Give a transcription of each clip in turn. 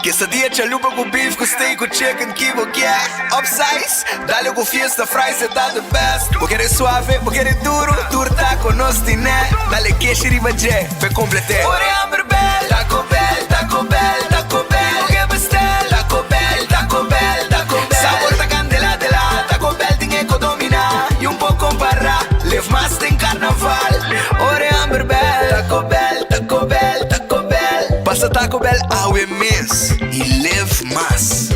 Quesadilla, chalupa com beef, com steak, com chicken, kibo, yeah. Upsize, dale com fiesta, fries, é tá the best. Vou querer suave, vou querer duro, turta com nós tiné. Dale queijo e bajé, pe complete. Ore Amber Bell, Taco Bell, Taco Bell, Taco Bell. O que bestel, Taco Bell, Taco Bell, Taco Bell. Sabor da candela de la Taco Bell, tem que dominar. E pouco para, live mais tem carnaval. Ore Amber Bell, Taco Bell, Taco Bell, Taco Bell. Passa Taco Bell ao mês e live mais.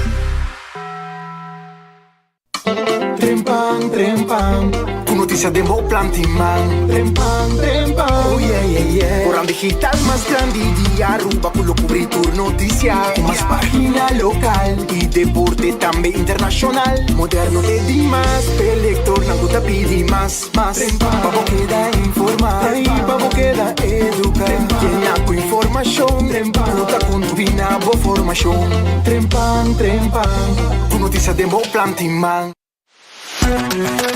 Trempang, trempang, com notícia de bom plantiman. Trempang, trempang, oh yeah, yeah, yeah. Porang digital más grande de Aruba, con lo cubrir tu noticia. Más página local y deporte también internacional. Moderno te di más, pelector no te pidi más. Vamos queda informar, vamos queda educar. Llena con información, no te contubina bo formación. Trempang, trempang, con notícia de bom plantiman.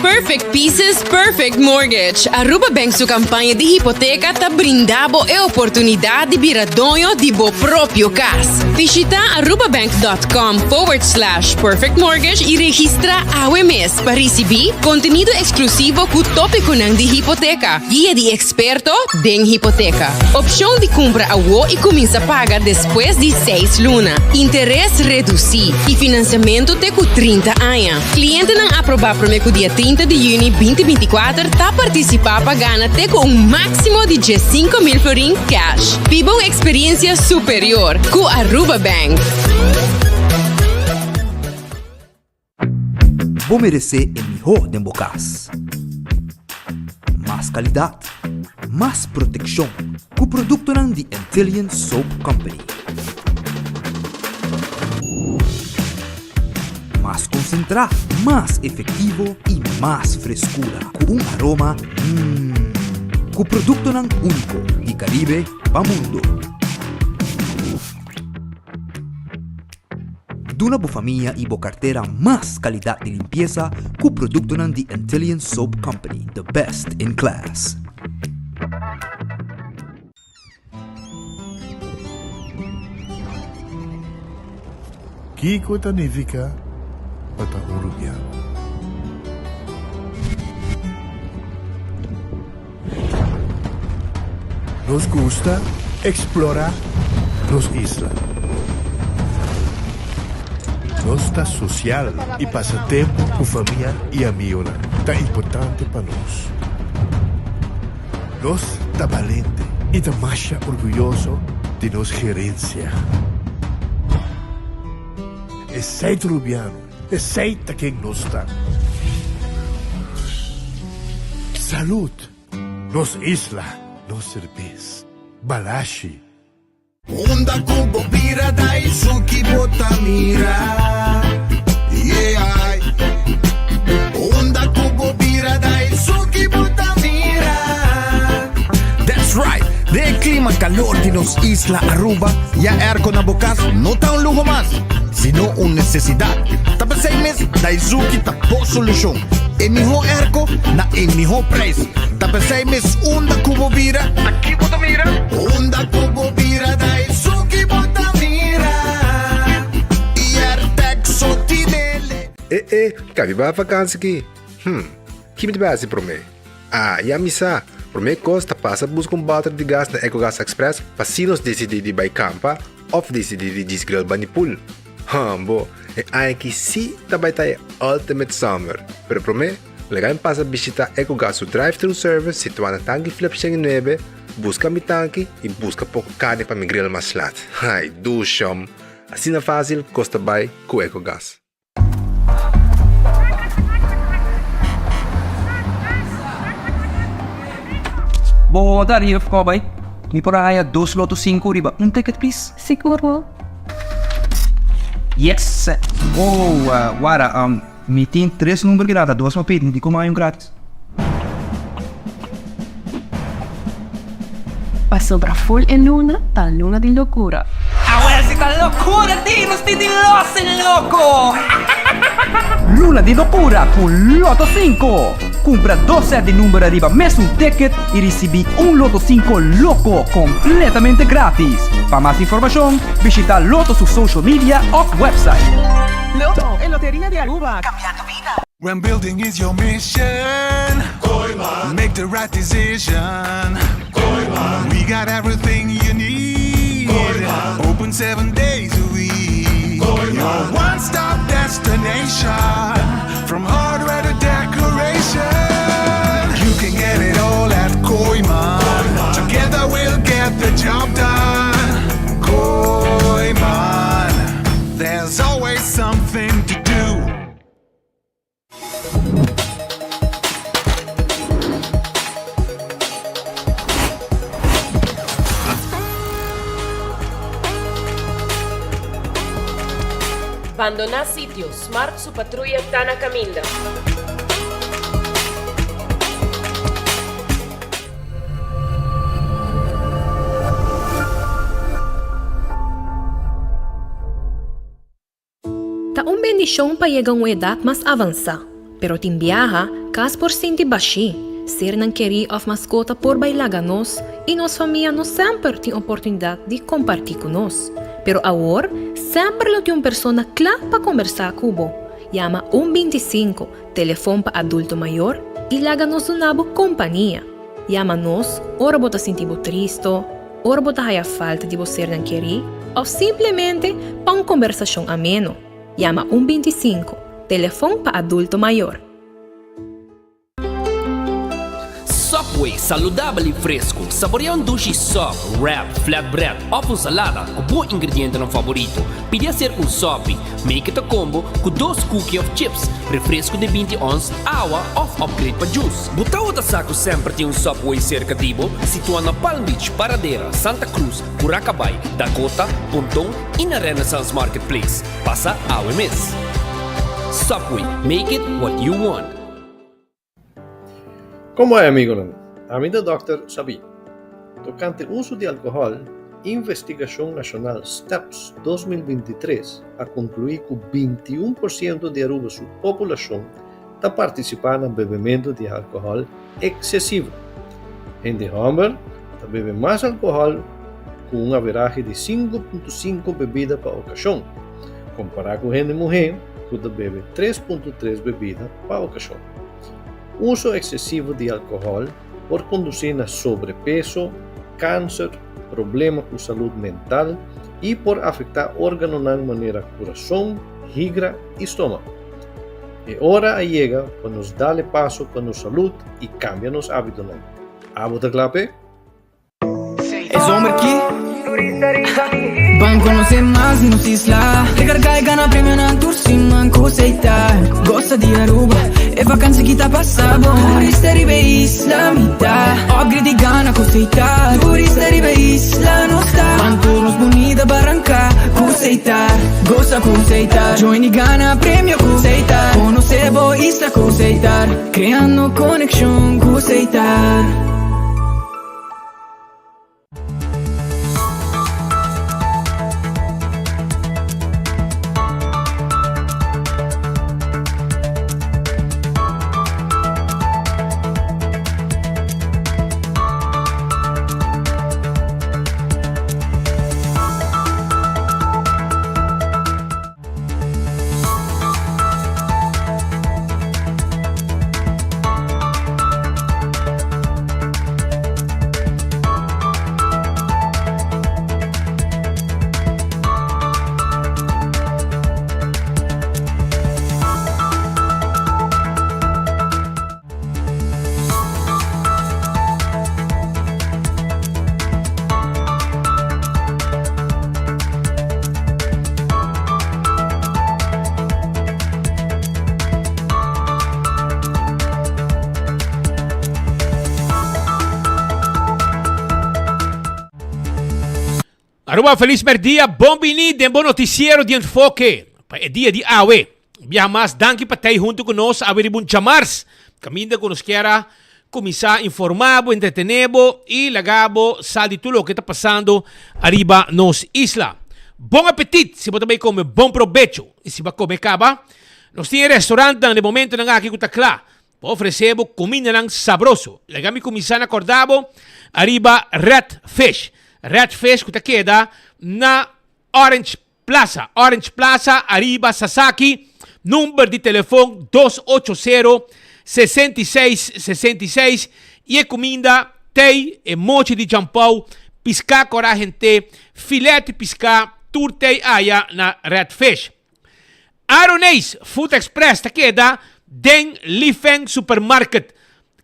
Perfect Pieces, Perfect Mortgage. Aruba Bank su campanha de hipoteca tá brindando a oportunidade de virar dono de bo próprio casa. Visita arubabank.com/perfect mortgage e registra AWMS para receber conteúdo exclusivo com tópico de hipoteca, guia de experto em hipoteca, opção de compra a WO e começa a pagar depois de 6 lunas, interesse reduzido e financiamento até com 30 anos. Cliente não aprovar para o dia 30 de junho 2024 está participar para ganhar até com máximo de 5.000 florin cash. Viva uma experiência superior com Aruba Bank. Vou merecer o melhor de bocas. Mais qualidade, mais proteção com o produto de Antillean Soap Company. Mais concentrado, mais efetivo e mais frescura, com aroma com produto único de Caribe para o mundo. Duna boa família e boa carteira mais qualidade de limpeza com produto de Antillean Soap Company, the best in class. Kiko Tanivika Patahurubiano. Nos gusta explorar las islas. Nos está social y pasatiempo con familia y amigos tan importante para nos. Nos está valiente y está más orgulloso de nos gerencia. Es seis rubiano. Aceita quem nos está. Salud. Nos isla, nos cerveza. Balashi. Onda kubo bira dai suki botamira. Yeah. Onda kubo bira dai suki botamira. That's right. De clima calor de nos isla Aruba, ya air con abocas no está un lujo más, sino una necesidad. Tapos 6 meses, Daizuki tapó solución. El mejor erco, na el mejor precio. Tapos 6 meses, onda cubo vira. Aquí bota mira. Onda cubo vira, Daizuki bota mira. E Artex sotinele. Cabe ba vakansie aqui? Que me base para mim? Ya misa. Por mim costa passa busca balde de gás na EcoGas Express para se nos decidir de ir campa ou decidir de desgrill banipul. Bo, aqui sim também está Ultimate Summer. Pero por mim, legal passa visitar EcoGas o drive-thru service situado na tanque flip 9, busca mi tanque e busca pouco carne para mi grill mais lat. Ai, do chão. Assim na fácil, costa bem com EcoGas. Boa tarde, ficou bem? Me por aí 2 lotos 5 riba. Ticket, please. Seguro. Yes. Wara, me tem 3 números grátis, 2 papéis, não tem como mais grátis. Passou para full em luna, tá luna de loucura. Ahora sí está loucura, tío, no estoy de los loco. Luna de loucura com Loto 5. Compra 12 de número arriba mais um ticket e recebi Loto 5 loco completamente grátis. Para mais informação, visita Loto su social media ou website. Loto, en Lotería de Aruba. Cambiando vida. When building is your mission, make the right decision. We got everything you need. Open 7 days a week. Your one-stop destination. From hardware to decoration. You can get it all at Koiman. Together we'll get the job done. Koiman. There's always something to do. Abandonar sitio. Smart su patrulla está na caminda. Ta un bendición pa llegar a una edad más avanzada, pero tin viaja cas por sinti baixi, ser nan querer of mascota por bailar nos e nos família não sempre tem oportunidade de compartilhar com nós. Pero agora, sempre lo tem uma pessoa clara para conversar com o Llama 125, telefone para adulto maior e laga nos uma companhia. Llama nos, ora bota sentir triste, ora bota a falta de você não querer, ou simplesmente para uma conversação ameno. Llama 125, telefone para adulto maior. Subway, saudável e fresco. Saboreia sushi soft, wrap, flatbread ou uma salada com bom ingrediente no favorito. Pide a ser sopi, make it a combo com 2 cookies of chips, refresco de 20 ons, água ou upgrade para juice. Buta outra saco sempre tem Subway cerca de você, situado na Palm Beach, Paradera, Santa Cruz, Curacabai, Dakota, Pontón e na Renaissance Marketplace. Passa a OMS. Subway, make it what you want. Como é, amigo? A mim, Dr. Sabi. Tocante uso de álcool, Investigação Nacional STEPS 2023 a concluir que 21% de Aruba sua população está participando no bebimento de álcool excessivo. Gente homem está bebendo mais álcool com uma averagem de 5,5 bebidas por ocasião, comparado com gente mulher que bebe 3,3 bebidas por ocasião. Uso excessivo de álcool pode conduzir a sobrepeso, câncer, problemas com saúde mental e pode afetar órgãos de maneira coração, hígado e estômago. É hora chega para nos dar passo para nossa saúde e cambiar nos hábitos. Abota clape? Es hombre aquí. Van conocer más y nos isla. Recarga y gana premio na tour sin manco seita. Gosta di Aruba e vacanze chi ta passavo. Turista rive isla mità. Upgrade di gana coseita. Turista rive isla no sta. Van turnos bonita barranca coseita. Gosta coseita. Join y gana premio coseita. Conocebo isla coseita. Creando conexión coseita. Aruba, feliz dia, bom bem-vindo em bom noticiero de enfoque. É dia de AWE. Via mais danke para estar junto conosco, a ver bom chamars. Caminho que nos quer começar a informar, entretener e lagabo sabe tudo o que está passando arriba nos isla. Bom apetite, se você também come bom provecho. E se você comer caba, nós temos restaurante no momento aqui que está claro. Ofrecemos comida lang sabroso. Lagami kumisa na cordabo, arriba Red Fish. Red Fish que queda na Orange Plaza. Orange Plaza, arriba Sasaki. Número de telefone 280-6666. E comida tem emoji de jampau, pisca coragem te, filete pisca, turtei aya na Red Fish. Aronês Food Express queda den Lifeng Supermarket,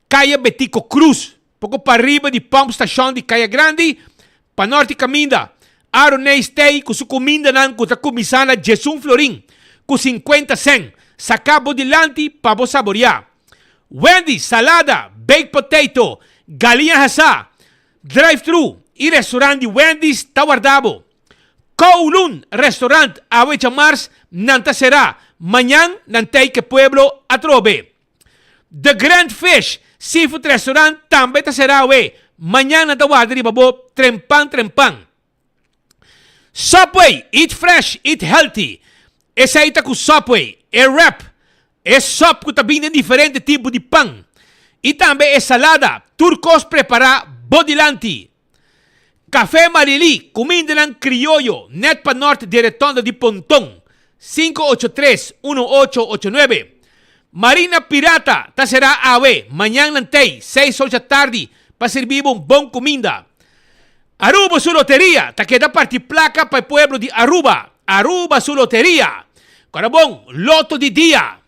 Caia Betico Cruz, pouco para riba de Pump Station de Caia Grande, para norte caminda. Aronês tem com sua comida nan com a comisana Jesus Florin, com 50 cent, sacabo dilante para você saborear. Wendy salada, baked potato, galinha assá, drive-thru e restaurante Wendy's Tawardabo. Kowloon Restaurant Awe Chamars Nanta será manhã nantay que pueblo atrobe. The Grand Fish Seafood Restaurant também será awe manhã na tawadri babo trempan. Subway Eat Fresh Eat Healthy. Essa aí tá com Subway é wrap. É sopa com também diferente tipo de pão. E também é salada. Turcos prepara bodilanti. Café Marili, comida ng criollo, net pa norte diretonda de Pontong, 583-1889. Marina Pirata, tasera awe, manyang nantay, 6 horas da tarde, pa servir un bom comida. Aruba su loteria, ta queda parti placa pa pueblo de Aruba. Aruba su loteria. Carabong, loto de dia.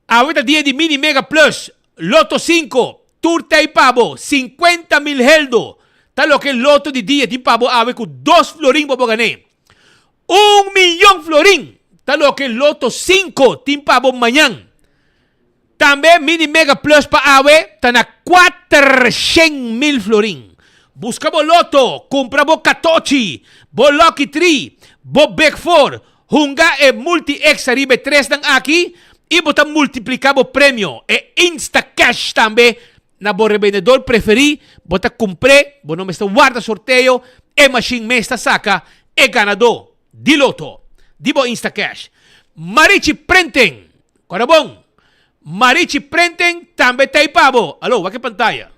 Awe ta dia de mini mega plus, loto 5, turta y pavo, 50,000 heldo. Talo que el loto de día de pavo ave con 2 florín bobo gané. 1 millón florín. Talo que el loto 5 tim pavo mañana. También mini mega plus pa ave tana 400,000 florín. Buscamos loto, compramos katochi, bo lucky 3, bo big 4, hunga e multi x arriba 3 nang aki, y bota multiplicamos premio e insta cash también. Na bo revendedor preferi, bota compré, bo no me está guarda sorteio, e machine me está saca, e ganador, di loto, di bo Instacash. Marichi Printing, corabon, Marichi Printing, tambe tay pabo. Alô, wak pantalla.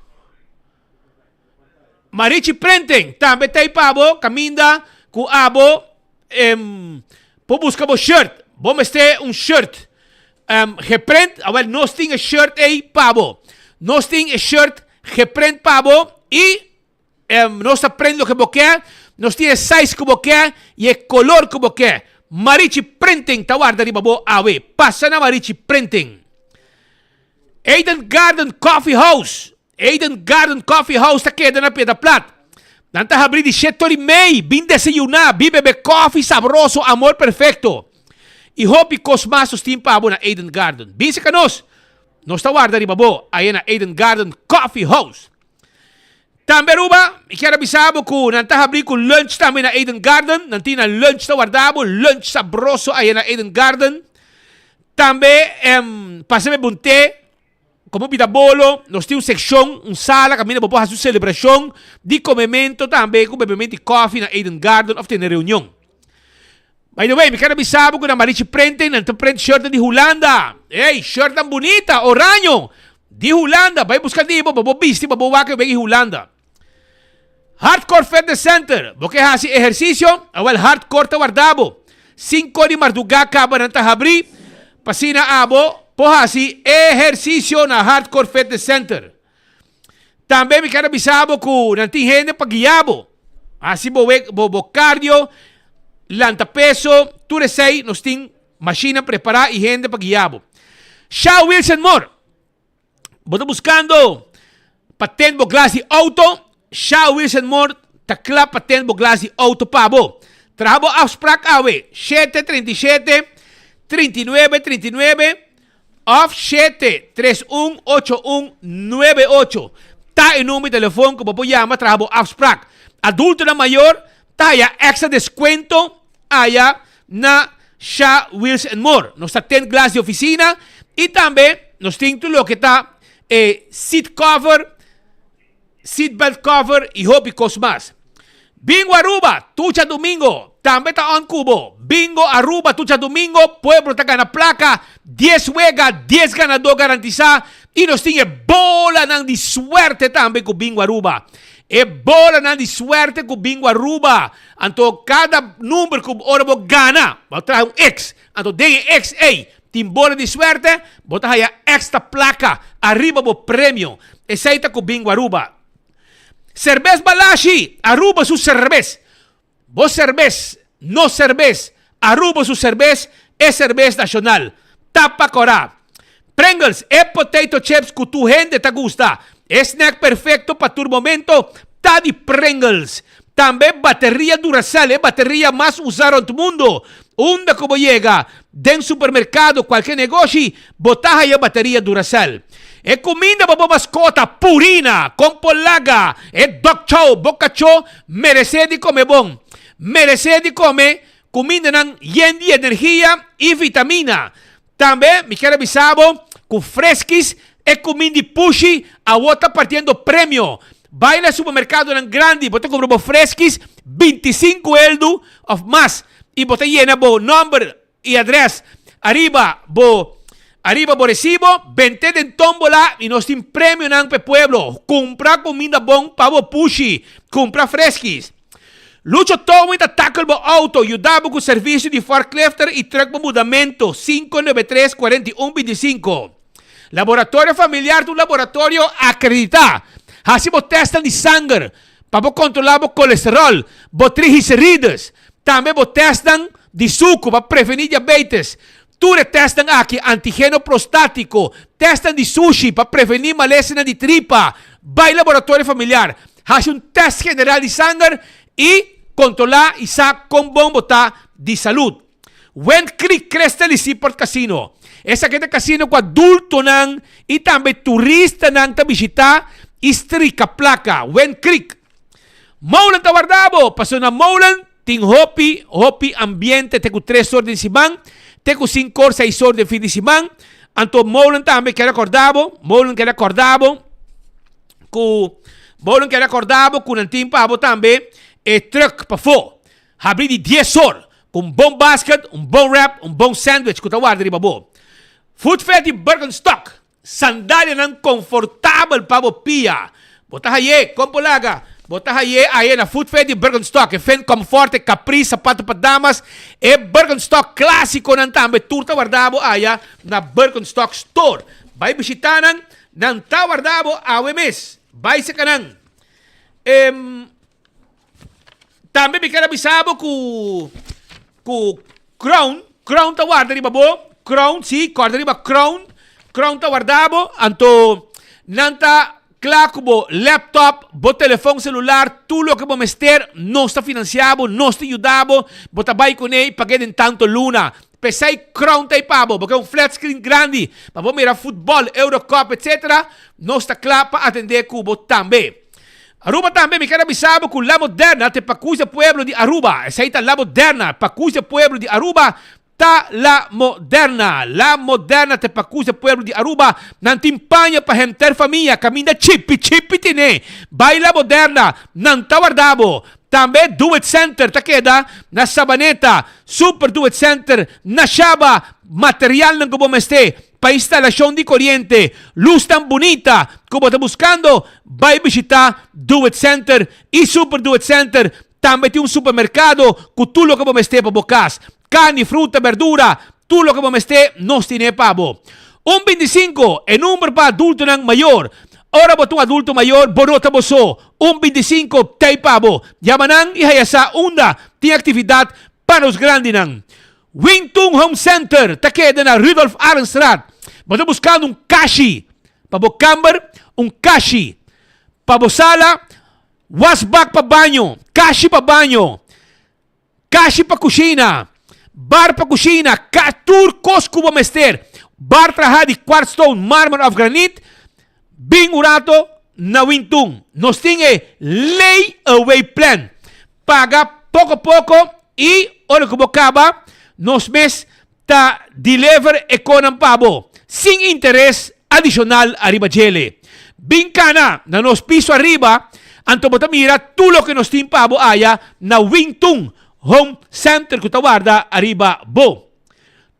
Marichi Printing, tambe tay pabo, caminda, ku abo, po busca bo shirt, bo me este un shirt, geprint, awel no sting a shirt ei pabo. Nós tem shirt reprend pavo e nós aprende lo que você quer, nós tem size que você quer e é color que você quer. Marichi Printing, tawarda riba bo awe. Passa na Marichi Printing. Eden Garden Coffee House. Eden Garden Coffee House ta queda na Pedra Plat. Nanta abrir de 7h30, vim desayunar, vim beber coffee sabroso, amor perfecto. E hope cosmasos tem pavo na Eden Garden. Vim se canos. Nós tawarda riba bo aí na Eden Garden Coffee House. Também ruba, quero avisar que nanta abrir com lunch também na Eden Garden. Nanti na lunch tawardabo, lunch sabroso aí na Eden Garden. Também passamos bunte, como pida bolo, nós temos seção, sala, caminho para fazer celebração de comimento também, com bebimento de coffee na Eden Garden of tem reunião. By the way, me quero avisar que na Marichi Printing, nanto print shirt de Holanda. Hey, shirt tan bonita, oranho. De Holanda, vai buscar di bo, babo bisti, babo wake, begi Holanda. Hardcore Fitness Center, porque hasi ejercicio, awal hardcore tawardabo. 5 de marduga kaba nanta habri, pasina abo, po hasi ejercicio na Hardcore Fitness Center. Também me quero avisar que nanti gente pagiyabo. Hasi bo cardio, lanta peso, tu resei, nos tem máquina preparada e gente para guiabo. Shaw Wilson Moore. Boto buscando patente bo glass de auto. Shaw Wilson Moore, takla patente bo glass de auto pabo. Trabo afspraak awe, 737-3939, of 731-8198. Ta en número de teléfono que popo llama, trabo afspraak. Adulto na mayor, taya extra descuento allá na Shaw Wilson Moore. Nos está 10 glass de oficina y también nos tiene lo que está seat cover, seat belt cover y hobby más. Bingo Aruba, tucha domingo, también está on cubo. Bingo Aruba, tucha domingo, Pueblo ta gana placa, 10 juega, 10 ganador garantiza, e nos tinha bola ng di suerte também com Bingo Aruba. E bola ng di suerte com Bingo Aruba. Anto cada número que ora mo gana, vou trazer um X. Anto den X, tem bola de suerte, bota aí extra placa, arriba bo prêmio. Essa com Bingo Aruba. Cerveza Balashi, Aruba su cerveza. Vos cerveza, no cerveza. Aruba su cerveza, es cerveza nacional. Tapa Corá. Pringles, é potato chips que tu gente te gusta. Snack perfecto para tu momento, tá de Pringles. Também bateria Duracell, é bateria mais usada no mundo. Onde como chega, dentro supermercado, qualquer negócio, botar aí a bateria Duracell. É comida para mascota Purina, com polaga. É Dog Chow, Boca Chow, merece de comer bom. Merece de comer comida ng yen de energia e vitamina. Também, me quero avisar, com fresquis, é comida de pushi, a outra partindo prêmio. Vai no supermercado ng grande, você compra fresquis, 25 eldo of mais. E você llena bo number e address. Arriba bo recibo, 20 de tombola e nós temos prêmio ng pueblo. Comprar comida bom para bo pushi, comprar fresquis. Lucho Tommy tackle bo auto, ayudaba com serviço de forklifter e truck bo mudamento, 593-4125. Laboratório familiar do laboratório acredita. Assim bo testam de sangue, para bo controlar bo colesterol, bo triglicérides. Também bo testam de suco para prevenir diabetes. Tudo testam aqui antígeno prostático, testam de sushi para prevenir malestia de tripa. Vai laboratório familiar, faz test general de sangue e controlar isa com bom botar de saúde. When Creek Crestel e Seaport Casino. Essa aqui é casino com adulto nang e também turista nang ta visita istrika placa. When Creek. Maulan Tawardabo. Paso na Maulan. Ting hopi ambiente. Teku 3 horas de simang. Teku 5 horas, 6 horas de fin de simang. Anto Maulan também quer acordado. Maulan quer acordado. Maulan quer acordado. Com nantim pabo também. E truck para fo. Abrir de 10 horas. Com bom basket, bom wrap, bom sandwich. Que tawarda riba bo. Food Fed de Birkenstock. Sandália ng confortável para bo pia. Bota haye, kompolaga. Bota haye na Food Fed de Birkenstock. E fen comforte, capri, sapato para damas. E Birkenstock clássico ng tambe. Turta wardabo aya na Birkenstock Store. Vai bisitanan ng tawardabo awemes. Vai sa kanang. Também me quero avisar com Crown tawarda riba bo. Crown, sim, corda riba Crown tawarda anto nanta claco laptop, bo telefone celular, tudo que bo mester, não está financiado, não está ajudado, bo tabay com ele, paguei em tanto luna. Pesai Crown tay pabo, porque um flat screen grande, para bo mirar futebol, Eurocup, etc. Não está claro para atender cubo também. Aruba também me quero avisar com La Moderna, te pacusa pueblo de Aruba. Essa aí tá La Moderna, pacusa pueblo de Aruba, tá La Moderna. La Moderna te pacusa pueblo de Aruba, nan timpanha para gente família, caminha chipi tine. Vai La Moderna, nan tawardabo. Também Do It Center, ta queda na Sabaneta, Super Do It Center, na Shaba, material ng gubomeste, para instalação de corriente, luz tão bonita, como está buscando, vai visitar Do It Center e Super Do It Center. Também tem supermercado com tudo que você para bocas, carne, fruta, verdura, tudo que você não tem para bo. 1.25 é número para adulto ng maior. Ora ba itong adulto mayor, bonota mo so, 1.25 tay pabo. Yamanang ihayasa unda, ti aktividad para os grande nang. Wingtung Home Center, taqueda na Rudolf Arenstraat. Basta buscando kashi, pabo camber, kashi. Pabo sala, wasbak pa banyo, kashi pa banyo, kashi pa kusina, bar pa kusina, tour Costco mester, bar traha di quartzstone, marmor of granite, Bing urato na Wingtung. Nos tinge layaway plan. Paga pouco e ora como acaba, nos mes ta deliver econom pabo. Sin interés adicional arriba jele. Bing kana na nos piso arriba, anto botamira tulo que nos tim pabo aya na Wingtung home center ku tawarda arriba bo.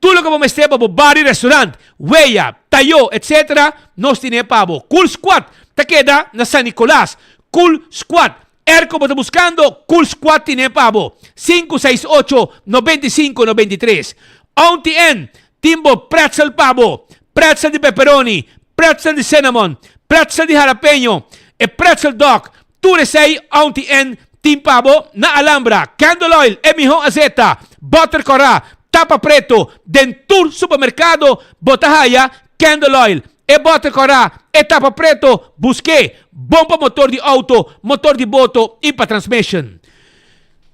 Tulog mo mesteba bo bari restaurant, weya, tayo, etc. Nos tinepabo. Cool Squad, takeda na San Nicolas. Cool Squad. Erko mo buscando, Cool Squad tinepabo. 568-9593. Auntie N, Timbo pretzel pabo. Pretzel di pepperoni. Pretzel di cinnamon. Pretzel di jalapeno. E pretzel dog. 2 Auntie N, Team Pabo na Alhambra. Candle Oil, Emiho Azeta. Butter Cora. Tapa Preto, Dentur Supermercado, Botahaya, Candle Oil, e Butter Cora, e Tapa Preto, Busqué, bomba motor di auto, motor di boto, e pa transmission.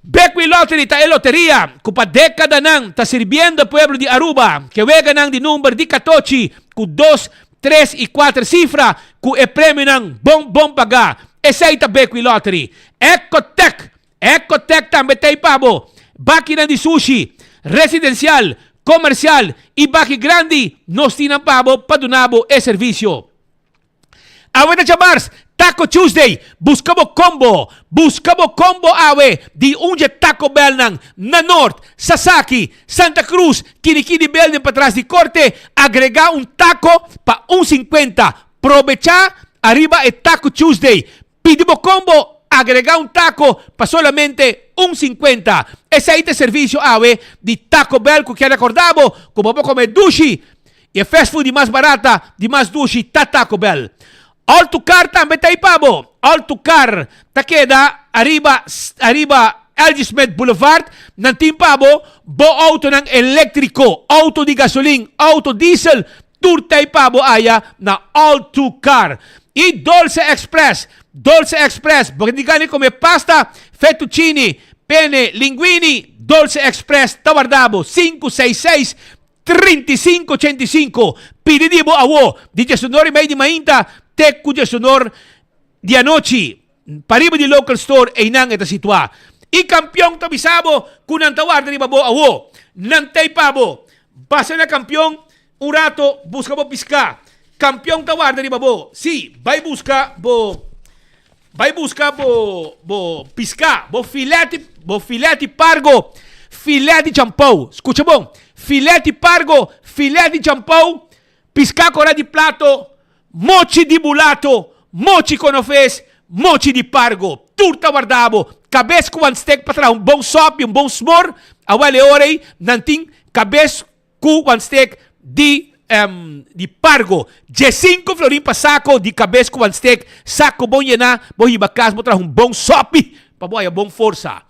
Beckway Lottery ta e loteria, kupa dekada nang ta sirviendo pueblo di Aruba, que wega nang di number di 14, ku 2, 3 y 4 cifra, ku e premio nang bom paga, e sa ita Beckway Lottery. Ecotech tambe tay pabo, baki nang di sushi, residencial, comercial y baki grandi, nos tinan pabo, padunabo e servicio. Awe na chamars, Taco Tuesday, buscabo combo awe, di unje Taco Bell nang na North, Sasaki, Santa Cruz, Kinikini Bell ng patras di Corte, agrega un taco pa 1.50, provecha, arriba e Taco Tuesday, pidibo combo, agrega un taco pa solamente 1.50. Ese ahí te servicio awe di Taco Bell que recordabo como poco come dushi y fast food di más barata, di más dushi ta Taco Bell. All to car tambe tay pabo. All to car takeda arriba LG Smith Boulevard ng Team Pabo, bo auto ng elektriko, auto di gasoline, auto diesel, tour tay pabo aya na all to car. E Dolce Express, bakit di gani come pasta, fettuccini, pene, linguini, Dolce Express, Tawardabo, 566-3585, Pididibo Awo, di Sonori May di Mainta, Teku di Sonor di Anochi, paribo di local store, e inang ita sitwa. I kampyong tabisabo, kunang tawarda ni Babo Awo, nantay pabo, basa na kampyong, urato, busca bo piska, kampyong tawarda ni Babo, si, bay busca bo pisca, bo filete pargo, filete champou. Escucha bom, filete pargo, filete champou, pisca cora di plato, mochi di bulato, mochi conofes, mochi di pargo, turta guardabo, cabes ku one steak patra, un bom sop, un bom smor, awale orei, nanting cabes ku one steak di pargo, 5 florin pa sako di cabes ku one steak, sako bon yana, bo hibakas mo tra un bom sopi, paboya bom forsa.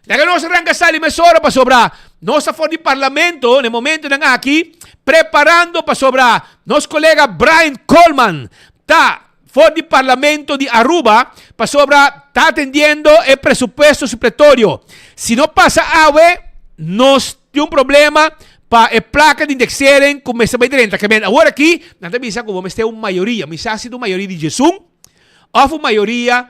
Daga nosa rangasali mesora pa sobra, nosa for di parlamento, ne momento ng aki, preparando pa sobra, nos kolega Brian Coleman, ta for di parlamento di Aruba, pa sobra, ta atendiendo el presupuesto supletorio. Si no pasa awe, nos tiene un problema, pa e placa di indexeren kung may sabay direnta. Kaya agora aqui, natabisa ko may uma maioria. May sido maioria de Jesum, of maioria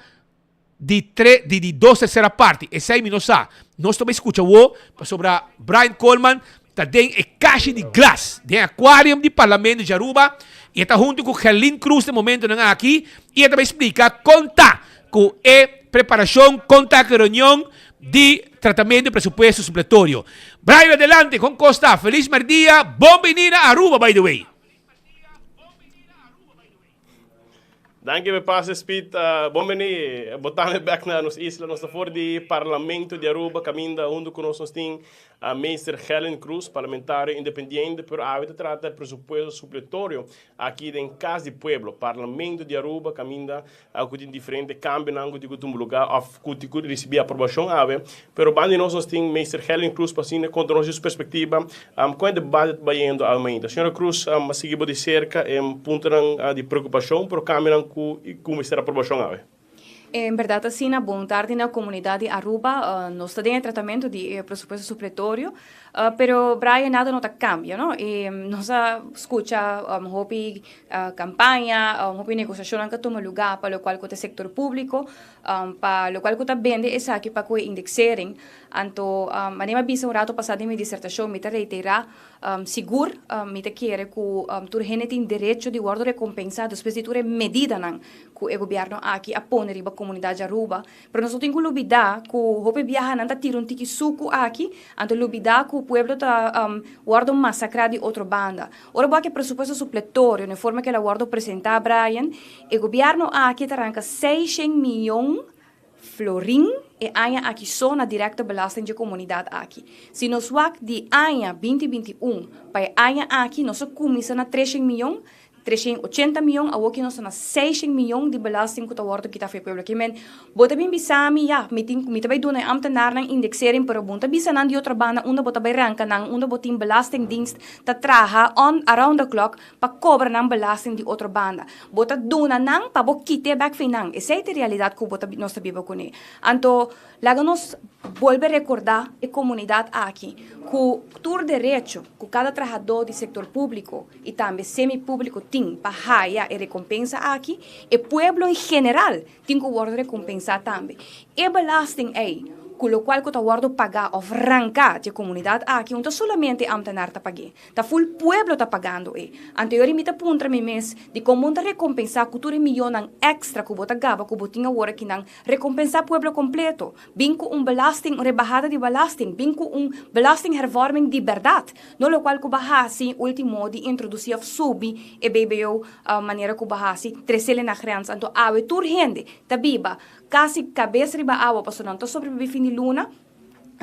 de 2/3 parte. E sai no sa. Nós também escuta o pa sobra Brian Coleman, ta den e caixa de glass, den aquarium di parlamento de Aruba, e tá junto com Helen Cruz no momento ng aqui, e também explica conta com e preparação, conta com reunião de tratamento de presupuesto supletorio. Brian, adelante con Costa. Feliz Mardia. Bienvenida a Aruba, by the way. Dank je, Pastor Speed. Bienvenido. Botamos back na nos isla. Nós estamos fora do Parlamento de Aruba. Caminda junto com nós tem a Meister Helen Cruz, parlamentário independente, por hábito trata de presupuesto supletorio aqui em Casa de Pueblo. Parlamento de Aruba, caminda a coisa diferente, cambia nango de um lugar, que receber aprovação ave. Pero bande nós tem Meister Helen Cruz para sim contra nossa perspectiva, com o debate bayendo ainda. Senhora Cruz, seguimos de cerca ponto de preocupação, pero cambia como será a aprovação ave. Em verdade, assim, a vontade na comunidade Aruba, nós temos um tratamento de presupuesto supletorio, pero Brian nada não cambia, não? E nós escuta hopi campanha, hopi negociação que toma lugar para o qual o setor público, para o qual o vende essa aqui para o indexering. Anto, anima bisa um rato passado em minha dissertação, me reiterar seguro, me quer que tu tem direito de guardar recompensado, depois de tu medida que o governo aqui apone riba comunidade de Aruba, pero nós temos que olvidar que o hope viaja não tá tirando tiki suco aqui, então olvidar que o pueblo tá guarda massacrar de outra banda. Ora boa que presupuesto supletório, na forma que ela guarda apresentar Brian, o governo aqui arranca 600 milhões florim e aia aqui só na direta belasting de comunidade aqui. Se nós wak de aia 2021 para aia aqui, nós começa na 300 milhões, 380 milhões, a que nós na 600 milhões de belasting que está que está feito pelo que men. Bota bem bisami ya, mitin vai dona ambtenaar nang indexering pero bunta bisa nan di outra banda unda bota bij ranka nang unda botin belastingdienst ta traha on around the clock pa cobra nang belasting di outra banda. Bota dona nang pa bo kite back finang. Essa é a realidade que bota nós tabiba com ele. Anto laga nos volve recordar a comunidade aqui que tur direito que cada trabalhador do setor público e também semi-público tem para ganhar e recompensa aqui, e o povo em geral tem que guardar recompensa também. E belasting é com o qual que está guardo pagar ou arrancar de comunidade aqui, não somente a ambtenaar está pagando, está full pueblo está pagando. Anterior me punta me mês de como está recompensar cultura milhão extra que bota gaba que botinha agora que não recompensar pueblo completo, bem com belasting rebajada de belasting, bem com belasting hervorming de verdade, no lo qual que bahasi último de introduzir subi e BBO maneira que bahasi tresele na grenza, então ave tur rende, tabiba casi cabeça riba água, passou não, sobreviver fim de luna.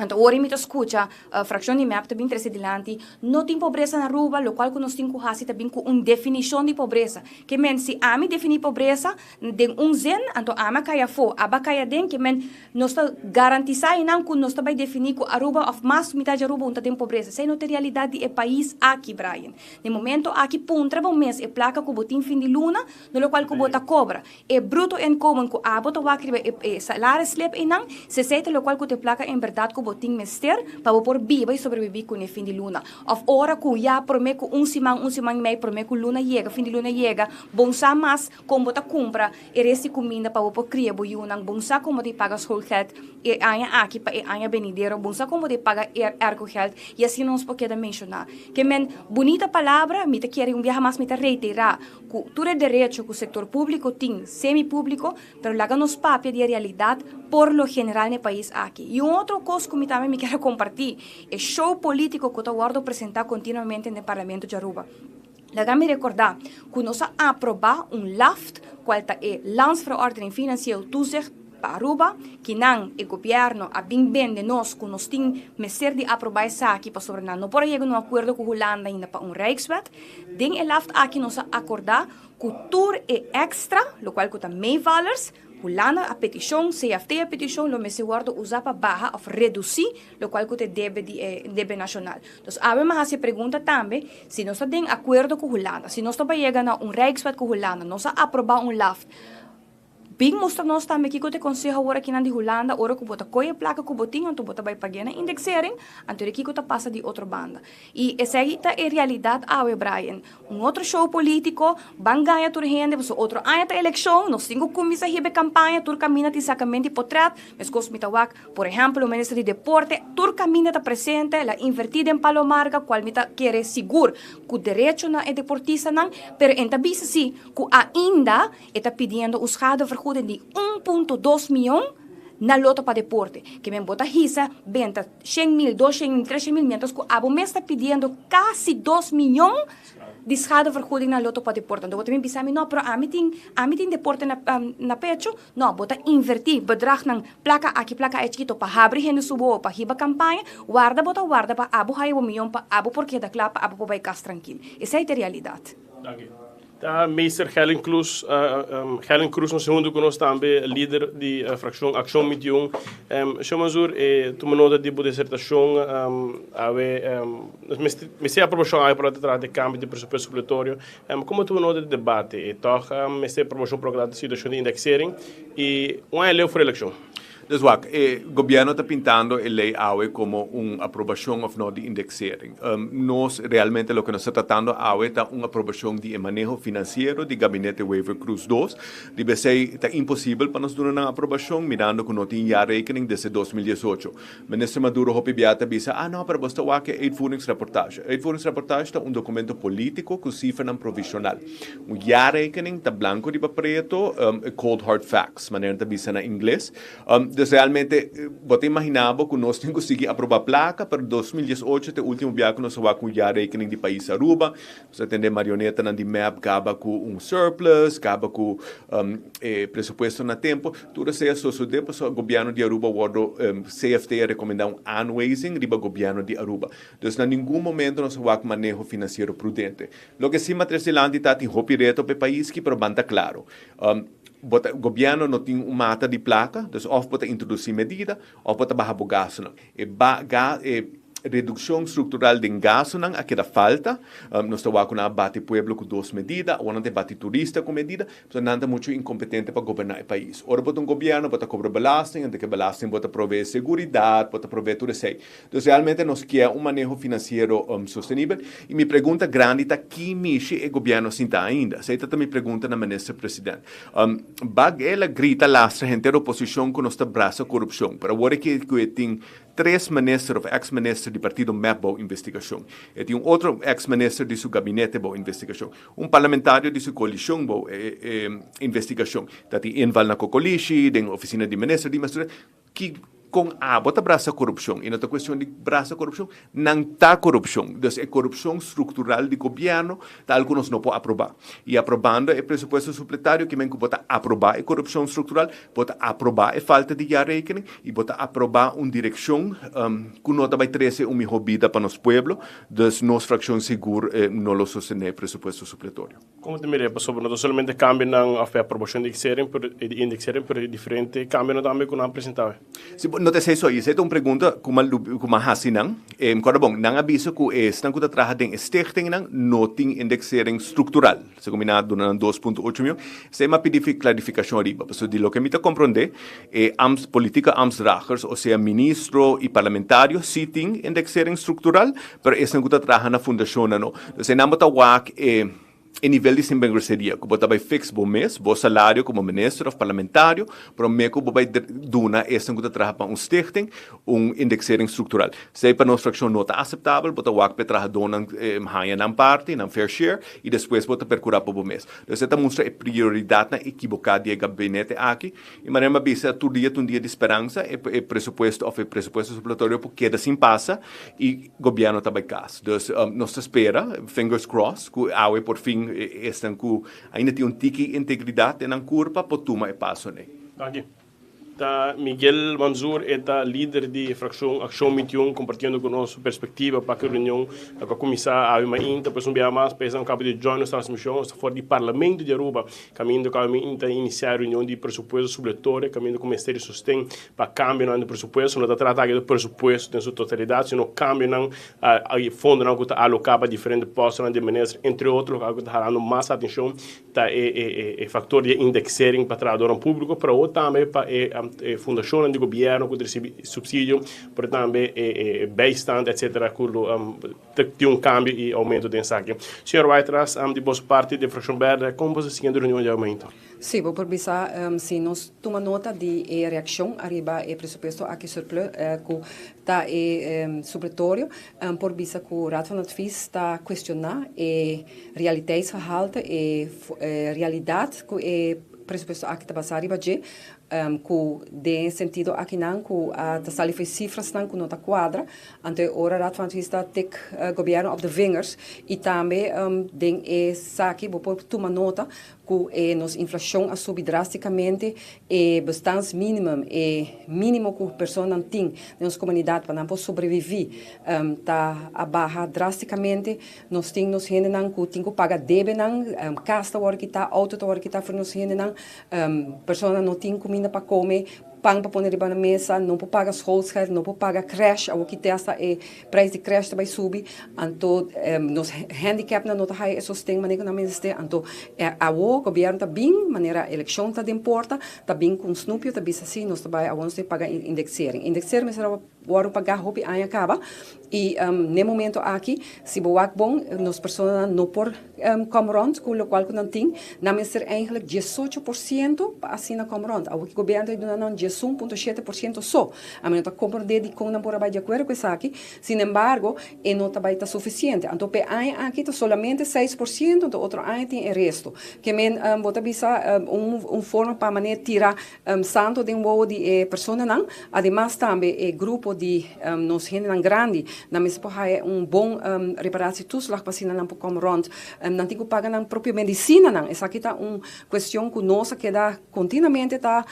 Então, ora me escuta, a fração de map também traz adiante, não tem pobreza na Aruba, o qual que nós temos que também com uma definição de pobreza. Que men se a mim definir pobreza, de zen, então a mim caia fo, a ba caia den, que men nós está garantizar e não que nós vai definir que Aruba of mais metade de Aruba não tem pobreza. Essa é a realidade do país aqui, Brian. No momento aqui punta bom mês e placa que botin fim de luna, no qual que bota cobra. E bruto em comum que a bota wakriba e salário slip e não, se sete lo qual que te placa em verdade que botin mester para por viva e sobreviver com o fim de luna. Of hora que já promete que um semana meio promete que luna chega, fim de luna chega, bom sa mas como bota compra e reste comida para por criar boiunang, bom sa como de paga schoolgeld e anya aqui para e anya benidero, bom sa como de paga ergogeld e assim não se pode mencionar. Que men bonita palavra, me te quer viajar mais me te reiterar, que tudo é direito que o setor público tem, semi-público, pero laga nos papel de realidade por lo general no país aqui. E outra coisa que também me quero compartilhar é o show político que eu guardo apresentar continuamente no Parlamento de Aruba. Laga-me recordar que nós aprovar LAFT, qual é Landsverordening Financieel Toezicht para Aruba, que não o governo a bem de nós, que nós temos meser de aprovar isso aqui para sobrenar. Não pode chegar a um acordo com a Holanda ainda para Rijkswet. Den o LAFT aqui nós acordar que o tour é extra, o qual custa $1 Holanda a petição, CFT a petição, lo me se guarda usar para barra ou reduzir, o qual que deve nacional. Então, a minha se pergunta também, se nós temos acordo com Holanda, se nós estamos chegando a Rijkswet com Holanda, nós aprovar LAFT, bem mostra nós também que eu te conselho agora aqui na de Holanda, ora que bota coia placa que botinho, então bota vai pagar na indexering, então aqui que passa de outra banda. E essa é a realidade, Brian. Outro show político, van ganhar tur rende, outro ano da eleição, nós temos que começar a fazer campanha, tur caminha de sacamento de portret, mas coisa me tawak, por exemplo, o ministro de deporte, tur caminha da presente, ela invertida em Palomarga, qual me quer seguro que o direito na é deportista não, pero em tabisa sim, que ainda está pedindo os rado de 1.2 milhões na loto para deporte, que me bota risa, venta 100 mil, 200 mil, 300 mil, mientras que a bomba está pedindo quase 2 milhões de schadevergoeding na loto para deporte. Então, eu pensar, não, pero a mim tem deporte na pecho, não, bota invertir, bedrag ng placa aqui, placa é chiquito, para abrir gente subo, para riba campanha, guarda, para abo hai 1 milhão, para abo porque da clapa, abo para casa tranquilo. Essa é a realidade. Meester Helen Cruz, no segundo que nós também líder da fração Ação Medium. Chamazur, tu me nota tipo de dissertação, me sei a aprovação aí para tratar de câmbio de pressuposto supletório. Como tu me nota de debate? Então, me sei a aprovação para a situação de indexering e uma lei para eleição. Dus gobierno está pintando el ley AWE como una aprobación of no de indexering. Nos realmente lo que nos está tratando AWE está una aprobación de manejo financiero de gabinete Waiver Cruz 2. Debe ser está imposible para nos dar una aprobación mirando que no tiene ya rekening desde 2018. Ministro Maduro hopi biata bisa no, pero basta que uitvoeringsreportage. Uitvoeringsreportage está un documento político que cifra provisional. Un ya rekening está blanco de preto, cold hard facts, maneira está bisa na inglês. Dus realmente, você imaginava que nós temos que aprovar a placa para 2018, o último dia que nós vamos com já rekening de país Aruba. Você tem a marioneta na de map, acaba com surplus, acaba com presupuesto na tempo. Tudo isso é suceder, porque o governo de Aruba, o CFT, recomenda unraising riba governo de Aruba. Então, em nenhum momento nós vamos com manejo financeiro prudente. Lo que sim, Matrisilante está em roupa reto para o país, que para banda claro. O governo não tem uma mata de placa, então ou pode introduzir medida, ou pode baixar o gasto. Redução estrutural de gasto não aquela falta. Nós estamos com a bate pueblo com 2 medidas, ou não tem bate turista com medida, então não é muito incompetente para governar o país. Ora, um governo pode cobrar belasting, que belasting pode prover segurança, pode prover tudo isso. Então, realmente, nós queremos manejo financeiro sustentável. E minha pergunta grande é que mexe o governo sinta ainda. Essa é a minha pergunta na ministra presidente. Ela grita lá a gente da oposição que nós está braço corrupção. Para agora que tem 3 ministros, ex-ministros do partido MEP para investigação. E tem outro ex-ministro de seu gabinete para investigação. Parlamentário de sua coalição para investigação. Tem Enval na Cocolishi, tem oficina de ministro, que com a bota braça corrupção. E na questão de braça corrupção, não está corrupção. Então, é corrupção estrutural do governo, tal que nós não podemos aprovar. E aprovando o presupuesto supletário, que vem que bota aprovar a corrupção estrutural, bota aprovar a falta de rekening, e bota aprovar uma direção que não vai trazer uma robida para nosso povo, das nossa fração segura não lo sostener presupuesto supletório. Como te mire, sobre não somente cambio na aprovação de indexering, pero diferente cambio também que não apresentava. Não te sei só isso, é uma pergunta como hasinang. Bom, não aviso que estão que trabalhando em stichting não tem indexering estrutural, se combinado na 2.8 mil. Se me pedir clarificação arriba, porque de lo que me te compreender, política amtsdragers, ou seja, ministro e parlamentário, sim tem indexering estrutural, mas estão que trabalhando na fundação não. Então, não está em nível de simbengroseria, que você vai fixar o mês, o salário como ministro ou parlamentário, para o mês que você vai dar essa que trabalha para stichting, indexering estrutural. Se para nossa fração não está aceitável, você vai trabalhar na parte, na fair share, e depois você percurar para o mês. Então, você mostra a prioridade equivocada do gabinete aqui, e maneira bisa um dia de esperança, e presupuesto supletório porque queda sem passa, e o governo está bem caso. Então, nós espera, fingers crossed, que a por fim estão que ainda tem tique integridade na curva para tomar o passo. Aqui. Tá Miguel Manzur é líder de fração Ação 21, compartilhando conosco perspectiva para a reunião com a comissão a INTA, para subir mais, para cabo de join nossa transmissão, fora do Parlamento de Aruba, caminho com a INTA iniciar a reunião de pressuposto supletório, caminho com o Ministério Sustém para câmbio no pressuposto, não está tratando do pressuposto em sua totalidade, sino câmbio não fundo não está alocado para diferentes postos de ministro, entre outros, que está dando mais atenção, tá fator de indexering para trabalhador público, para outro também para fundação de governo que recebe subsídio, por também beistand, etc., que tem câmbio e aumento de saque. Senhor Waitras, de boa parte da fração verde, como você se sente reunião de aumento? Sim, vou perguntar se nós tomamos nota de reação arriba o presupuesto aqui surplus que está supletório, por bisa que o Raad van Advies está questionar a realiteitsgehalte, a realidade que o presupuesto aqui está basado arriba de que de sentido aqui não que a sali fez cifras não que não está quadra ante ora Raad van Advies está tek governo op de vingers e também den saque vou por tomar nota que nos inflação a subir drasticamente e bastante mínimo que a pessoa não tem na nossa comunidade para não poder sobreviver está a barra drasticamente nós temos gente não que tem que pagar débito não casa hora que está auto hora que está para nós gente não pessoa não tem comida para comer pang para poner na mesa, não pode pagar schoolgeld, não pode pagar creche, o que testa é preço de creche vai subir, então nos handicap na nota high sustém maneira na mesa, então o governo está bem, maneira eleição está de importa, está bem com Snoopy, está bem assim, nós vai aonde se paga indexering, mas será o pagar roupa aí acaba e no momento aqui se boak bom, nós pessoas não por comrond, com o qual que não tem, na mesa eigenlijk 18% assim na comrond, o que o governo está dando 1.7% só, a minha está compreendendo de como não por de acordo com isso aqui, sin embargo, não está suficiente, então pe aí aqui está solamente 6%, então outro aí tem o resto, que men bota bisa forma para maneira tirar santo de um de pessoas não, además também grupo de nos gente grande, na mesa por aí bom reparação toeslag para sina não por como rond, não tem que pagar na própria medicina não, essa aqui está questão que nós que dá continuamente está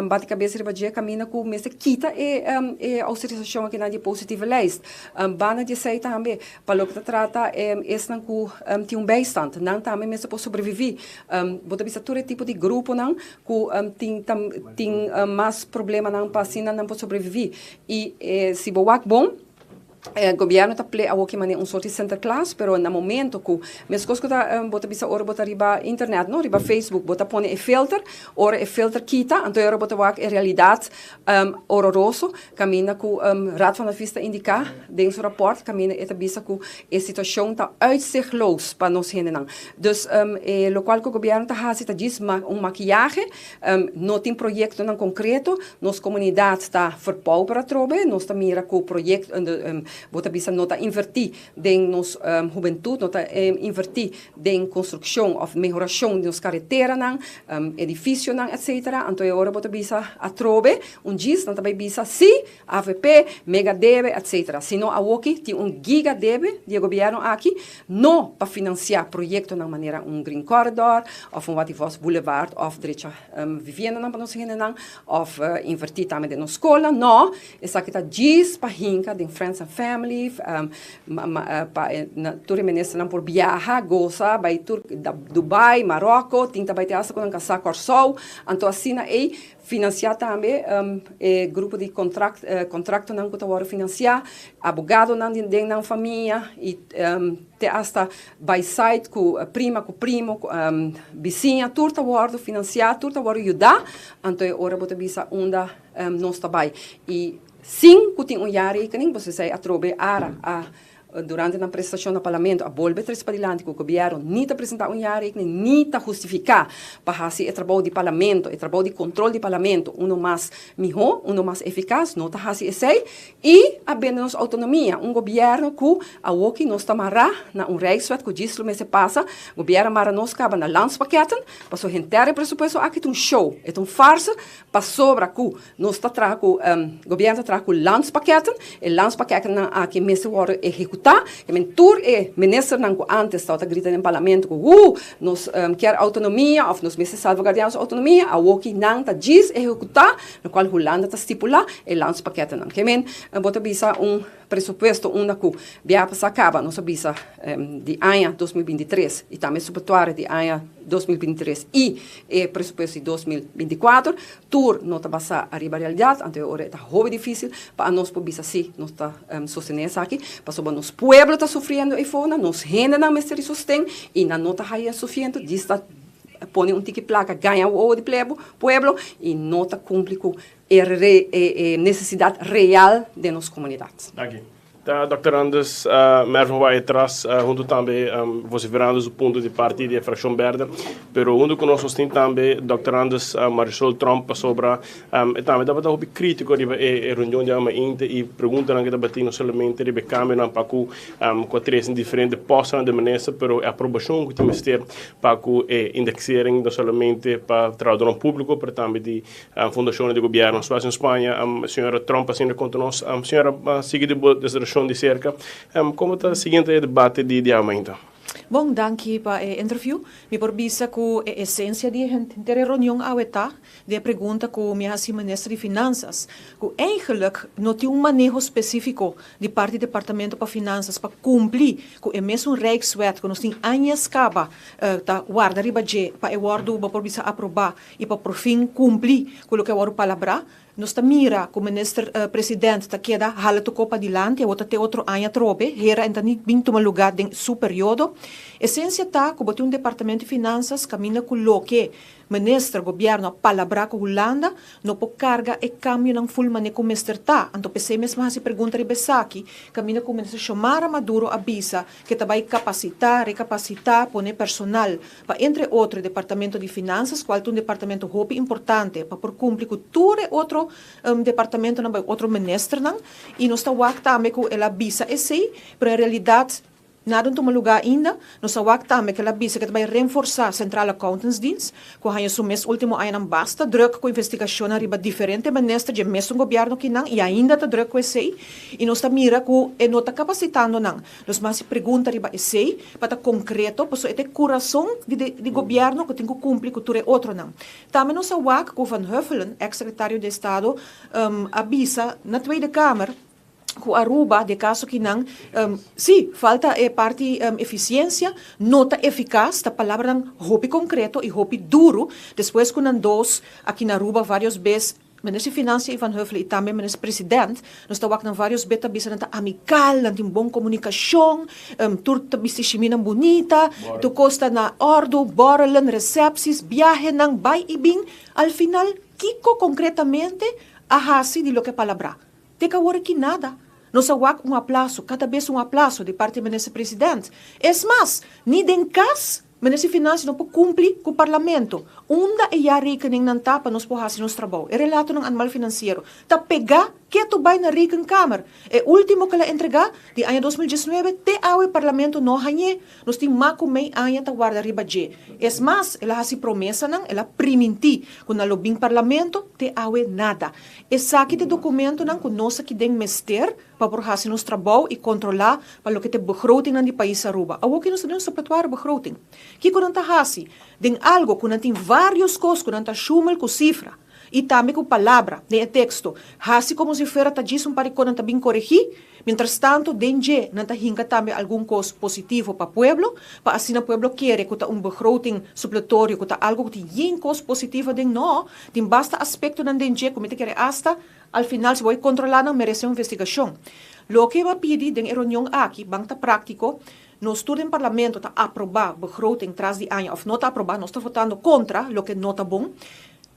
bate cabeça de dia caminha com mesa quita e autorização aqui na de positive list, bana de sei também para o que trata esse não que tem bijstand, não também mesa por sobreviver, bota bisa todo tipo de grupo não que tem mais problema não para sina não por sobreviver e se boak bom o governo está play a que maneira sorte center class, pero no momento que mesmo que está bota bisa ora bota riba internet, no riba Facebook, bota pone e filter, ora e filter quita, então ora bota wak e realidade horroroso, camina com raad van advies indicar dentro do rapport, camina eta bisa que a situação está uitzichtloos para nós gente não. Dus lo qual que o governo está fazendo diz maquiagem, não tem projeto não concreto, nossa comunidade está verpauw para trobe, nós está mira com projeto bota bisa nota invertir em nos juventude, nota invertir em construção ou melhoração de nos carreteras, edifício, etc. Então agora bota bisa a trobe, diz, nota bisa si, AVP, mega debe, etc. Se não há aqui tem giga debe de governo aqui, não para financiar projeto na maneira green corridor, ou wat die was boulevard, of direito vivenda não para nós não, ou invertir também de nos escola, não, essa aqui tá diz para hinca de friends and family, toda ministra não por viajar, goza, vai Dubai, Marrocos, tinta vai ter essa com casa Corsol, então assim é financiar também grupo de contrato não que está financiar, abogado não dentro da família e te hasta by site com primo, vizinha, tudo está financiar, tudo está ajudar, então agora bota bisa onda nós também e sim, que tem jaarrekening, você sai a trobe durante a prestação do parlamento, a volve transparente que o governo nem apresentar jaarrekening, nem justificar para fazer o trabalho de parlamento, o trabalho de controle de parlamento, mais melhor, mais eficaz, não está fazendo isso e apenas autonomia, governo que a que nós estamos na Rijkswet que diz que se passa, o governo mara nós acaba na landspakketten, para o inteiro pressuposto aqui é show, é farsa, para sobra que nós está traz o governo traz o landspakketten, e landspakketten aqui mesmo hora executar, que mentur minister não antes estava gritando no parlamento que nós quer autonomia, ou nós mesmo salvaguardamos autonomia, a que não está diz executar, no qual o land está estipular, e landspakketten não, que bota bisa pressuposto que via passar acaba, nós bisa de ano 2023 e também subatuário de ano 2023 e pressuposto de 2024, tur não está passar a realidade, então agora está muito difícil para nós por bisa sim, nós está sostener isso aqui, para sobre nos pueblo está sofrendo e fora, nos gente não mestre sustém e na nota aí sofrendo, diz está põe tique placa, ganha o de pueblo e não está cumpre com a necessidade real de nossas comunidades. Aqui. Dr. Anders, mesmo vai atrás, junto também, você virando o ponto de partida da fração verde, pero junto com nós tem também, Dr. Anders, Marisol Trump, sobre, e também dá para dar crítico de reunião de AMA-INTE e pergunta que dá para não somente de câmera para que com três diferentes postos de maneira, pero a aprovação que temos ter para que indexarem não somente para trabalhador público, mas também de fundações de governo. Só em Espanha, a senhora Trump assim conta nós, a senhora sigue de cerca. Como está o seguinte debate de aumento? Bom, danke para o interview. Me porbisa com a essência de reunião aweta, de pergunta com o minha ministra de Finanças, que eigenlijk não tem manejo específico de parte do Departamento para Finanças para cumprir com o mesmo Rijkswet, que nós temos anos caba, tá guarda riba de para o guardo para porbisa aprovar e para por fim cumprir com o que o guardo palabra. Nós mira que o ministro presidente está queda hala to copa dilante, ou até outro ano trobe, era então bem tomar lugar em seu período. Essência tá que botou departamento de finanças caminha com o que ministro governo palabra com Holanda, não pode carga e cambio não full mané com o ministro tá. Então pensei mesmo se pergunta rebesaki, caminha com o ministro chamar Maduro avisa que vai capacitar, recapacitar, poner personal para entre outro departamento de finanças, qual é um departamento hope importante para por cumprir com todo outro departamento não outro ministro não e nós está também com ela avisa esse, pero em realidade nada toma lugar ainda, nós também que ela avisa que vai reforçar a Central Accountants Dienst, que há o mês último ano não basta, druk com investigação arriba diferente ministro de mesmo governo que não, e ainda está druk com esse, e nós está mira que não está capacitando não, nós mais pergunta arriba esse, para estar concreto, para é coração de governo que tem que cumprir com tudo outro não. Também nós que o Van Huffelen, ex-secretário de Estado, avisa na Tweede Kamer, com Aruba, de caso que não, sim, falta parte eficiência, nota eficaz, da palavra não, hopi concreto e hopi duro, depois que não dois, aqui na Aruba, várias vezes, ministro de Finanças Ivan Huffle e também ministro presidente, nós estamos aqui vários beta bisa nanta amical, nanta boa comunicação, turta bisa chimina bonita, tu costa na ordo, borrelen, recepções, viaje nang bay e bing, al final, kiko concretamente, ahasi de lo que palabra. Teka wara que nada. Nós awak aplauso, cada vez aplauso de parte do ministro presidente. É mais, nem den cas, ministro de Finanças não pode cumprir com o parlamento. Onda é a rekening não tá para nós fazer nosso trabalho. É relato ng anual financeiro. Tá pegar que tu vai na rekenkamer. É último que ela entregar de ano 2019 te ao parlamento não ganhe. Nós temos mais com meio ano tá guarda riba de. É mais, ela faz promessa não, ela primiti quando ela bem parlamento te ao nada. É saque de documento não que nós aqui den mester para por fazer nosso trabalho e controlar para o que te begroting ng país Aruba. Awo que nós temos separatuar begroting. Que quando tá hasi, den algo quando tem vários costos, quando tá chumel com cifra. E também com palavra, de texto. Hasi como se fora tá disso para quando tá bem corrigir. Mientras tanto, denje não tá hinga também algum costo positivo para o pueblo, para assim o pueblo quer que tá begroting supletório, que tá algo que tem costo positivo den não, tem basta aspecto ng denje, como te quer hasta al final se vai controlar não merece uma investigação. Lo que va pedir den reunião aqui, banca prático, nós tudo em parlamento tá aprovar begroting tras de ano, ou não tá aprovar, nós tá votando contra, lo que não tá bom.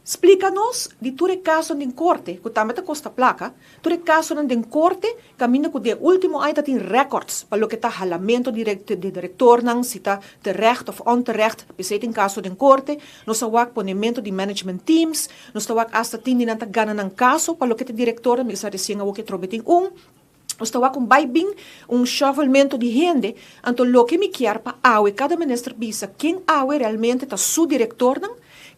Explica-nos de todo caso de corte, que também custa placa, todo caso de corte, caminha que de último ano tem records, para o que está halamento de diretor, se está terecht of onterecht, se tem caso de corte, nós awak ponemento de management teams, nós awak hasta tem de nanta gana ng caso, para o que te diretor, me sa recém awak trobeting nós estamos com shovelmento de gente, então lo que me quer para awe, cada ministro bisa, quem awe realmente está su diretor,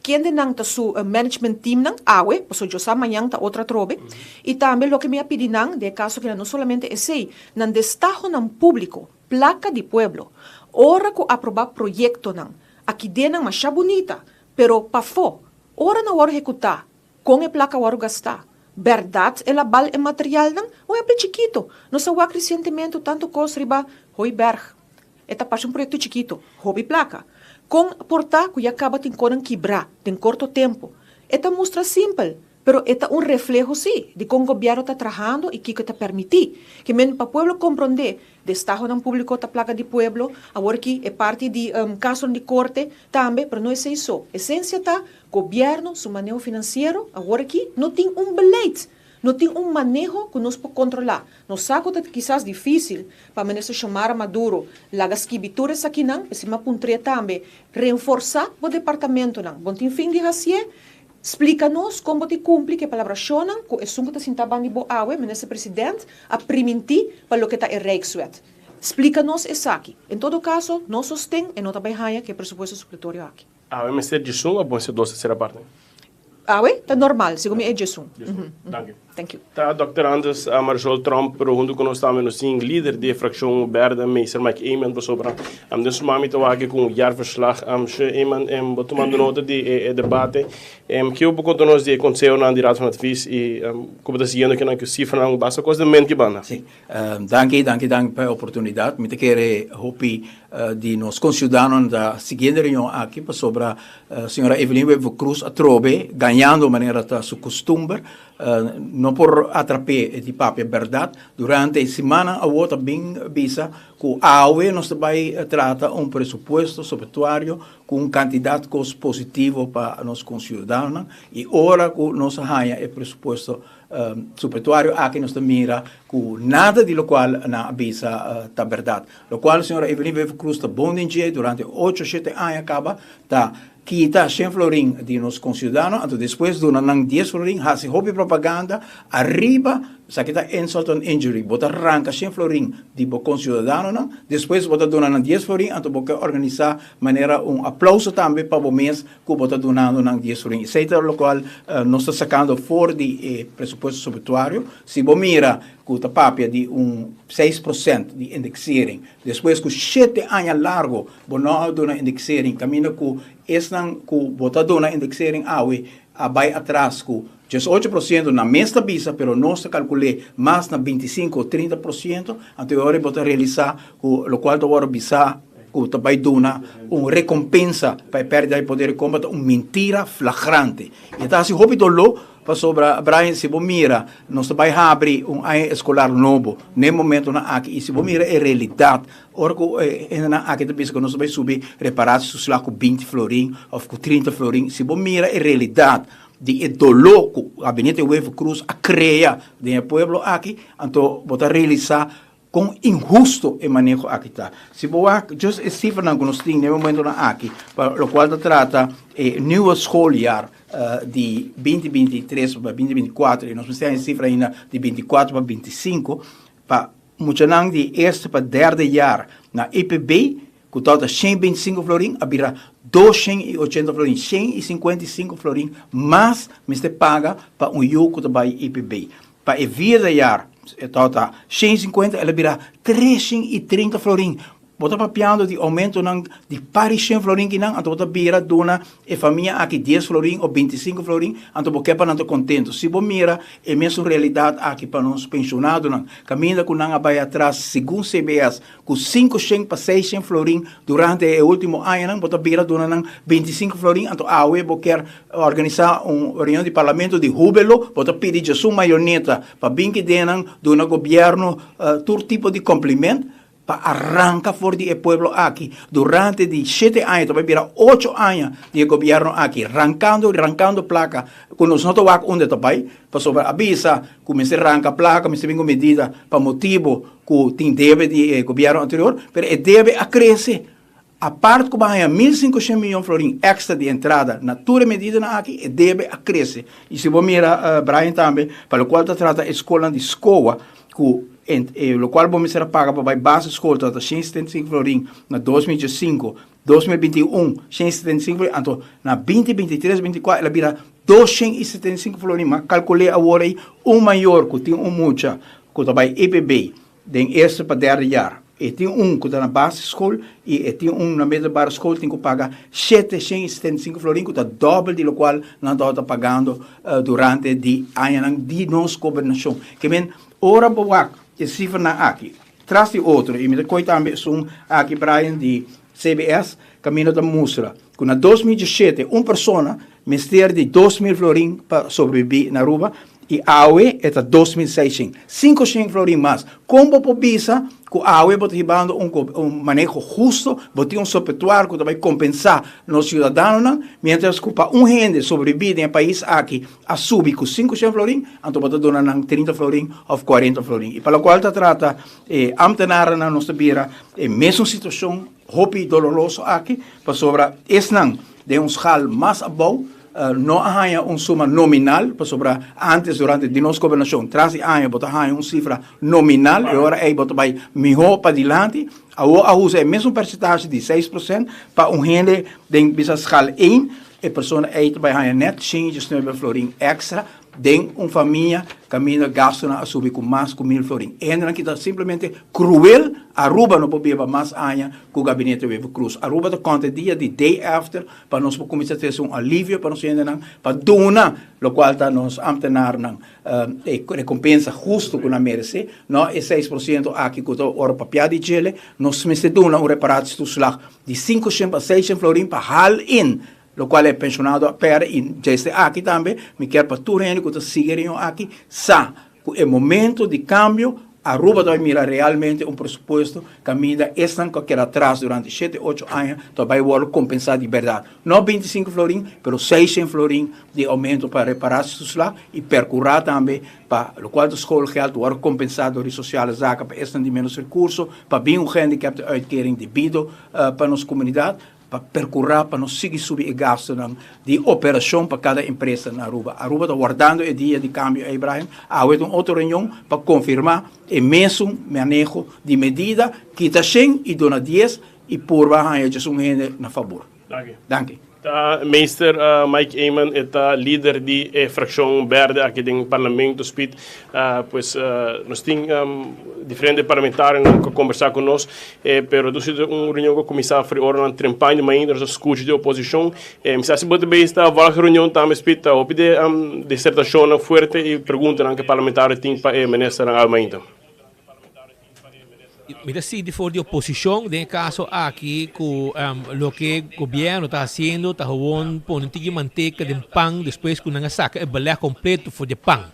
quem não está su management team, awe, posso eu sa amanhã está outra trobe, e também lo que me pedi de caso que não solamente esse, não destajo não público, placa de pueblo, ora que aprovar projeto não, aqui dentro mais bonita, pero pa fo, ora não ora executar, com a placa ora gastar. Verdade, ela bal é material não, ou é chiquito. Nós awak recentemente tanto coisa riba Hoiberg. Eta parte projeto chiquito, hobby placa. Com portar que acaba tem conan quebrar, tem curto tempo. Eta mostra simples, pero eta reflejo sí, de como o governo está trabalhando e que está permitir. Que men para o pueblo compreender, de estado não público ta placa de pueblo, agora que é parte de caso de corte também, pero não é isso. Essência tá governo, su manejo financeiro, agora que não tem beleid, não tem manejo que nós podemos controlar. Nós sabemos que quizás difícil para o ministro chamar a Maduro, lagas kibituras aqui não, esse mapuntre também, reforçar o departamento não. Bom, tem fim de racié, explica-nos como te cumpre que a palavra chonam, que é sunga ta sintaban de boawe, ministro presidente, a priminti para o que está em Rijkswet. Explica-nos isso aqui. Em todo caso, nós sostém e não também raia que é pressuposto supletório aqui. Ah, mas ser de sunga, bom ser doce ser a parte. Ah, é? Tá normal, segundo é de sunga. Danke. Thank you. Tá, Dr. Anders Marjol Trump, pero junto com nós também nós sim líder de fracção Berde, meester Mike Eman, por sobre. Dus mami te wagen com jaarverslag, Eman, tomando nota de debate, que eu vou nós de conselho na de raad van advies e como está seguindo que não que cifra não basta coisa de mente que banda. Sim, danke pela oportunidade. Me te quero hopi de nos concidadãos da seguinte reunião aqui sobre a senhora Evelyn Weber Cruz atrobe ganhando maneira da sua costume. Não por atrapar de papel verdade durante a semana a outra bem visa que a AUE nós vai trata presupuesto sobretuário com candidato positivo para nós concidadãos e ora que nós ganha o presupuesto sobretuário aqui nós mira com nada de lo qual na avisa tá verdade lo qual a senhora Evelyn Weber Cruz está bom dia durante 8-7 anos acaba tá quita 100 florin de nos concidadãos, então depois do nang 10 florin, hasi hobby propaganda, arriba, sa kita insult and injury, bota arranca 100 florin de bo concidadãos, depois bota donando 10 florin, então boca organizar maneira aplauso também para o mês que bota donando nang 10 florin. Isso é o qual nós está sacando fora de presupuesto sobretuário, se bo mira que a papia de 6% de indexering, depois que 7 anos largo, bo não dona indexering, caminho que esnan ku botado na indexering awe abay atrás ku 18% na mesma visa, pero nós calculei mais na 25 ou 30%, então agora bota realizar ku lo qual agora visa ku também dona recompensa para perda de poder de compra, mentira flagrante. Então assim hobby dolo para sobre Brian se mira nós vai abrir ano escolar novo no momento na aqui e se mira é realidade ora que na aqui também que nós vai subir reparar se lá com 20 florin ou com 30 florin se mira é realidade de dolor que a Gabinete Weber Cruz a criar de povo aqui então botar realizar com injusto e manejo aqui tá. Se boa, just cifra não nós tem no momento na aqui, para o qual trata novo escolar de 2023 para 2024 e nós temos a cifra ainda de 24 para 25 para muito não de este para derde jaar na EPB que total 125 florin abira 280 florin 155 florin mas me se paga para yuco também EPB para e vida jaar total 150 ela vira 330 florin bota papiando de aumento ng de pari 100 florin kinang anto bota bira dona e família aqui 10 florin ou 25 florin anto boque para nanto contento se bo mira é mesmo realidade aqui para nós pensionado nang caminha com nang abay atrás segundo CBS com 500 para 600 florin durante o último ano nang bota bira dona nang 25 florin anto awe boque organizar reunião de parlamento de júbilo bota pedir de sua maioneta para bem que denang dona governo todo tipo de complemento para arrancar fora do povo aqui durante de 7 anos, também vira 8 anos de governo aqui, arrancando placa, com nós não estamos onde também, para sobre avisa, comecei a arrancar placa, comecei a medida para motivo que tem deve de governo anterior, mas deve a crescer. A parte que vai 1.500 milhões de florin extra de entrada na toda medida aqui, deve a crescer. E se você mira, Brian também, para o qual trata a escola de escola, que o qual vamos ser paga para a base escola, trata 175 florin na 2005, 2021, 175 florin, então na 2023, 2024, ela vira 275 florin, mas calculei agora aí maior, que tem mucha, que também EPB, den eerste para derde jaar. E tem que está na base escola e tem na middelbare escola tem que pagar 775 florin, que está dobro de lo qual não está pagando durante de ano de nossa governação. Que men ora boa que cifra na aqui. Traz de outro, e me coi também são aqui Brian de CBS, caminho da mostra. Que na 2017 uma pessoa mestre de 2.000 florin para sobreviver na Aruba e a AUE é 2.600. 500 florin mais. Como por visa que a AUE bota ribando manejo justo, bota sobretuário que vai compensar nos cidadãos, mientras que para gente sobrevive no país aqui, a subir com 500 florin, então bota dona 30 florin ou 40 florin. E para o qual trata ambtenaar na nossa beira, mesma situação, hopi doloroso aqui, para sobre esse não, de scal mais abaixo, não há suma nominal, para sobre antes, durante a nossa governação, traz anos, bota uma cifra nominal, e agora aí bota vai melhor para adiante, a usa é mesmo percentagem de 6%, para gente de bisa escala 1, a pessoa aí vai ganhar net 119 florin extra, de uma família caminha gasto a subir com mais com 1.000 florins. Ainda que está simplesmente cruel, Aruba não pode beber mais anos com o gabinete de Cruz. Aruba está conta dia de day after para nós começar a ter um alívio para nós ainda para donar, o qual está nos amtenar recompensa justo que nós merece, não é 6% aqui que o ouro papel de gele, nós me dona uma reparação de 500 a 600 florins para hal in. Lo qual é pensionado para e já aqui também, me quero para tudo que está seguindo aqui, é momento de cambio. Aruba vai mirar realmente um pressuposto que a mídia está que atrás durante 7, 8 anos, vai compensar de verdade. Não 25 florins, mas 600 florins de aumento para reparar isso lá e percorrer também para o qual a escola geld vai compensar de sociale zaken para estes de menos recursos, para bem um handicap de uitkering devido para nossa comunidade, para percorrer, para nós seguir subir o gasto de operação para cada empresa na Aruba. Aruba está guardando o dia de câmbio, Ibrahim. Há uma outra reunião para confirmar o mesmo manejo de medida que está 100 e dona 10 e por baixo é um rende na favor. Danke. Meester Mike Eyman é líder de fracção verde aqui no Parlamento Speed, pois nós temos diferentes parlamentares que conversar conosco, pero durante uma reunião com o comissário foi hora na campanha, mas ainda nós escutamos de oposição, mas se você bem está várias reuniões também Speed, eu pedi dissertação forte e pergunta que parlamentares têm para ministro Almeida. Mira, si de for de oposición, en caso aquí, lo que el gobierno está haciendo, está poniendo manteca de pan, después con una saca el balé completo for de pan.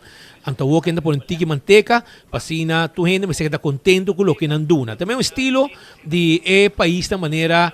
Então, o que anda por antiga manteca, pasina, tu gente, mas está contento com o que não duna. Também um estilo de país da maneira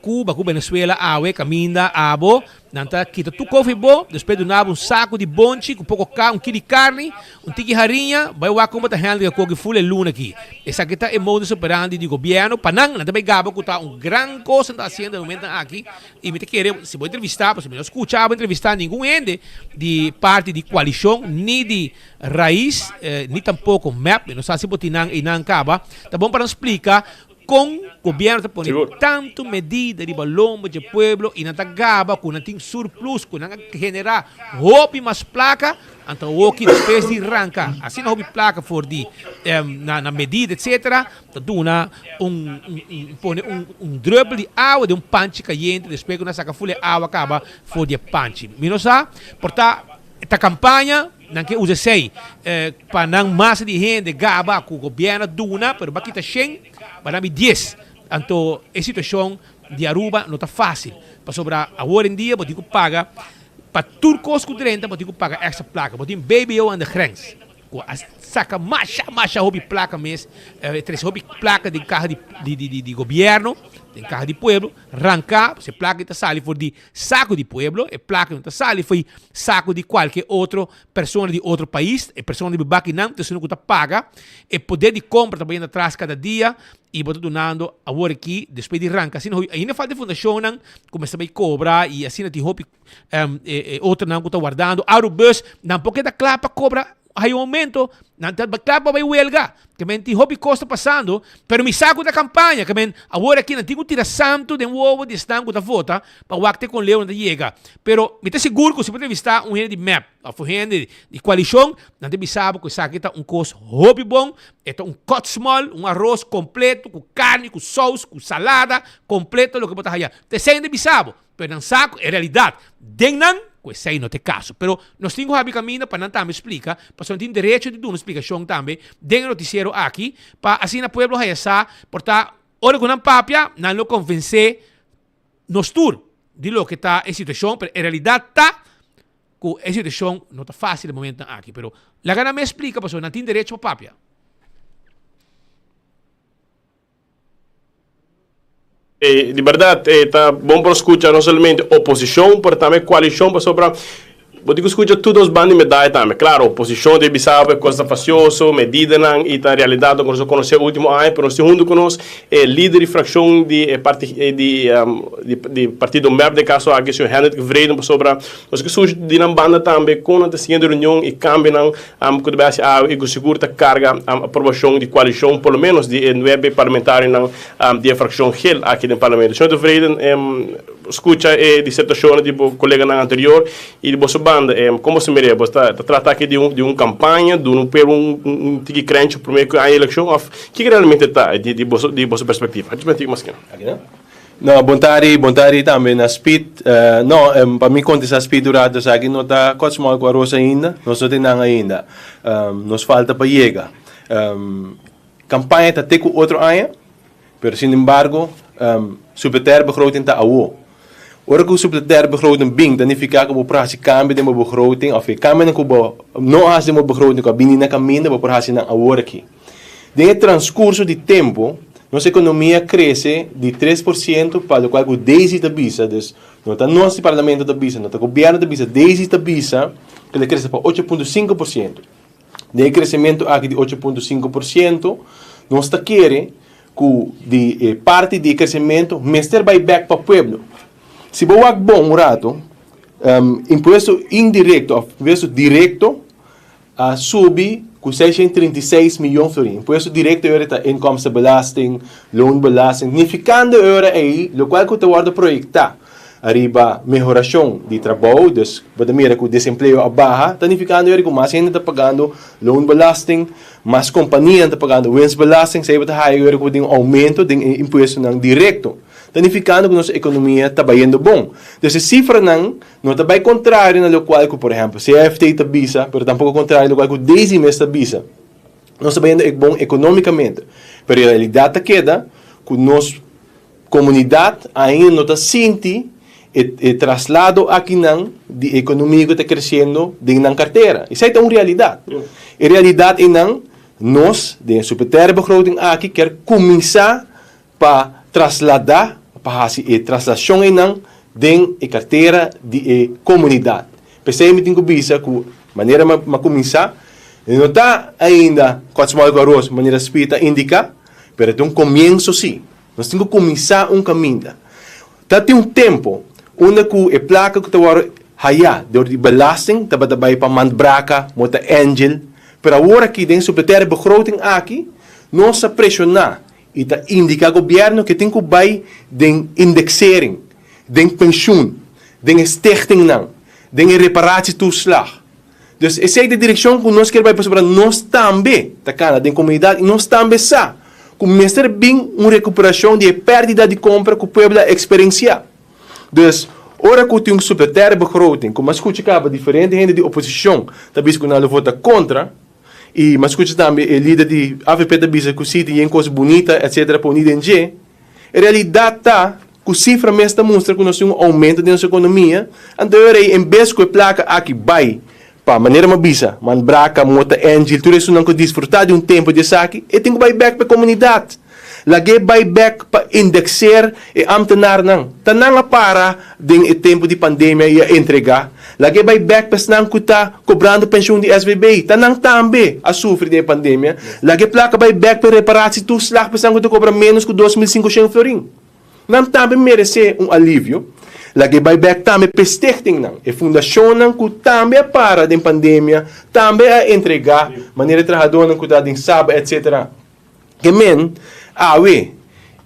Cuba, Venezuela, awe, caminha, abo, nanta kita tu coffee bo, depois do nabo um saco de bonche, com pouco um quilo de carne, tiki harinha, vai o como tá handle com que full luna aqui. Essa que tá é modus operandi do governo, panang, nanta vai gaba que tá gran coisa tá sendo no momento aqui. E me te querer, se vou entrevistar, se eu escuchava entrevistar nenhum ende de parte de coalição, nem de raiz, nem tampouco map, não sabe se botinang e não acaba. Tá bom para explicar com o governo está pondo tanto medida de balombo de pueblo e não está gaba com não tem surplus, com não generar roupa mais placa, então o que depois de arranca, assim não roupa placa for de na medida etc, tá duna põe dribble de água de panche caliente, depois quando saca folha água acaba for de panche. Minosa, porta esta campanha não que usa sei para não massa de gente gaba com o governo duna, pero aqui está cheio para mim 10. Então, a situação de Aruba não está fácil. Para sobrar agora em dia, você paga para turcos com 30, você paga essa placa. Você tem BBO aan de grens. Saca mais hobby placa mesmo, 3 hobby placa de carro de governo, de carro de pueblo, arrancar, se placa está sali for de saco de pueblo, e placa não está sali foi saco de qualquer outra pessoa de outro país, e pessoa de bebaki não, então você não está paga, e poder de compra também atrás cada dia, e botar donando agora aqui, depois de arrancar, assim, ainda falta de fundação, começa a cobrar, e assim não tem hobby, outra não está guardando, Arubus, não porque da clapa cobra, hay un aumento, claro, vai huelga, que men ti hobby costa passando, pero mi saco da campanha, que men agora aqui não tenho tira santo de ovo de estanco da vota, para o acte com leão da chega. Pero me te seguro que se pode visitar um gente de map, a gente de coalição, não te sabe que saque tá costo hobby bom, é cut small, arroz completo, com carne, com sauce, com salada, completo, lo que pode allá. Te sei de bisabo, pero não saco, é realidade. Dennan questo não tem caso, pero nós temos que caminho para não também explicar, para nós temos direito de dar uma explicação também, dentro do noticiero aqui, para assim o povo reaçar, portar, ora com a papia, não lo convencer nos tour, de lo que está a situação, pero em realidade está, que a situação não está fácil no momento aqui, pero la gana me explica, para não tem direito para papia. De verdade, está bom para escutar não somente oposição, mas também coalição para sobrar. Vou te escutar todos os bandos de medalha também. Claro, oposição de Bissau é coisa facioso, medida não, e na realidade nós conhecemos o último ano, mas segundo que nós líder de fração de partido MEP de caso aqui, o senhor Henrik Vreden para sobrar. Nós que surge de uma banda também com a seguinte reunião e cambio não, que deve ser e segura carga a aprovação de coalição, pelo menos de 9 parlamentares não de fração aqui no parlamento. O senhor Vreden escucha dissertações de colega na anterior e de vossa banda, como se merece? Você trata aqui de uma campanha, de um tiki crente primeiro que a eleição, que realmente está de vossa perspectiva? A gente mais que não, bom tarde também na Speed. Não, para mim contestar Speed durante a aqui não está quase mal com a Rosa ainda, nós não temos ainda, nos falta para chegar. Campanha está até com outro ano, mas sin embargo, subsidiário begroting está ao. Ora que o subsidiário begroting bing, dan significa que o prazo cambia de uma begroting, ou cambia que não há de uma begroting que a bini na caminho, o prazo não agora aqui. Dentro do transcurso de tempo, nossa economia cresce de 3% para o qual o 10% da bisa, não está nosso parlamento da bisa, não está o governo da bisa, 10% da bisa, que ele cresce para 8,5%. De crescimento aqui de 8,5%, nós está querendo que de parte de crescimento, mestre vai back para o pueblo. Se você é bom um rato, imposto indireto, imposto direto, sube com 636 milhões de florins. Imposto direto é inkomstenbelasting, loonbelasting, significando aí, o qual que você vai projetar. Arriba melhoração de trabalho, dus bada mira que o desemprego abaixo, significando que mais gente está pagando loonbelasting, mais companhia está pagando winstbelasting, se você higher que tem aumento de imposto não direto, significando que nossa economia está indo bom. Então, essa cifra não está bem contrário na qual que, por exemplo, CFT está bisa, mas tampouco contrário na qual que o décimo está bisa. Nós está indo bom economicamente, mas a realidade queda que nossa comunidade ainda não está sentindo e traslado aqui não de economia que está crescendo dentro da carteira. Isso é uma realidade. A realidade é não nós, de subsidiário begroting aqui, quer começar para trasladar, para a translação é não dentro da carteira de comunidade. Pensei que tenho que que maneira de começar, não está ainda com as mãos de maneira espírita indica, mas é um começo sim. Nós temos que começar um caminho. Tem um tempo onde a placa que está haya, de belasting, está para mandbraca, mota angel, pero agora aqui dentro do subsidiário begroting aqui, nós pressionar e está indicar ao governo que tem que vai de indexering, de pensioen, de stichting não, de reparatie toeslag. Dus essa é a direção que nós queremos para nós também, tá cara, de comunidade, e nós também sa, começar bem uma recuperação de perda de compra que o povo experienciar. Dus, ora que tem um subsidiário begroting, como escuta acaba diferente gente de oposição, talvez que não vota contra, e mas escuta também o líder de AVP da bisa que cita em coisa bonita, etc. para unir em G. A realidade está que a cifra mesmo mostra que nós temos um aumento da nossa economia, então em vez que a placa aqui vai para maneira uma bisa, manbraca, mota, angel, tudo isso não que desfrutar de um tempo de saque, e tem que vai back para a comunidade. Lagi buyback para indexar e amtenar não. Tanang para din tempo de pandemia e entregar. Lagi buyback para senang kuta cobrando pensão de SVB. Tanang também a sofrer de pandemia. Lagi placa buyback para reparar-se tu slag para senang kuta cobra menos que 2.500 florin. Não também merece um alívio. Lagi buyback também para stichting não. E fundação não que também para de pandemia, também a entregar maneira trabalhadora não kuta din saba etc. Que men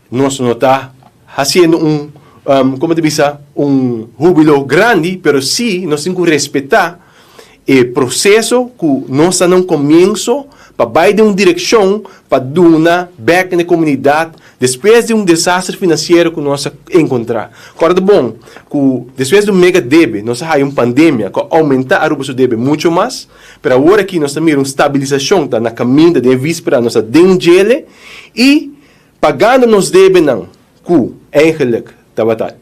nós não está fazendo como te diz, júbilo grande, pero sim, nós temos que respeitar o processo que nós não começo para vai de uma direção para dar back na comunidade depois de um desastre financeiro que nós encontrar. Agora, bom, que depois do mega débito, nós temos uma pandemia que aumenta a rubrica do débito muito mais, mas agora que nós temos uma estabilização na caminho de víspera, nós temos e pagando nos débito não, que eigenlijk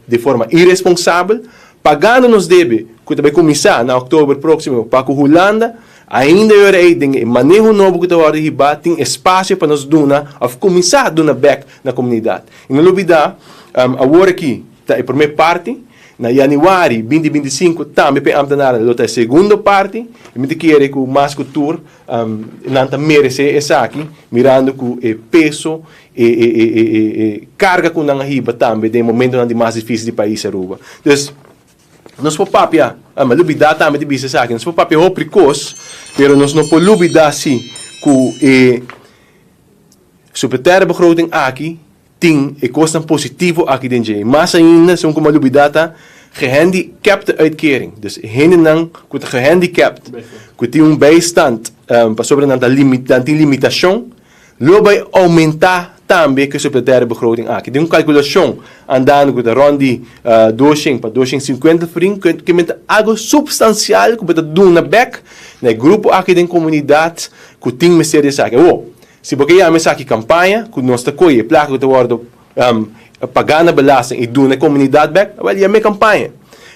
de forma irresponsável, pagando nos débito que vai começar na outubro próximo para a Holanda, ainda tem manejo novo que está tem espaço para nós dar, ou começar a dar back na comunidade. E não olvidar, agora aqui, está a primeira parte, na januário 2025, também para amtenar a segunda parte, e me quero que o mais cultura não merece essa aqui, mirando que o peso e carga com a riba também, de momento não é mais difícil do país Aruba. Então, nós podemos papia, mas olvidar também de bisa sa akin. Nós podemos papia o precoce, pero nós não podemos olvidar sim que o subsidiário begroting aqui ting e kosten positivo aqui dentro. Mas ainda, são como lubidata, gehandicapte uitkering. Dus henen nang kut gehandicapt, kut bijstand, para sobre nanta limitação, lobai aumentar também que sobre a begroting aqui. Tem calculação andando com a rondi 200 para 250 fring que é algo substancial que pode dar na back no grupo aqui da comunidade que tem mistério aqui. Se você já começar aqui campanha, que nós está coi, placa que está pagando a belasting e do na comunidade back, well, já me campanha.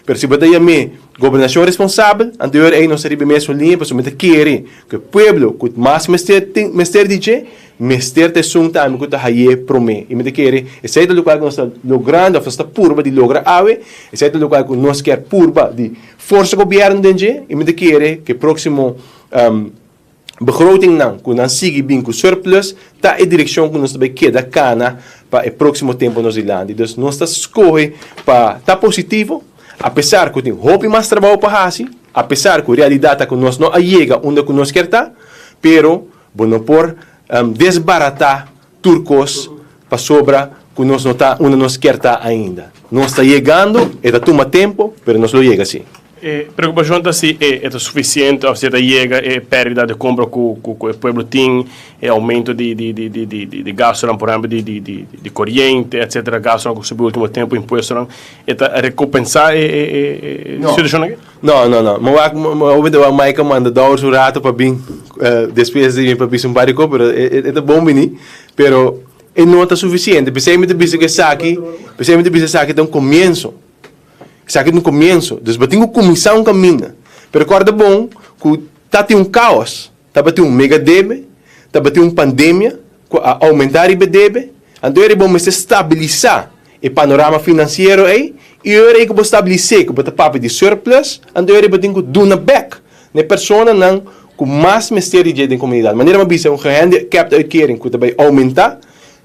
Pero se você já me governação responsável, anterior aí nós seria mesmo linha para somente querer que o povo que mais mistério DJ Mester te sunta ami kuta haye prome. E me querer, esse é o lugar que nós estamos logrando, nós estamos purba de lograr ave, esse é o lugar que nós quer purba de força governo dentro, e me querer que próximo begroting não, que nós siga bem com surplus, tá a direção que nós também queda cana para o próximo tempo nos ilhando. Então nós estamos escolhe para tá positivo, apesar que tem hope mais trabalho para fazer, apesar que a realidade que nós não chega onde que nós quer estar, pero bueno por desbaratar turcos para sobra que nós não está onde nós quer estar ainda. Nós está chegando, está toma tempo, mas nós não chega assim. Preocupação está se é suficiente, ou seja, chega perda de compra que o povo tem, aumento de gasto, por exemplo, de corrente, etc. Gasto que subiu no último tempo, imposto, é recompensar a situação aqui? Não. Mas o Maica manda dar o rato para vir despesas de para vir um barco, mas é bom menino, pero não está suficiente. Precisamente de que saque, tem um começo. Sabe no começo, então tem que começar um caminho. Pero recorda bom que tá tem caos, tá tem mega debe, tá tem pandemia, aumentar o debe, então é bom se estabilizar o panorama financeiro aí, e é que estabilizar que bota papo de surplus, então é tem que do na back, na pessoa não com mais mistério de comunidade. Maneira mais bisa um handicap uitkering que também aumentar,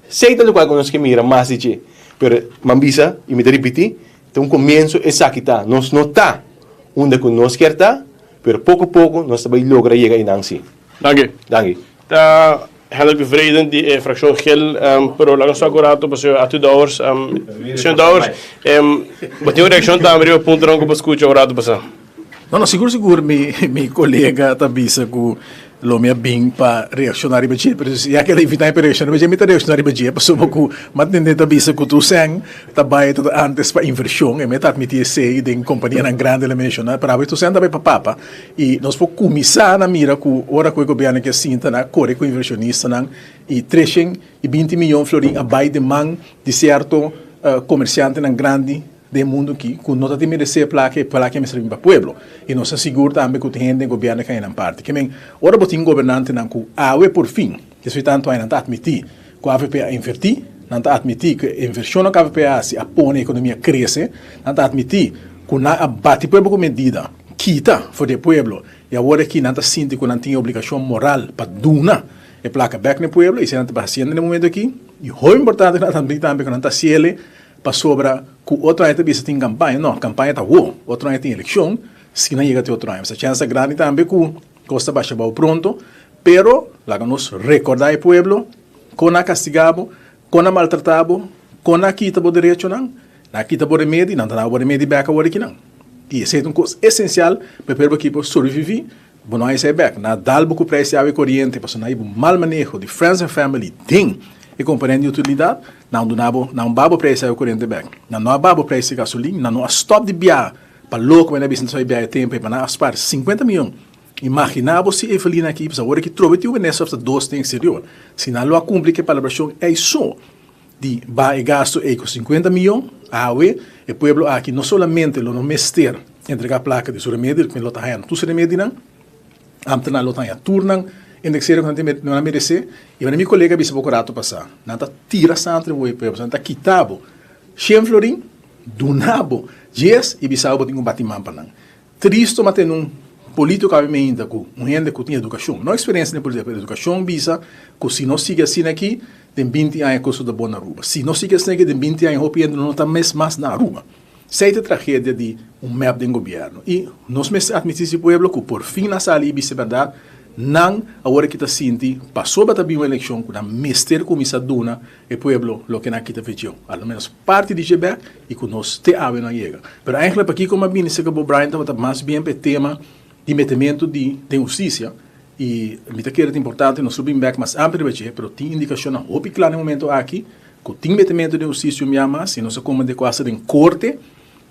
sei que lugar que nós que mira mais de, pero mambisa e me repetir. Então, começo é aqui tá. Nós não está onde nós quer estar, mas pouco a pouco nós também logra chegar em Nancy. Dank. Tá heel bevredigend die fractie gel, pero lang só agora tu passou a tudo horas, senhor horas, bateu reação da Maria ponto não que você escuta agora tu passar. Não, seguro, meu colega tá bisa com lo minha bem para reaccionar para dia, mas já que ele invita para reaccionar, mas já me tá reaccionar para dia, passou pouco, mas nem tá bisa com tu sang, tá baia tudo antes para inversão, e me tá admitir sei de companhia na grande ele mencionar, para ver tu sang também para papa, e nós vamos começar na mira com hora que o governo que sinta na corre com inversionista não, e 320 milhões florim a baia de man de certo comerciante na grande do mundo que não está merecer placa me serve para o povo e não se assegura também que tem gente governo que é na parte que men ora botin governante não que awe por fim que se tanto ainda não admitir que a AVP invertir não admitir que a inversão que a AVP se apone a economia cresce não admitir que na abate povo com medida quita for de povo e agora que não sinto que não tem obrigação moral para duna e placa back no povo e se não está fazendo no momento aqui e o importante não também que não está ciele para sobra que outro ano também tem campanha, não, campanha está outro ano tem eleição, se não chega até outro ano, essa chance grande também que costa baixa vai pronto, pero lá que nós recordar o povo, quando a castigado, quando a maltratado, quando a quita o direito não, na quita o remédio, não está o remédio back agora aqui não, e esse é uma coisa essencial para o povo aqui para sobreviver, bom não é esse back, na dalbo que preço água corrente, para não ir mal manejo de friends and family, tem e compreende a utilidade, não babo preço o corrente back, não babo preço de gasolina, não stop de biar, para louco, mas não é business biar tempo, para não aspar 50 milhões. Imaginava se Evelina aqui, para agora que trouxe o Venezuela para dois tem exterior, se não lo cumpre que a celebração é isso, de vai gasto com 50 milhões, awe, o povo aqui não solamente lo não mester, entregar a placa de seu remédio, que lo está ganhando tu seu remédio não, amtana lo está ganhando turnan, indexeiro que não merece e meu colega bisa procurato passar não tá tira santre o povo não tá quitabo 100 florim donabo dias e bisa botin um batimão para não triste mas tem político ainda com gente que tem educação não experiência na política educação bisa que se não siga assim aqui tem 20 anos coisa da boa na rua se não siga assim aqui tem 20 anos hopi não está mais na rua sei a tragédia de map do governo e nós me admitimos o povo que por fim na sala e bisa verdade Não, agora que está sinti, passou para também uma eleição com a mister comissa duna e pueblo lo que na kita feijão. Ao menos parte de Quebec e que nós te ave não chega. Mas eigenlijk aqui como a bine se acabou Brian estava mais bem para tema de metimento de justiça e me tá querendo importante nós subimos back mais amplo mas pero tem indicação na opi claro no momento aqui que tem metimento de justiça me ama se nós como de quase em corte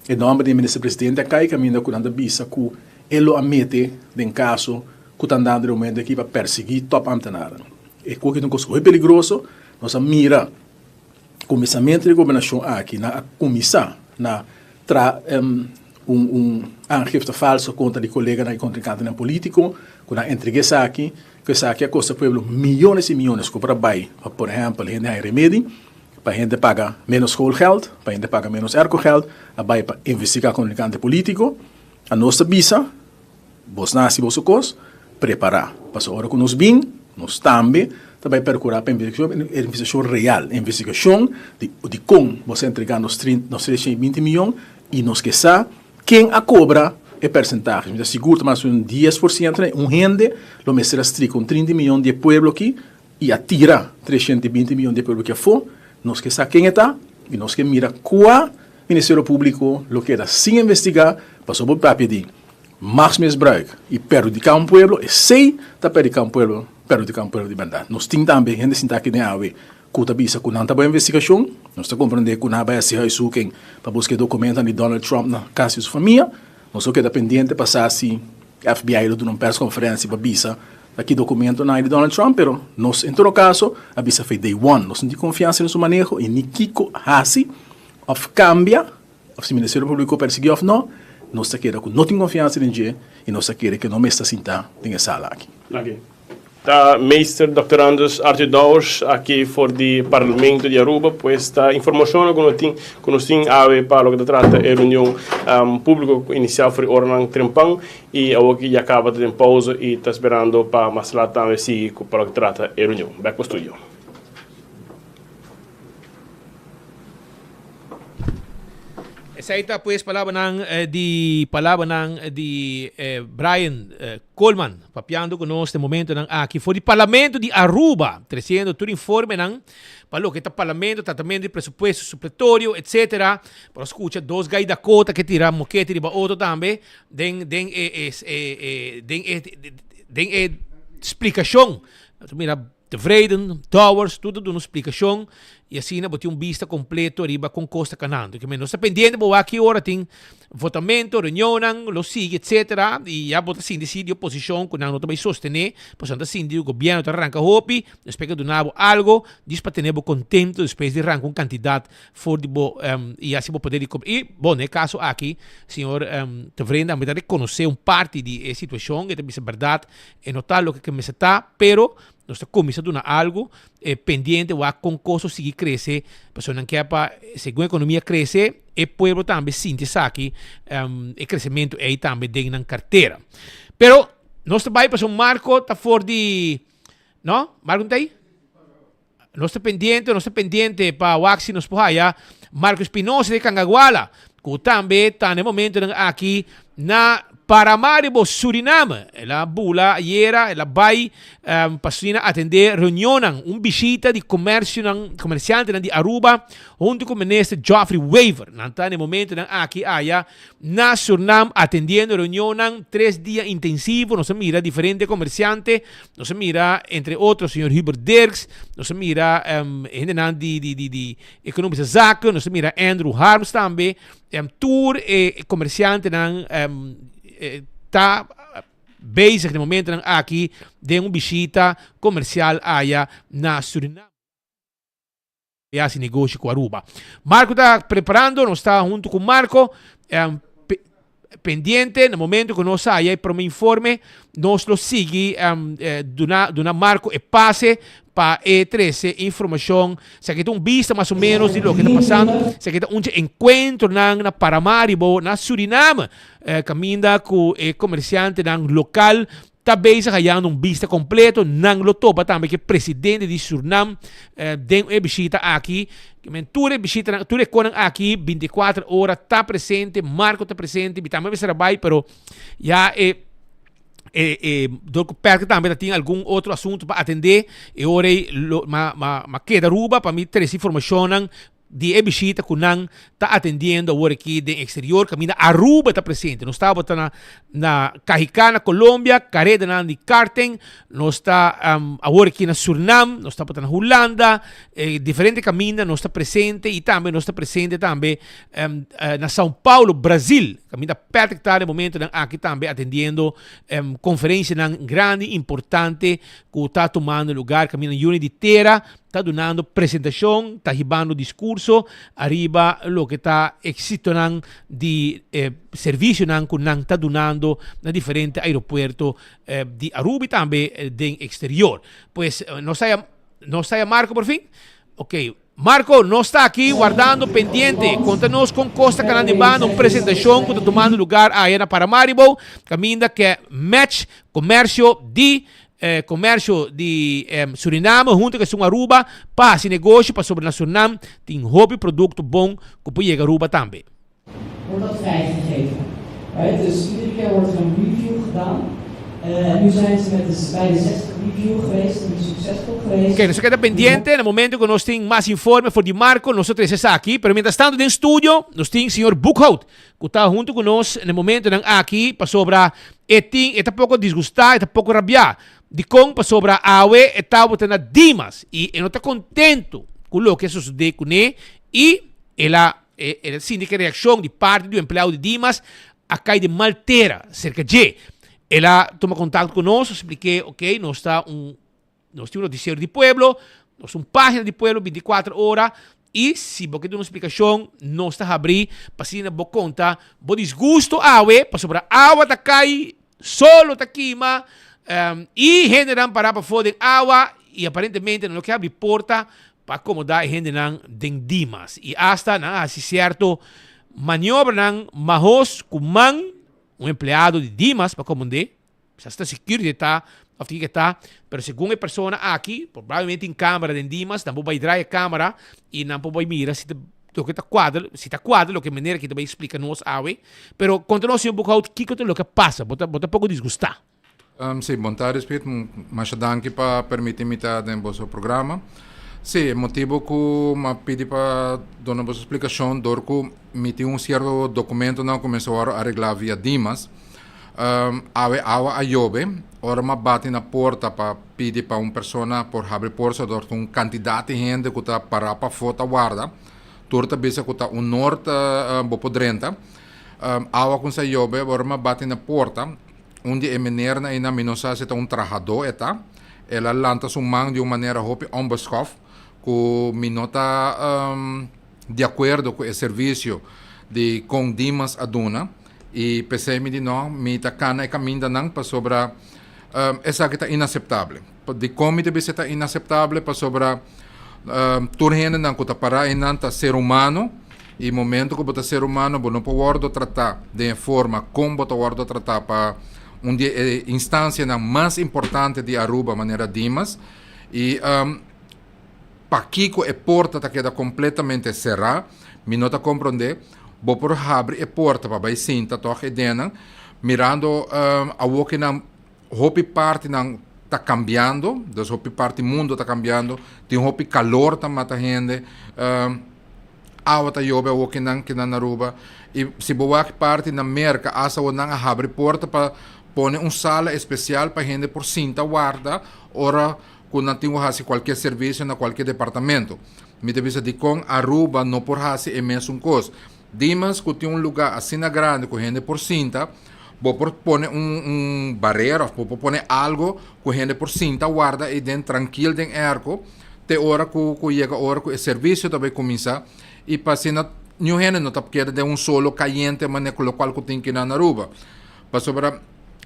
e nome do ministro presidente acá e caminho com anda bisa que ele amete em caso que está andando no momento aqui para perseguir top ambtenaren. E coisa que não é perigoso, nós mira comissamento de governação aqui na comissão na aangifte falso contra de colega na contrincante na político, com a entrega aqui, que essa aqui custa pueblo milhões e milhões para baixo, por exemplo, a gente tem remédio, para a gente pagar menos schoolgeld, para a gente pagar menos ercogeld, a baixo para investigar contrincante político, a nossa bisa, vos nasce vos cos, preparar. Para a hora que nós bem, nós também procurar para investigação real, investigação de como você entregar nos 320 milhões e nos que sabe quem a cobra é percentagem. Me seguro mais 10%, gente, lo mestre strict com 30 milhões de pueblo aqui e atira 320 milhões de pueblo que for, nos que sabe quem está e nos que mira qual Ministério Público lo que era sem investigar, passou por papel de mais misbruik e perjudicar pueblo e sei tá perjudicar pueblo de verdade. Nós temos também gente que está aqui na AWE que está bisa com não boa investigação, nós está compreendendo que não vai ser isso quem para buscar documentos de Donald Trump na casa de sua família, nós só queda pendente passar se FBI lo numa press conferência para bisa aqui documento na de Donald Trump, pero nós em todo caso a bisa foi day one, nós não temos confiança no seu manejo e nem Kiko Hasi of cambia, of se o Ministério Público perseguiu ou não. Nós queremos que não tem confiança em ninguém e nós queremos que não me está sentado em sala aqui. Okay. Tá, Meester Dr. Anders Artidous aqui for de Parlamento de Aruba, pois tá informação que nós tem ave para o que trata a reunião público inicial for Ornang Trempang e aqui já acaba de pausa e está esperando para mais lá também seguir para o que trata a reunião. Back para o estúdio. Sa ita pues palaban di Brian Coleman papiando conosco no momento ng aqui for di Parlamento di Aruba trazendo todo informe ng palo que tá Parlamento tratamento de presupuesto supletorio etc. Para escucha dos gai da cota que tira moquete riba outro também den explicação mira tevreden, towers, tudo dando explicação e assim botar vista completo arriba com Costa Canando. Que menos está pendente bo aqui hora tem votamento, reunião, lo sigue, etc. E já bota assim decide oposição que não também sostener, portanto assim o governo arranca hopi, espera do nabo algo, diz para ter contento depois de arrancar um candidato for de bo e assim poder e bom, no caso aqui, senhor tevreden, me dá reconhecer parte de situação que também é verdade, é notar o que me está, pero nossa comissão dona algo pendente o com costo seguir crescer, pessoa não quer para segundo a economia crescer e povo também sente aqui e crescimento aí também dentro da carteira. Pero nosso trabalho para Marco tá fora de não, Marco tá aí? Nosso pendente para o axi nos porraia Marco Espinosa de Cangaguala, que também está no momento aqui na Paramaribo, Suriname. Ela bula era, ela vai para atender reunião, visita de comerciante de Aruba, junto com o ministro Geoffrey Weaver. Nanta no momento aqui na Suriname atendendo reunião 3 dias intensivos. Nós mira diferentes comerciantes, nós mira entre outros o senhor Hubert Dirks, nós mira de economische zaken, nós mira Andrew Harms também, tour e comerciante está bezig no momento aqui de uma visita comercial na Suriname. E assim negócio com Aruba. Marco está preparando, nós está junto com Marco, pendente no momento que nós saia para um informe, nós lo sigue dona Marco e passe para E13 informação, se aqui tem vista mais ou menos de lo que está passando, se aqui tem encontro na Paramaribo, na Suriname, caminha com o comerciante local, está bezig ganhando vista completo, não lo topa também que presidente de Suriname tem uma visita aqui, tudo visita, tudo aqui 24 horas, está presente, Marco está presente, também vai ser trabalho, pero já do perto também tem algum outro assunto para atender e ora queda Aruba para mim ter essa informação de ebisita kunang tá atendendo agora aqui do exterior, caminha Aruba tá presente. Nós estamos na Cajicá, na Colômbia, Careda na de Karten, nós está agora aqui na Suriname, nós estamos na Holanda, diferente caminho, nós está presente e também nós está presente também na São Paulo, Brasil. Caminha perto que está no momento aqui também atendendo conferência grande, importante, que está tomando lugar, caminha Unity Terra, está dando apresentação, está ribando discurso, arriba lo que está éxito de serviço que está dando na diferente aeroporto de Aruba e também do exterior. Pues, não sai Marco por fim? Ok. Marco, não está aqui guardando pendiente. Conta-nos com Costa Canadibana, uma apresentação que está tomando lugar aí na Paramaribo, caminho que é match comércio de Suriname, junto com Aruba, para esse negócio, para sobre na Suriname, tem hobby produto bom que pode chegar a Aruba também. Wordt dat vrijgegeven. Right? Dus iedere keer wordt er een review gedaan. Nu zijn ze bij de 60 review geweest en die succesvol geweest. Ok, nós queda pendiente, no momento que nós temos mais informe for de Marco, nós três está aqui, pero mientras tanto no estúdio, nós temos o senhor Buchhout, que está junto conosco no momento aqui, para sobre está pouco desgostado, está pouco rabiado. De como para sobre a AUE, está botando Dimas, e ele não está contente com o que sucede com ele, e ela sindica reação de parte do empregado de Dimas, a cair de Maltera, cerca de. Ela toma contato conosco, expliquei, ok, nós temos um noticiário de Pueblo, nós temos uma página de Pueblo 24 horas, e se você tem uma explicação, nós estamos abrindo para se não conta, o desgosto AUE, para sobre a água está cai, solo está queima, e generam para fora água, e aparentemente não quer abrir porta para acomodar a gente de Dimas. E hasta, se certo, maniobra mahos kuman um empregado de Dimas para comandar, esta security está, pero segundo a pessoa aqui, provavelmente em câmera de Dimas, não vai dar a câmera e não vai mirar se está quadro, o que maneira que também explica nos awe, pero continua um pouco o que passa, bota pouco desgostar. Sim, bom tarde, Espírito, mas danke para permitir-me estar no vosso programa. Sim, o motivo que me pedi para dar uma explicação, porque me tinha certo documento não começou a arreglar via Dimas. A Ayobe, ora me bate na porta para pedir para uma pessoa por abrir porta, porque um candidato de gente que está para foto guarda, torta bisa que está norte podrenta. Awa com essa Ayobe, ora me bate na porta, onde é menina na minosa se está trabajador, ela lanta sua mão de uma maneira hope onbeschoft, que me nota de acordo com o serviço de com Dimas Aduna e pensei me de não me tá cana e caminha não para sobre essa que está inaceitável de como deve ser inaceitável para sobre turhena não que tá para e não tá ser humano e momento que bota ser humano não pode tratar de forma como bota tratar para instância mais importante de Aruba maneira Dimas e Paquico e porta tá queda completamente cerrada, me nota compreender, vou por abrir a porta para vai sinta toque dentro, mirando a o que na hopi parte não tá cambiando, das hopi parte mundo tá cambiando, tem hopi calor tá mata gente, água tá chove o que na Aruba e se boa parte na merca asa o não abre porta para pôr sala especial para gente por cinta guarda, ora quando tenho qualquer serviço na qualquer departamento. Me deve dizer com Aruba não por é mesmo coisa. Dimas que tem lugar assim grande com gente por cinta, vou pôr barreira, vou pôr algo com gente por cinta guarda e dentro tranquilo dentro arco, te hora que chega a hora que o serviço também começa e para se não gente não tá queda de solo caliente mas com o qual que tem que na Aruba. Para sobre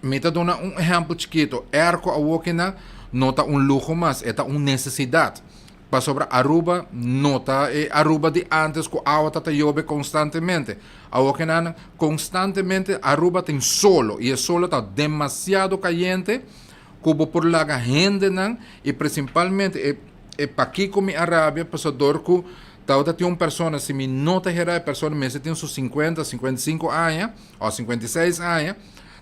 me tá dando exemplo chiquito, arco a walkina nota luxo mas é uma necessidade. Para sobre Aruba, nota Aruba de antes que a água está chove constantemente. A walkina constantemente Aruba tem solo e o solo está demasiado caliente como por lá a gente não e principalmente para aqui com a Arábia passador que Tauta tem uma pessoa, se me nota geral, a pessoa me tem seus 50, 55 anos, ou 56 anos,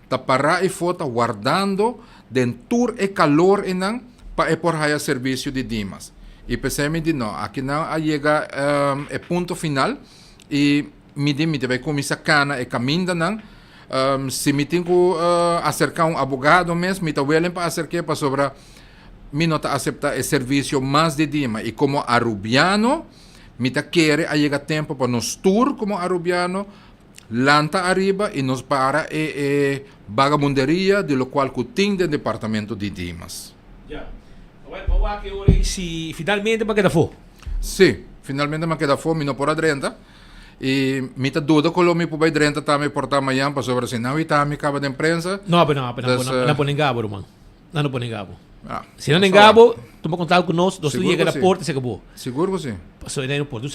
ta para e fota guardando den tour e calor enang pa e por haya servicio de Dimas. E pensei de não, aqui não chega é ponto final e me vai começar cana e caminho não. Se me tenho acercar um advogado mesmo, me tá willing para acercar para sobre me não tá aceitar o serviço mais de Dima e como arubiano me tá querer a chegar tempo para nos tour como arubiano lanta arriba e nos para vagabunderia de lo qual cutin do departamento de Dimas. Ya. Vamos a que ahora si finalmente me queda fo. Sim, finalmente me queda fo, me não por adrenta. E me tá dúvida que me pode adrenta também portar amanhã para sobre se não e também acaba de imprensa. Não, não põe gabo, irmão. Não põe gabo. Se não só engabo, toma contato conosco, nós chega na porta e se acabou. Seguro que sim. Passou aí no porto.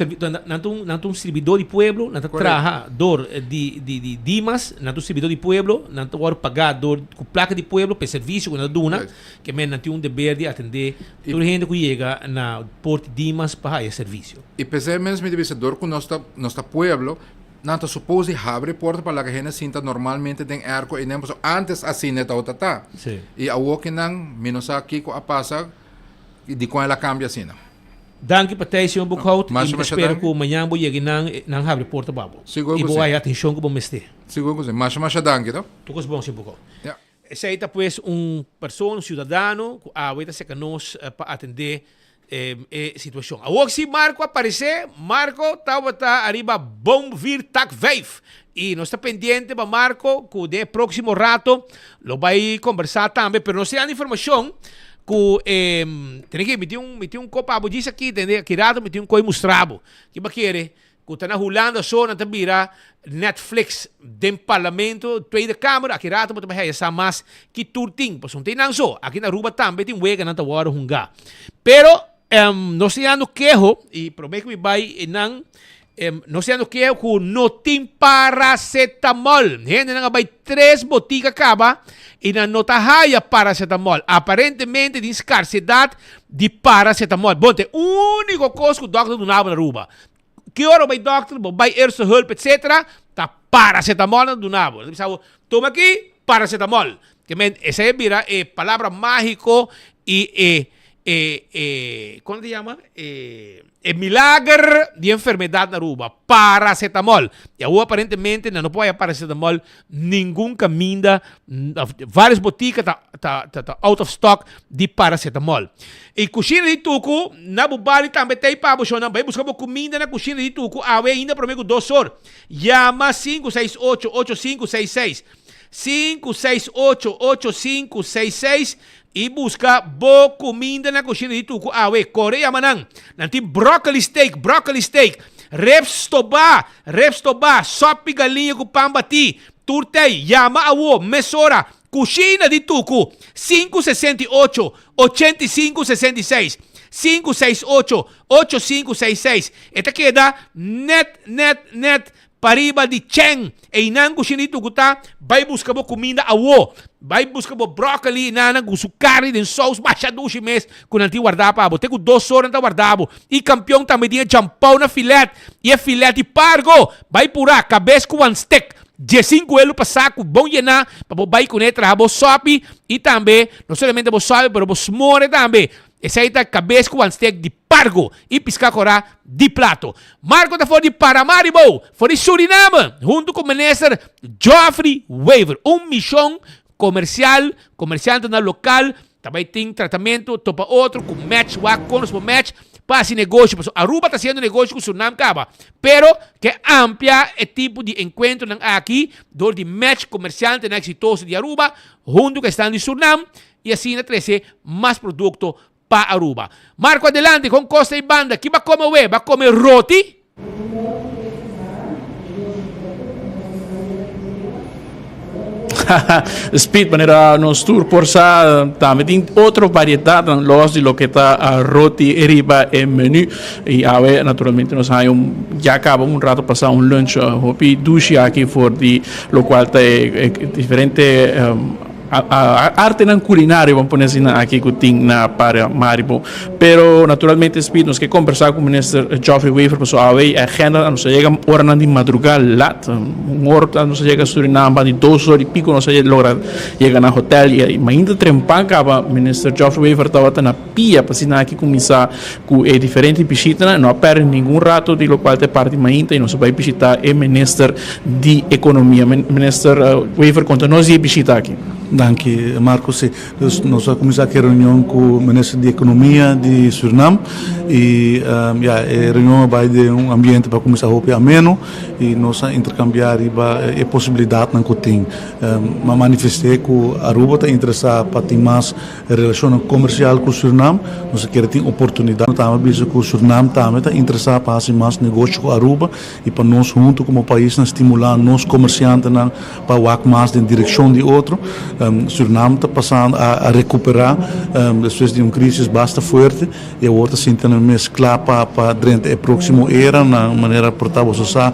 Não um servidor de pueblo, não trabajador de Dimas, não um servidor de pueblo, não um pagador com placa de pueblo para serviço na duna, que men não tem um dever de atender toda a gente que chega na porta de Dimas para esse serviço. E pensei mesmo de ser com nosso pueblo, não está suposto abre porta para que a gente sinta normalmente tem arco e nem antes assim neta o tata. Sim. E a walking nang menos aqui com a passa e de com ela cambia assim. Danke para ter senhor Buchhout e espero que amanhã vou chegar nang abre porta babo. Seguro e vou aí atenção que vou mestre. Seguro que sim. Mas danke, não? Tudo bom, senhor Buchhout. Esse aí tá pues pessoa, cidadão que aguenta se nos para atender situação. A se Marco aparecer, Marco está arriba bom vir tak 5. E nós está pendente para Marco que de próximo rato lo vai conversar também, pero não sei a informação que tem que meter um copo abo disso aqui, entendeu? Que rato meter um coi mostrabo. Que ba querer que está na Holanda só na tabira Netflix dem parlamento tweede kamer aqui rato moet bij essa mas que turting pas tem não só aqui na Aruba também tem wega na tawara hunga. Pero não se ando quejo e prometo que vai não se ando quejo que não tem paracetamol. Gente não vai 3 boticas acaba e não tá raia paracetamol. Aparentemente tem escassez de paracetamol. Bom, tem único coisa que o doctor do na Aruba. Que hora vai doctor, vai eerste hulp, etc. Tá paracetamol do nabo. Toma aqui paracetamol. Que essa é a palavra mágico e ¿cómo se llama? El milagre de enfermedad na Aruba, paracetamol. E agora aparentemente não pode paracetamol nenhum caminho, várias boticas tá out of stock de paracetamol. E cozinha de tuco, na bubali também tem para você não vai buscar comida na cozinha de tuco, ainda prometo 2 horas. Llama 568-8566. 568-8566 e busca boa comida na cozinha de tuco. Coreia manang. Nanti broccoli steak. Repstoba, sopa galinha com pambati. Turtei, yama awo, mesora. Cozinha de tuco. 568-8566. 568-8566. Esta queda net. Pariba de Cheng, e inang kusinito kuta, vai buscar bo comida awo, vai buscar bo broccoli, nanang gusto carne den sauce, masyado si mes, kung nanti guarda pa abo, teko 2 horas na guarda abo, e campeão também tinha champão na filet, e a filet de pargo, vai pura, cabeça com one steak, 15 euros para saco, bom llenar, para vai com ele, trabalhar bo sopi, e também, não somente bo sopi, pero bo smore também, essa aí tá cabeça com one steak de pargo e piscacora de plato. Marco da fora de Paramaribo, fora de Suriname, junto com o ministro Geoffrey Weaver. Missão comerciante na local, também tem tratamento, topa outro, com match, conos por match, para esse negócio. Aruba está fazendo negócio com o Suriname, caba. Pero que amplia o tipo de encontro aqui, do de match comerciante na exitoso de Aruba, junto com o stand de Suriname, e assim na 13 mais produto para Aruba. Marco, adelante com Costa e Banda. Que vai comer? Vai comer roti? Speed, maneira nos tour por sa também tem outra variedade los de lo que está a roti arriba em menu e aí naturalmente nós já acaba rato passar lunch hopi dushi aqui for de lo qual tem diferente arte ng culinário, vamos poner assim aqui que tem na para Maribo. Pero naturalmente speed nos que conversar com o ministro Geoffrey Weaver, pessoal, a agenda nos chega hora na de madrugada lá, hora nos chega Suriname de 2 horas e pico nos chega logra chega na hotel e ainda trempan acaba ministro Geoffrey Weaver estava na pia para sinal aqui começar com diferente visita, não perde nenhum rato de local de parte mainta e nos vai visitar o ministro de economia, ministro Weaver conta nós e visita aqui. Danke, Marco. Sim, nós vamos começar aqui a reunião com o ministro de Economia de Suriname e a reunião vai de ambiente para começar a roupa ameno e nós intercambiar a possibilidade que tem. Mas manifestei que a Aruba está interessada para ter mais relação comercial com o Suriname, nós queremos ter oportunidade. Nós visto que o Suriname também está interessado para fazer mais negócio com a Aruba e para nós juntos como país estimular nós comerciantes para ir mais em direção de outro. Suriname está passando a recuperar depois de uma crise bastante forte e agora está sentindo mesclar para durante a próxima era na maneira portável social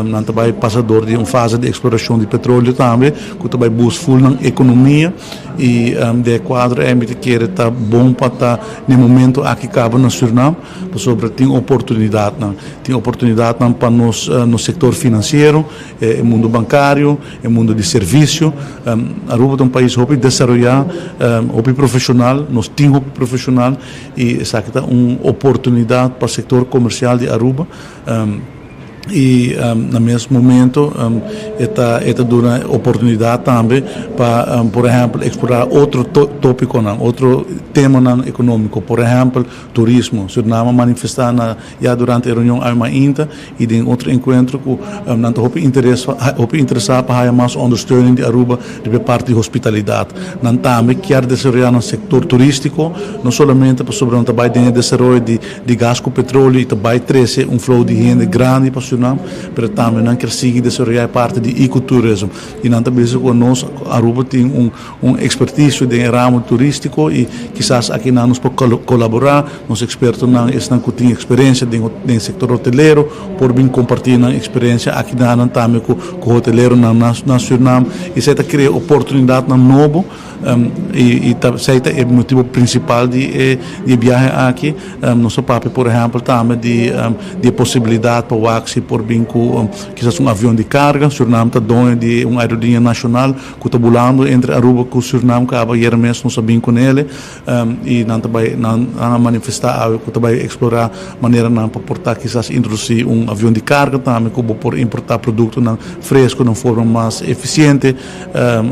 não também passador de uma fase de exploração de petróleo também que também busca na economia e de quadro é muito que está bom para estar no momento aqui cabe na Suriname sobre tem oportunidade para nós no setor financeiro no mundo bancário no mundo de serviço Aruba é um país que desenvolver profissional nós temos profissional e essa é uma oportunidade para o setor comercial de Aruba e no mesmo momento esta dá uma oportunidade também para por exemplo explorar outro tópico outro tema econômico por exemplo turismo Suriname manifestar já durante a reunião ainda e em outro encontro que não está interessado para mais ondersteuning de Aruba de parte de hospitalidade não também quer desenvolver no setor turístico não somente para sobre também de desenvolvimento de gás com petróleo e também trazer flow de gente grande para Suriname, mas também não quer seguir desenvolver parte de ecoturismo e não também conosco Aruba tem expertise de ramo turístico e quizás aqui não nos pode colaborar nos expertos não estão com experiência no setor hoteleiro por bem compartilhar a experiência aqui não também com o hoteleiro na Suriname e isso cria oportunidade novo e esse é o motivo principal de viagem aqui nosso papo por exemplo também de possibilidade para o axi por bem com quizás avião de carga Suriname está dono de uma aerolinha nacional que está volando entre Aruba com Suriname que ayer mesmo nós sabemos com ele e não também não manifestar que também explorar maneira para portar quizás introduzir avião de carga também que por importar produto fresco de forma mais eficiente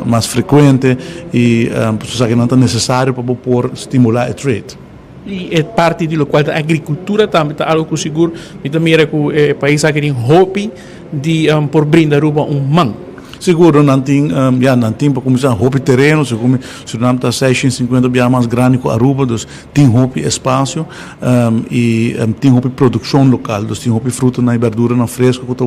mais frequente e isso que não é necessário para por estimular o trade. E é parte de lo qual a agricultura também está algo que seguro e também é que o país aqui tem hobby de por brindar Aruba man. Seguro não tem para começar hobby terreno, como Suriname está 650 vezes mais grande que Aruba, então tem hobby espaço e tem hobby produção local, então tem hobby fruta e verdura na fresca que está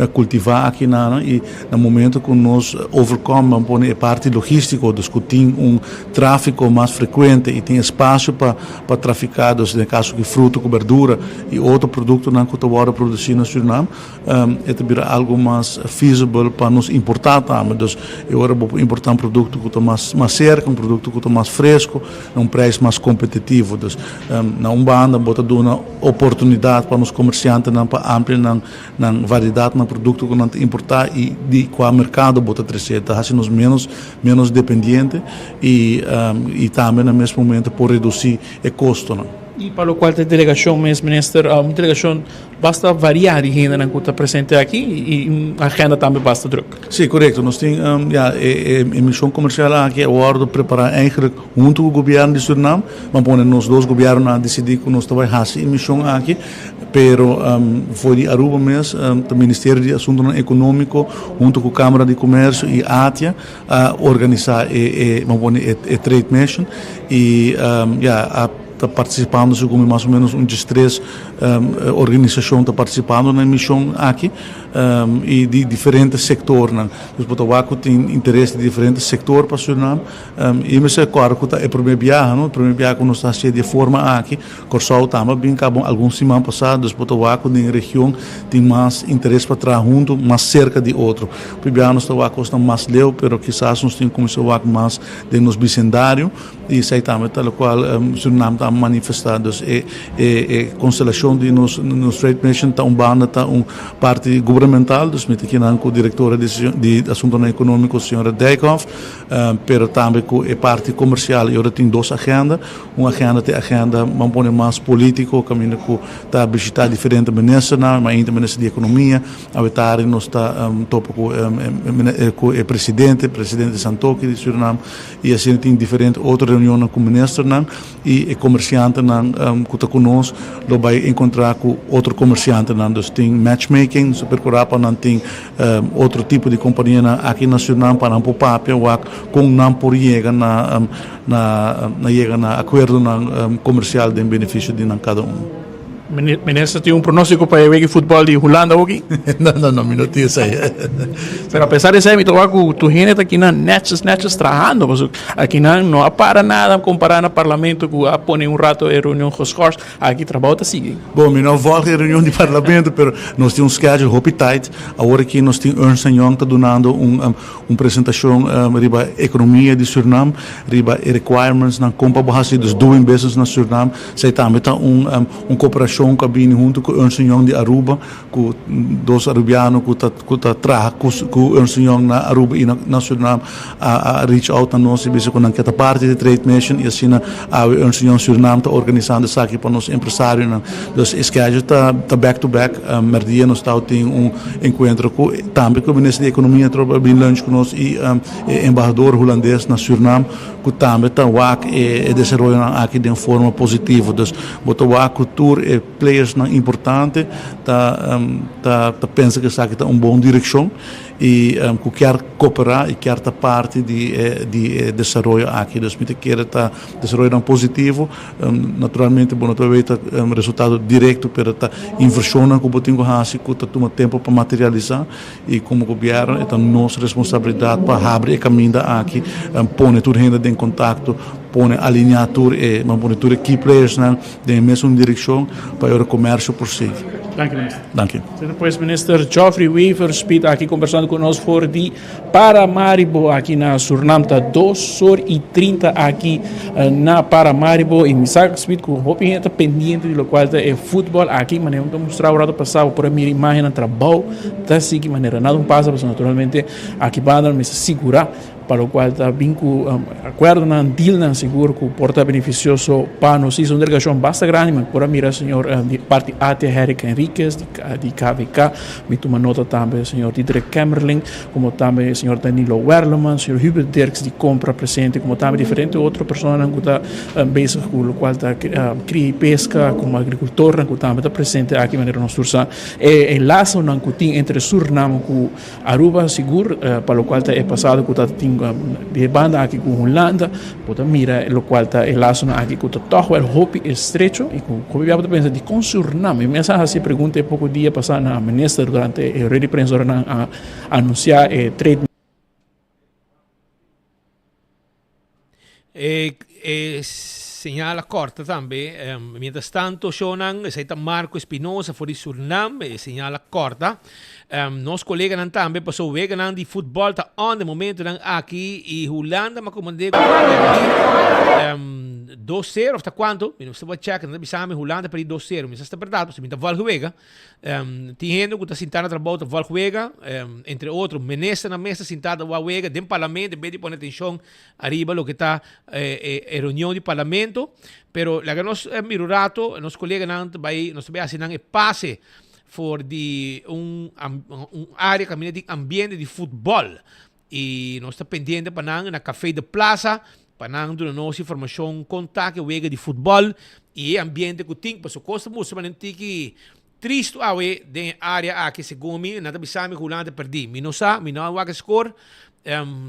cultivar aqui e no momento que nós overcome a parte logística, então que tem tráfego mais frequente e tem espaço para traficar, então no caso de fruta, verdura e outro produto que está produzido na Suriname, é algo mais feasible para nós importar também, então agora vou importar produto que está mais cerca, produto que está mais fresco, preço mais competitivo, então na banda bota uma oportunidade para os comerciantes para ampliar na variedade de produto que não importar e de qual mercado bota trazer, assim nós menos dependente e também no mesmo momento por reduzir o custo. E para o qual a delegação, ministro, uma delegação basta variar de gente que está presente aqui e a agenda também basta troca. Sim, correto. Nós temos a missão comercial aqui agora preparar eigenlijk junto com o governo de Suriname, mas nós dois governos a decidir que nós vamos fazer a missão aqui, pero foi de Aruba mesmo, o Ministério de Assuntos Econômicos junto com a Câmara de Comércio e a ATIA a organizar a trade mission e está participando, como mais ou menos de 3 organizações está participando na missão aqui e de diferentes setores. Então, Botawaco tem interesse de diferentes setores para Suriname e me sei claro que é o primeiro viagem que nós está cheio de forma aqui, Corsol também bem acabou alguns semanas passadas, Botawaco na região tem mais interesse para trabalhar junto, mais cerca de outro. Primeiro nós está mais leu, pero quizás nós temos começado a mais de nos vecindário e isso aí também tal qual Suriname está manifestado e constelação de nos trade mission está banda está parte governamental, dos aqui com o diretor de assuntos econômicos, senhora Dijkhoff, pero também com a parte comercial e agora tem 2 agendas, uma agenda mais político, caminho com está visitar diferentes ministros, mas ainda ministro de economia, a vetar nós está topo com o presidente de Santoki de Suriname e assim tem diferentes outras reuniões com ministros e comerciantes que está conosco, lo vai encontrar com outro comerciante, então tem matchmaking, super corapa, tem outro tipo de companhia aqui na Suriname para não papel, com não por chegar na acordo comercial de benefício de cada Ministro, tem pronóstico para o futebol de Holanda aqui? Não, me notícia isso aí. Pero apesar de isso, me toca tu gente aqui na Netches trabalhando, porque aqui não para nada comparar no parlamento que a põe rato de reunião com os cortes, aqui trabalho está seguindo. Bom, não volta a reunião de parlamento, mas nós temos schedule hopi tight. Agora aqui nós temos Ernst & Young está dando uma apresentação riba economia de Suriname, riba requirements na compra bahasa dos doing business na Suriname. Sei também está cooperação cabine junto com Ernst & Young de Aruba, com 2 arubianos que está trabalhando com Ernst & Young na Aruba e na Suriname a reach out a nós e com a parte de trade mission e assim a Ernst & Young Suriname está organizando isso aqui para nós empresários. Então, esse schedule está back to back. Merdia nós tem encontro também com o ministro de economia trabalha bem lunch com nós e embaixador holandês na Suriname que também está e desenvolvendo aqui de uma forma positiva. Então, botar a cultura players importante, pensa que está aqui uma boa direção e que quer cooperar e quer estar parte de desenvolvimento aqui. Então, me quer estar desenvolvimento positivo, naturalmente, não tem resultado direto, para estar inversão que botinho hasi, que está tomando tempo para materializar e como governo, é nossa responsabilidade para abrir caminho aqui, pôr tudo renda em contato, pôr alinhar tudo e pôr tudo key players na mesma direção para o comércio por si. Dank u, minister. Dank u. Depois, minister Geoffrey Weaver speed aqui conversando conosco for de Paramaribo aqui na Suriname, está 2h30 aqui na Paramaribo e me sabe speed com o está pendente do qual é futebol aqui, mas não estou mostrando o lado passado por a minha imagem no trabalho, está assim que maneira nada passa, mas naturalmente aqui para me segurar para o qual está bem com acordo na deal na seguro que porta beneficioso para nós. Isso é uma delegação bastante grande, mas por a mira senhor de parte AT Henrique Henriquez de KVK, me toma nota também senhor Dietrich Kämmerling, como também senhor Danilo Werleman, senhor Hubert Dirks de compra presente, como também diferentes outras pessoas que está bezig com o qual está cria e pesca, como agricultor que também está presente aqui maneira nós sursa e laço não que tem entre Suriname com Aruba seguro para o qual está passado que está de banda aqui com Holanda, pode mira o qual está el laço aqui com todo o hopi estrecho e com como eu penso de com Suriname. Me essa se pergunta pouco dia passado na ministra durante o rede prensa a anunciar trade segnala corta também, mientras tanto, Shonan, está Marco Espinosa for Suriname, segnala corta. Nos colega também passou vega de futebol tá on de momento aqui e Holanda mas como digo 2-0 of tá quanto? Não se pode checar, não bisame Holanda para 2-0, mas está verdade, se me tá volta tinhendo que tá sentado na volta volta entre outros ministros na mesa sentado volta dentro do parlamento, de poner atenção arriba lo que tá reunião de parlamento, pero la que nos mirurato, nos colega vai nos vai assinar passe voor área que de ambiente de futebol e nós está pendente para na café de plaza para dar nossa informação contato wega de futebol e ambiente que tem para so costa muito mas que triste awe de área aqui segumi nada bisami Holanda perdi. Minosa, minawa que score.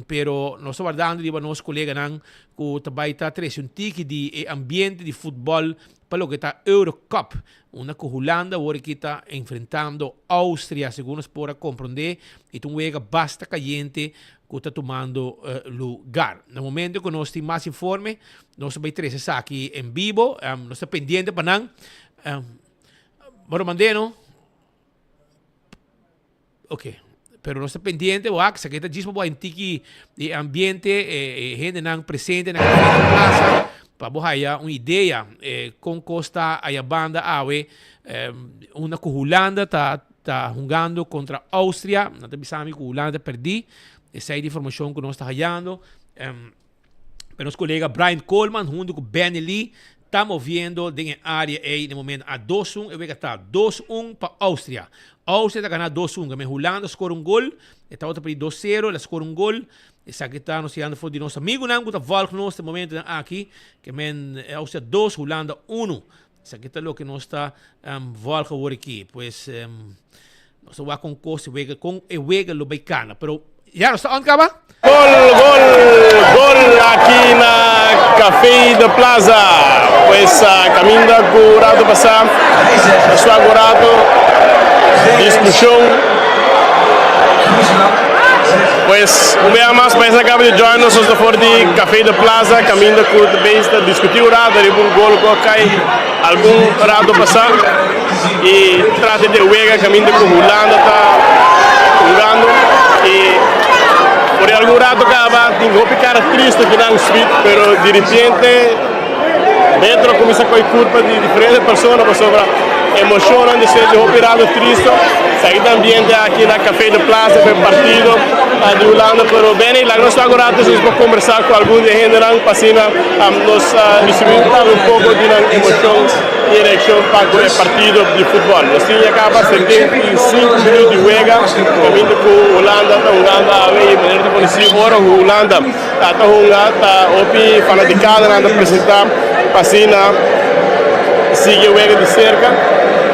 Pero nós estamos guardando de nosso colega nang que também está trazendo um tique de ambiente de futebol para o que está Eurocup, uma que Holanda agora que está enfrentando Áustria, segundo nos pode compreender, e um jogo bastante caliente que está tomando lugar. No momento que nós temos mais informe, nós vamos trazer aqui em vivo, nós estamos pendientes para não, bora mandando, ok. Pero no está pendiente, que se queda dispo en tiki de ambiente, gente nan presente na plaza, para bohaya uma ideia com costa a banda awe, uma que Holanda tá jogando contra Áustria, não tem sabe que Holanda perdi, essa é a informação que nós está hallando. Pero nosso colega Brian Coleman, junto com Ben Lee, está movendo de área aí no momento a 2-1, eu vejo que está 2-1 para Áustria. Áustria está ganhando 2-1, que Holanda escora um gol, está outra para 2-0, ela escora um gol. Essa aqui está nos tirando fora de nosso amigo, não, que está voltando nesse momento aqui, que Áustria 2, Holanda 1. Essa aqui está o que nós está voltando aqui, pois nós estamos com coisa, com o Wega Lubicana, pero já nós está onde acaba? Gol aqui na Café da Plaza. Pues caminda curado passar, está curado, discussão. Pues um dia mais para acaba de join nós estamos fora de Café da Plaza, caminda curado, besta, discutiu curado, ele um gol que cai, algum curado passar e trata de Wega, caminda com Holanda está jogando e por algum rato acaba, tem um cara triste que não speed, pero de repente dentro começa com a culpa de diferentes pessoas, mas sobre emocionam de ser de operado triste. Sai do ambiente aqui na Café da Plaza, foi partido de Holanda, pero bem, lá nós estamos agora para conversar com alguns de gente lá, para nós recebemos um pouco de emoção e reação para o partido de futebol. Nós tínhamos acaba 75 minutos de jogo, caminho com Holanda, está jogando a ver, maneira de conhecer agora Holanda, está jogando, está opi fanaticada, está apresentar Passina sigue o jogo de cerca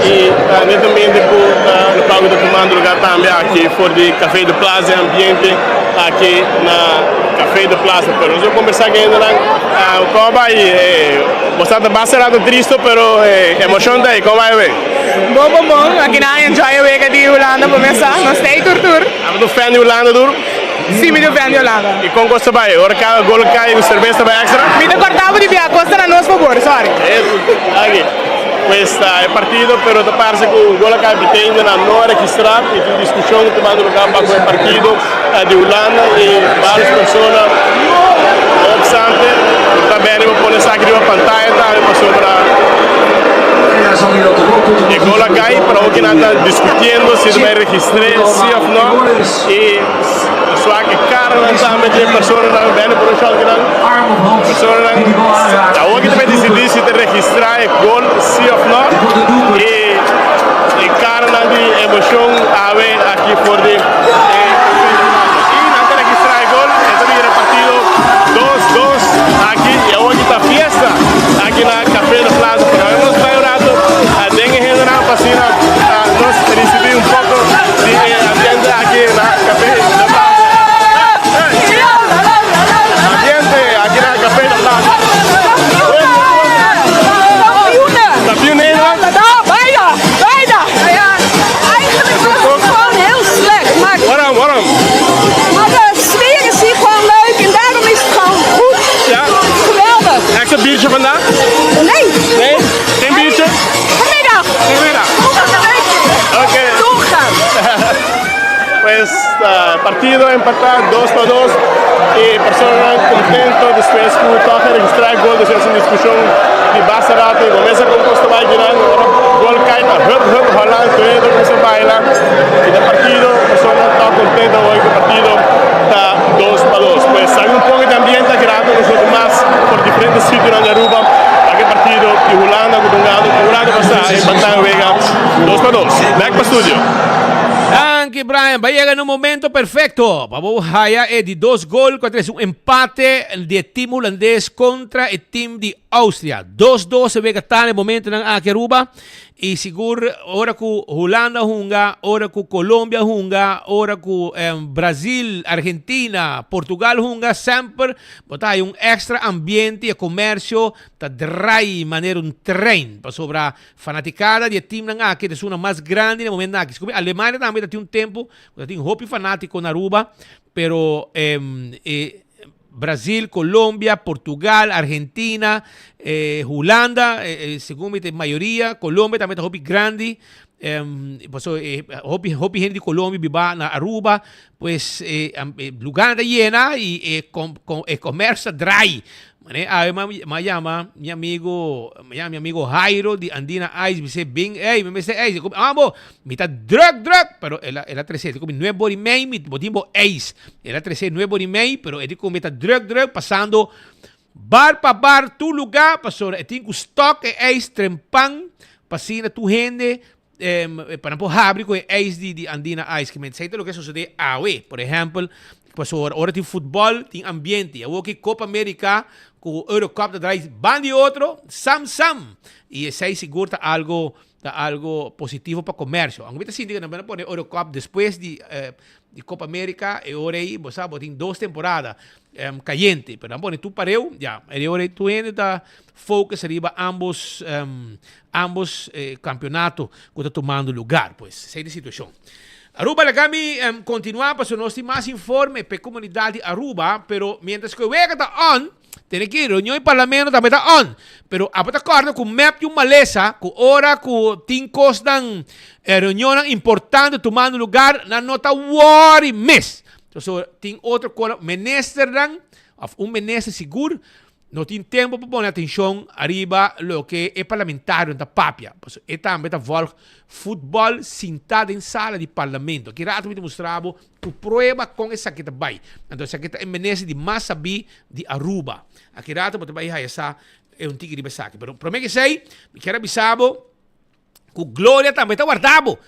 e netamente no pago do comando lugar também aqui fora de Café da Plaza, ambiente aqui na Café da Plaza. Pero nós vamos conversar com ele lá, como vai? Bastante bastante triste, pero emoção daí, como vai ver? Bom, aqui na enjoy o jogo de Holanda para começar, nós temos tortura. Você é fan de Holanda, duro? Sim, eu sou fan de Holanda. E como você vai? Agora cada gol cai, o cerveja vai extra? Me cortava de viajar, costa na nosso favor, sorry. Aqui. Questo è partito, però da parte che il gol capitano non è registrato e la discussione che vanno a fare con il partito di Holanda e varie persone obstante va bene, ma pone sacri a pantalla ma sopra il gol a Gai, però che nata discutendo se deve registrare sì o no e so che Carla também tem pessoas lá bem por o jogo não pessoas lá a hoje também decidir se registrar o gol sim ou não e Carla de emoção a ver aqui por de não registrar o gol então era partido 2-2 aqui e hoje está fiesta aqui na Café da Plaza para nós vai orado a dengue general passina nós recebemos pouco de agenda aqui na Café da Plaza. Waarom? Maar de sfeer is hier gewoon leuk en daarom is het gewoon goed. Ja? Geweldig. Extra biertje vandaag? Nee. Nee? Geen biertje? Vanmiddag. Oké. Doorgaan. Pues partido empatado 2-2 y personas contentos después que toca registrar el gol después de una discusión de base rato y comienza con Costa Valle girando ahora gol cae Holanda todo que se baila y el partido personas están contentos hoy que el partido está 2-2 pues hay un poco de ambiente creado nosotros más por diferentes sitios en Aruba aquel partido y Holanda con Holanda pasa empatado Vega 2-2 back para estudio. Anche Brian, vai chegar no momento perfeito. Vamos Haya é de 2 gols contra um empate de time holandês contra o time de Áustria. 2-2 se vê que está no momento na Aruba e seguro ora ku Holanda hunga, ora ku Colombia hunga, ora ku Brasil, Argentina, Portugal hunga, sempre botai um extra ambiente e comércio ta drai maneira um trem para sobre a fanaticada de time na que é uma mais grande no momento aqui. A Alemanha também tem um tempo, tem hopi fanático na Aruba, pero Brasil, Colombia, Portugal, Argentina, Holanda, según mi mayoría, Colombia también está hopi grande. Hopi gente de Colombia viva na Aruba, pues lugar está llena y comercio dry. Me llama mi amigo Jairo de Andina Ice, me dice, me dice, vamos, me está drug, pero era 13, como 9 horas y meia, me botimos Ace, era 13, 9 horas y meia, pero ele como está drug, passando bar para bar, tu lugar, passou, tem que stock Ace, trempang, passina tu gente, para não abrir com Ace de Andina Ice, que me dice, lo que sucede ahí, por exemplo, passou, hora tem futebol, tem ambiente, eu vou aqui Copa América, com o Eurocup da Drive, van de outro, sam. E esse aí segura algo positivo para o comércio. A gente sindica não vai pôr Eurocup depois de Copa América, e agora aí, você sabe, tem 2 temporadas caliente, mas não pôr tu pareu, já, e agora tu ainda focus arriba ambos campeonatos que está tomando lugar, pues, essa é a situação. Aruba lagami continuar para nós ter mais informe para a comunidade Aruba, pero mientras que o Vega está on, tem que ir, reunião e parlamento também está on. Pero a de acordo com o map de uma maleza, com hora, com tem coisas reunião importante tomando lugar, na nota worry miss. Então, tem outra coisa, minister minister seguro, não tem tempo para pôr atenção arriba lo que é parlamentário da papia. E também está volta futebol sentado em sala de parlamento. Que rato me mostrava o prova com essa que está bem. Então, essa que está em minister de Massabi de Aruba. Aqui rato para ir a essa é um tigre de Besaque. Mas, para mim que sei, me quero avisar que Glória também está guardado.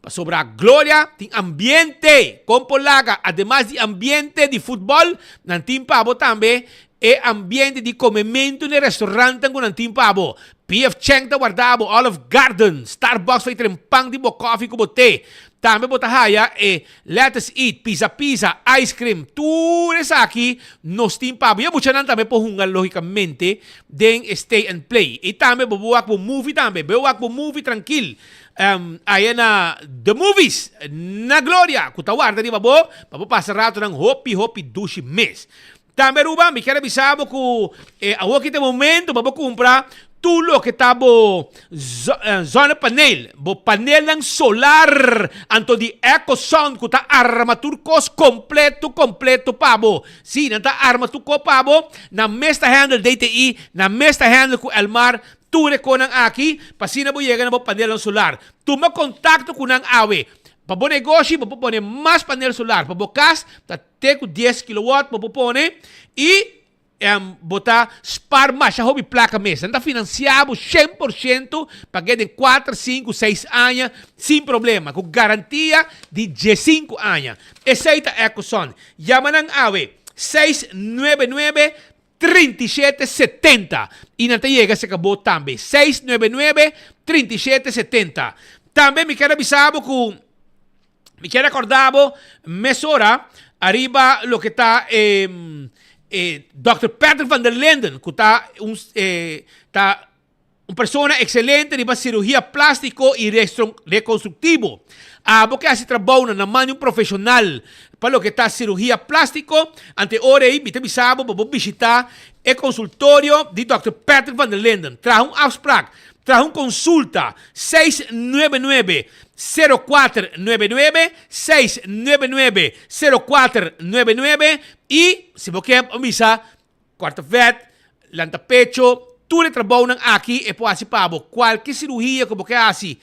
Sobre a Glória, tem ambiente com Polaga, además de ambiente de futebol, não tem pavo também. E ambiente di comimento no restaurante com nantim pabo. PF Cheng ta guardabo, Olive Garden, Starbucks fai trempang di bo coffee ko bote. Também bota haya let's eat, pizza, ice cream, tudo isso aqui nos tim pabo. E mucha nan também po hungal logicamente den stay and play. E também bo buak bo movie também, buak bo movie tranquil. Aí na The Movies na Glória, ku ta guarda di babo, babo passa rato ng hopi dushi mes. Também, Ruba, me quero avisar que aqui tem momento para comprar tudo que está zona painel, painel ng solar, anto de EcoSound, que está armatur kos completo pabo. Sim, está armatur ko pabo, na mesta handle DTI, na mesta handle ko Elmar, tudo ko nang aqui, pasina bo yega na painel ng solar. Tuma kontakto ko nang awe. Para o negócio, para pôr mais painel solar. Para o casa, até com 10 kW, para pôr e botar spar mais. Já houve placa mesmo. Está financiado 100% para que de 4, 5, 6 anos, sem problema. Com garantia de 15 anos. Essa é a EcoSound. Chama ng AWE 699-3770. E não te chega, se acabou também. 699-3770. Também me quero avisar que me quero acordar, mesora, arriba lo que está Dr. Patrick van der Linden, que está uma pessoa excelente de cirurgia plástico e reconstrutivo. Porque hace trabalho na mão de um profissional para lo que está cirurgia plástico, ante hora aí, me avisava, vou visitar o consultório de Dr. Patrick van der Linden. Traz afspraak. Tras uma consulta, 699-0499, 699-0499, e se você quer misa, quarta-feira, lantapecho, tudo trabalho aqui e pode participar. Qualquer cirurgia que você hace,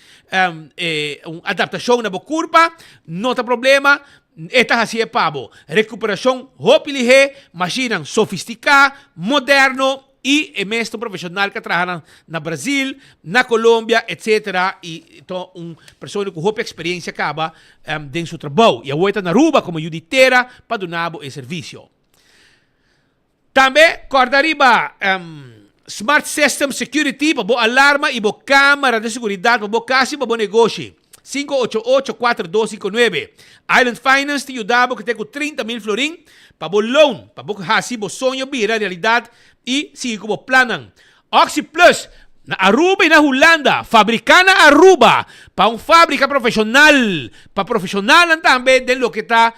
uma adaptação na curva, não tem problema. Esta assim é pabo. Recuperação, hopilihe, máquina sofisticada, moderno, e é mesmo profissional que trabalha na Brasil, na Colômbia, etc. E então, uma pessoa com muita experiência acaba dentro do seu trabalho. E a outra na Aruba como juditeira para donar o serviço. Também, corda arriba, Smart System Security, pabo alarma, ibo cámara de seguridad, pabo kasi, pabo negócio. 588-4259. Island Finance te ajudava que tem com 30,000 florim, pabo loan, pabo hasi, bo sonho, bira, realidade, e sigue como planam. Oxy Plus, na Aruba e na Holanda, fabricando na Aruba, para uma fábrica profissional, para profissional também, de lo que está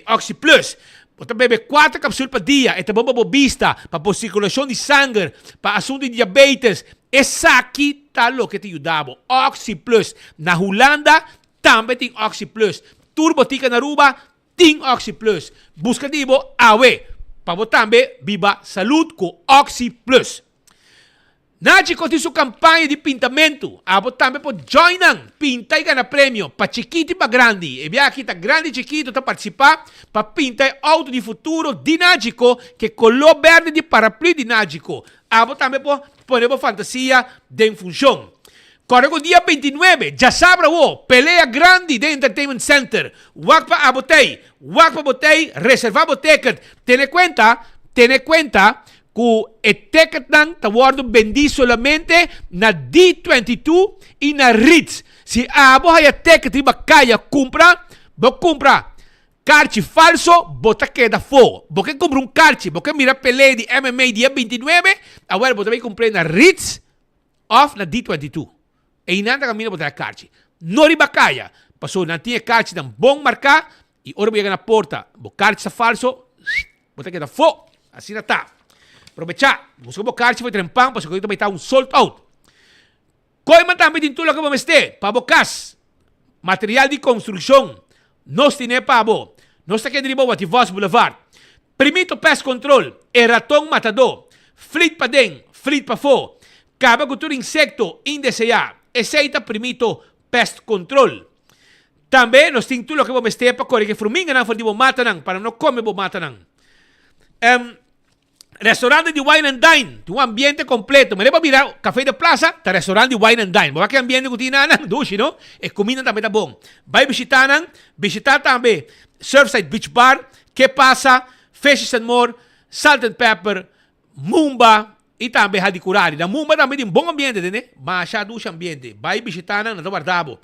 Oxy Plus. Você bebe 4 cápsulas por dia. É bom para vista, para circulação de sangue, para assunto de diabetes. Essa aqui está o que te ajudava. Oxy Plus. Na Holanda, também tem Oxy Plus. Turbotica na Aruba, tem Oxy Plus. Busca de bo awe. Para você também viva saúde com Oxy Plus. Naji ko sua campanha de pintamento. Abo também pode joinan. Pinta e ganha prêmio. Para chiquito e para grande. E via aqui tá grande e chiquito tá participar. Para pintar auto de futuro de Najico. Que color verde de paraplu de Najico. Abo também pode poner fantasia de função. Corre o dia 29. Já sabe o. Pelea grande de Entertainment Center. Wak pa abotei. Wak pa botei. Reserva boteca. Tiene cuenta. que el ticket nang tawado vendi solamente na D22 e na Ritz. Si abo haya ticket iba kaya compra, bo compra carchi falso, bota queda fo. Porque compra un carchi, porque mira pelea de MMA dia 29, agora bota vai comprar na Ritz of na D22. E inanda camina bota carchi. No riba kaya. Passou na tinha carchi dan bom marcar e ora vai na porta, bo carchi falso, bota queda fo. Assim na tá. Aprovechar, busca o carchi foi trempão, para que vai estar um sold out. Coi man também tem tudo que vamos ter, para bocas, material de construção, nós temos para bo, nós está aqui de riba de Voz Boulevard. Primito pest control, ratão matador, flit para dentro, flit para fora, caba com todo insecto indesejado, aceita primito pest control. Também nós temos tudo que vamos ter para correr que formiga não for de bom mata não, para não comer bom mata não. Restaurante de Wine and Dine, um ambiente completo. Me leva a mirar café de plaza, tá restaurante de Wine and Dine. Vamos que ambiente que tinha na duche, não? E comida também tá bom. Vai visitar também Surfside Beach Bar, que passa, Fishes and More, Salt and Pepper, Mumba e também Hadicurari. Na Mumba também tem um bom ambiente, né? Mas já duche ambiente. Vai visitar na guardabo.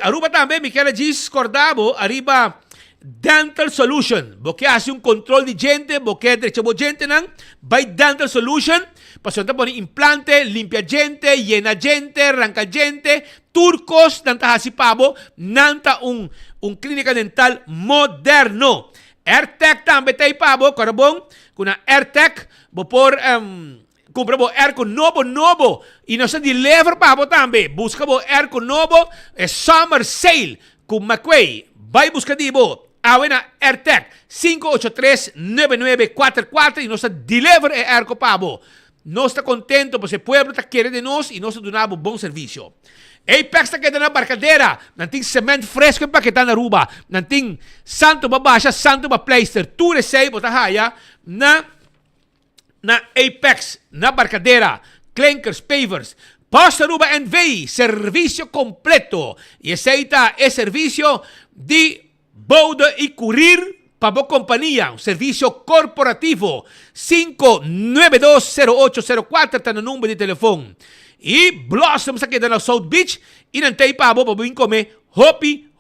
Aruba também, me quer discordabo, arriba Dental Solution, porque hace un control de gente, porque derecho gente nan, by Dental Solution, pasando por implante, limpia gente, llena gente, arranca gente, turcos, nanta hasi pabo, nanta un clínica dental moderno. AirTech también te pabo, carbón, con una AirTech, por compramos air con novo, y no se deliver pabo también, buscamos air con novo, summer sale, con McQuay, vai buscar dibo. Awena AirTech 583-9944 y nos deliver air copabo. No está contento porque el pueblo quiere de nos y nos donamos buen servicio. Apex está quedando na barcadeira. Nanting cement fresco para que está na Aruba. Nanting santo babasha, santo ba pleister. Tu resei bota haya na Apex, na barcadeira. Clankers, pavers. Posta Aruba NV, servicio completo. Y aceita el servicio de Bouda y Curir para compañía, un servicio corporativo. 5920804 está en el número de teléfono. Y Blossoms aquí en el South Beach. Y en el pabo para venir comer Hopi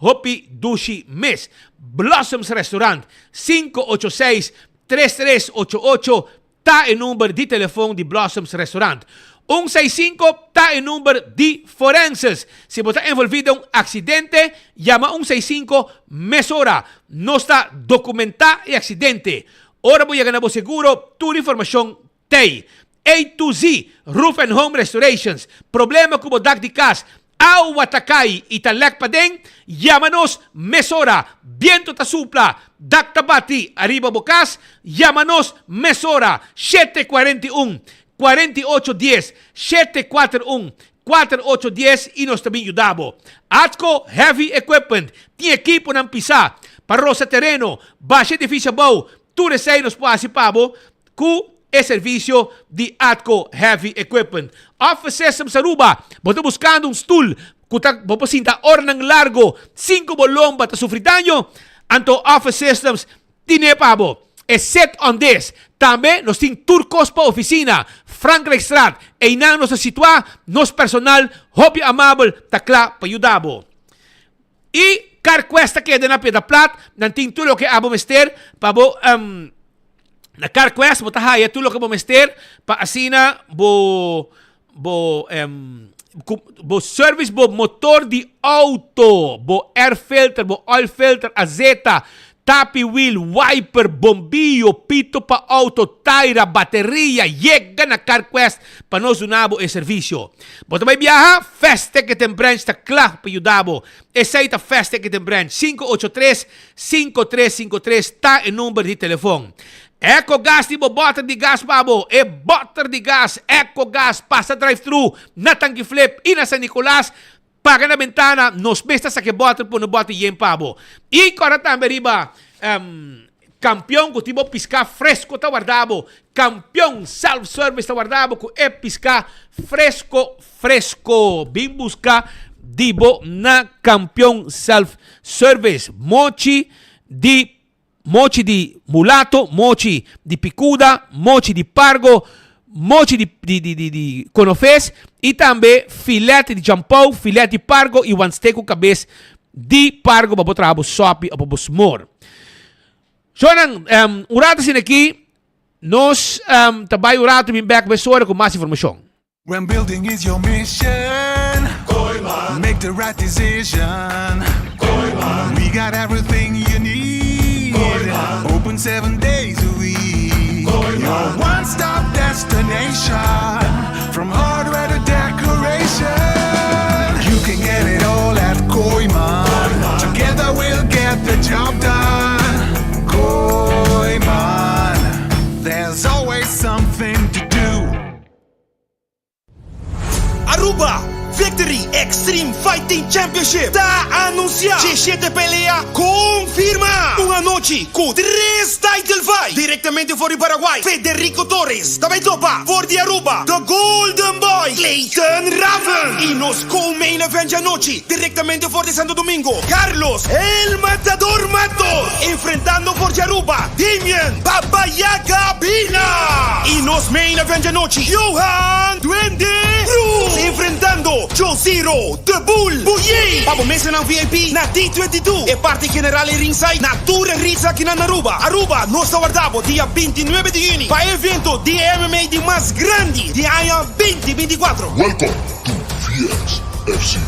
Dushi Mes. Blossoms Restaurant 586-3388 está el número de teléfono de Blossoms Restaurant. 165 está el número de forenses. Si você está envolvido en un accidente, llama 165 mesora. No está documentado el accidente. Ahora voy a ganar seguro. Tu información tem. A to Z, Roof and Home Restorations. Problema com o dak de casa. Agua takay y talak pa din. Llámanos mesora. Viento ta supla. Dak tabati. Arriba bocas. Llámanos mesora. 741-4810, 741-4810 y nos también ayudamos. Atco Heavy Equipment, tiene equipo ng pisa, para rosa terreno, baixo edifício bom, tu resei nos participamos com o serviço de Atco Heavy Equipment. Office Systems Aruba, você buscando um stool, você sinta ornang largo, 5 bolomba ta sufrir daño, anto Office Systems, tiene pabo. Except on this, também nós temos turcos para oficina, Frankrijkstraat, e na nossa situação, nosso personal, hobby amável, tá claro para ajudar. E carquesta que é na Pedra Plat, não tem tudo que abo mester, para na carquesta, botar aí tudo que abo mester, para assina, bo service, bo motor de auto, bo air filter, bo oil filter, azeta, tapi wheel, wiper, bombillo, pito pa auto, taira, bateria, llega na CarQuest para nós unabo e serviço. Bota may biyaha, Fast Ticket and Branch ta claro para ajudabo. Essa ita Fast Ticket and Branch, 583-5353 ta e número de telefone. Eco Gas tipo bota de gas babo, e bota de gas, Eco Gas, passa drive-thru, na Tanque Flip e na San Nicolás, paga na ventana, nos besta sa que bota por no bota yen pabo. E agora também riba, campeão que tipo piscar fresco tá guardado, campeão self-service tá guardado, que é piscar fresco, bem buscar dibo na campeão self-service, mochi de mulato, mochi de picuda, mochi de pargo, mochi de conofés e também filete de jampau, filete de pargo e wansteco cabeça de pargo para botar abo sopi ou para smor. Então, urata sin aqui, nós trabalho urata bem back pessoa com mais informação. When building is your mission, make the right decision. We got everything you need. Open 7 days a week. Your one-stop destination. From hardware to decoration. You can get it all at Koiman. Together we'll get the job done. Koiman. There's always something to do. Aruba Victory Extreme Fighting Championship está anunciado. G7 pelea confirma. Una noche con 3 title fight directamente por el Paraguay. Federico Torres também topa por de Aruba. The Golden Boy Clayton Raven. Y nos co-main event de noche directamente por de Santo Domingo. Carlos El Matador Matos enfrentando por de Aruba Damian Babayaga Pina. Y nos main event de noche Johan Duende Cruz enfrentando Joe Zero, The Bull, Bouye. Vamos mencionar VIP na D22. E parte general e ringside na Tour Ritz aqui na Aruba. Aruba, nós aguardamos dia 29 de junho para evento de MMA de mais grande de AIA 2024. Welcome to Fies FC.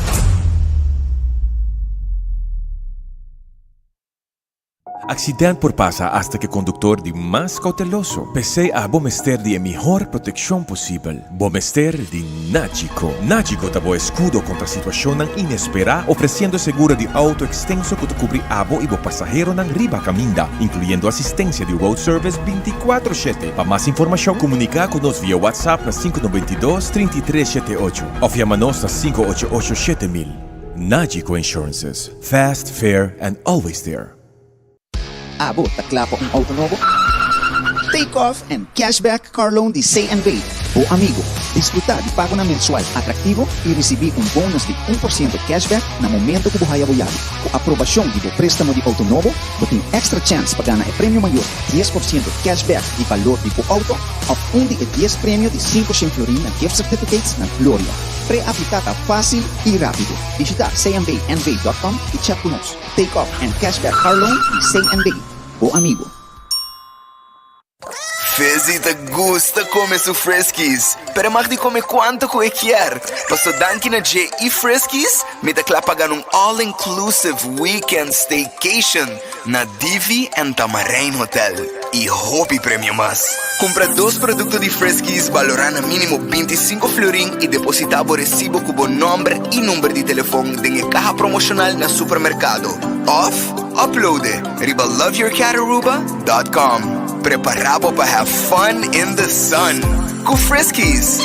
Accidente por pasa hasta que conductor de más cauteloso. Pese a Bomester de mejor protección posible. Bomester de Nachico. Nachico tabo escudo contra situación inesperada, ofreciendo seguro de auto extenso que te cubre abo y bo pasajero nan riba caminda, incluyendo asistencia de road service 24/7. Para más información, comunica con nos vía WhatsApp na 592-3378 o llamanos na 588-7000. Nachico Insurances. Fast, fair, and always there. Abo, taklapo ang auto novo? Take off and cashback car loan de C&B. O amigo, disfrutar de pago na mensual atrativo e receber bônus de 1% cashback na momento que buhay aboyado. Com aprovação de préstamo de auto novo, você tem extra chance para ganhar prêmio maior, 10% cashback de valor de auto, ou de 10 prêmio de 500 florin na gift certificates na Gloria. Pre-aplicada fácil e rápido. Visita cmbnv.com e chat con nos. Take off and cashback car loan de C&B. O amigo. Fezi te gusta comer su Friskies, pero mag di come quanto que quer. Paso danki na J e Friskies, me declara pagar all-inclusive weekend staycation na Divi and Tamarain Hotel. E hopi premio más. Compra 2 produtos de Friskies valorando mínimo 25 florin e depositavo recibo cubo nombre e número de telefone de caja promocional na supermercado. Off, uploade, riba loveyourcataruba.com. Preparado para have fun in the sun. Go Friskies!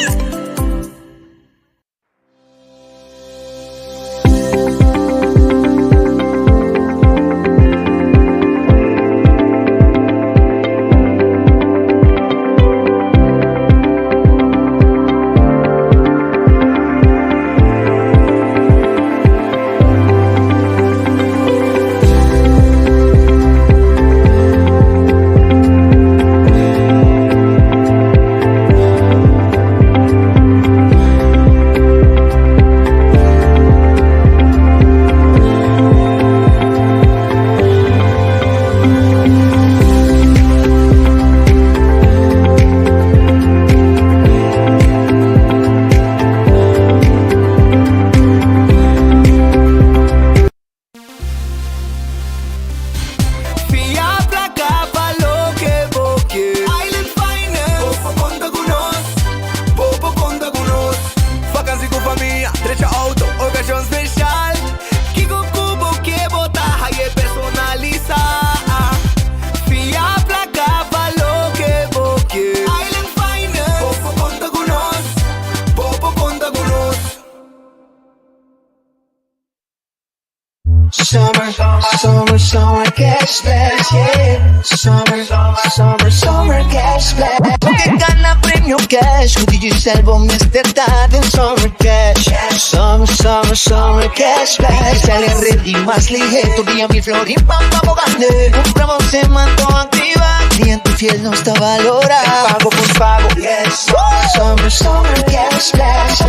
Summer, summer, summer cashback, yeah. Summer, summer, summer cashback. Porque gana premio cash, kung di salvo Mr. Tatin Summer Cash. Summer, summer, summer cashback. Sale ready más ligero, día mi flor y pampa bogande. Compramos en manto activa, cliente fiel no está valorado. Pago por pago, yes. Summer, summer cashback.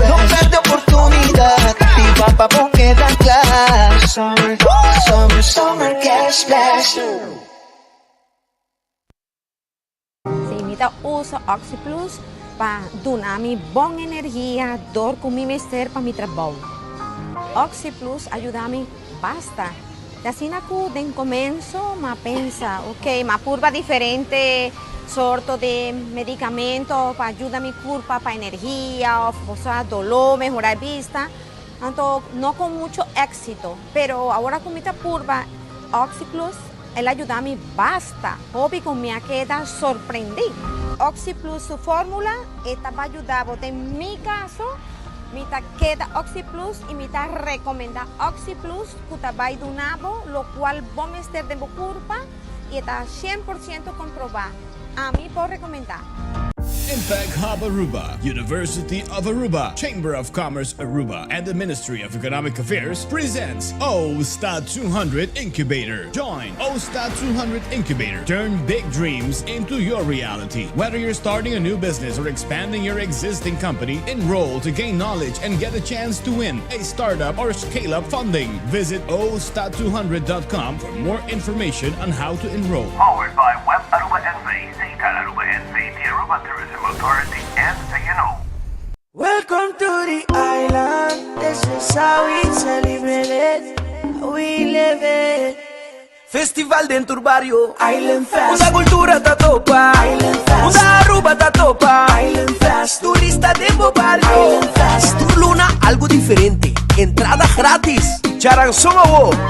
No perde oportunidad, y papa porque dan clase. Summer, summer, summer cashback. Se imita uso OxyPlus para dar mi buena energia, dor com mi mister para mi trabalho. OxyPlus ajuda-me basta. Assim na cu de começo, mas pensa, ok, mas curva diferente, sorto de medicamento para ajudar mi curva para energia, o sea, dolor, mejorar vista. Então, não com muito éxito, pero agora com minha curva OxyPlus, ela ajuda-me basta. Hobby com minha queda surpreendi. OxyPlus, su fórmula, esta vai ajudar, em meu caso, me queda OxyPlus y me recomenda OxyPlus que vai do nabo, lo cual vou estar de curva y está 100% comprobado. A mí por recomendar. Impact Hub Aruba, University of Aruba, Chamber of Commerce Aruba, and the Ministry of Economic Affairs presents OSTA 200 Incubator. Join OSTA 200 Incubator. Turn big dreams into your reality. Whether you're starting a new business or expanding your existing company, enroll to gain knowledge and get a chance to win a startup or scale-up funding. Visit OSTA200.com for more information on how to enroll. Powered by Web Aruba NV, Satan Aruba NV, the Aruba Tourism Authority, and CNO. Welcome to the island. This is how we celebrate it. We live it. Festival dentro do barrio Island Fest. Una cultura ta topa Island Fest. Una Aruba ta topa Island Fest. Turista dentro barrio Island Fest. Tu luna algo diferente. Entrada gratis. Charanzón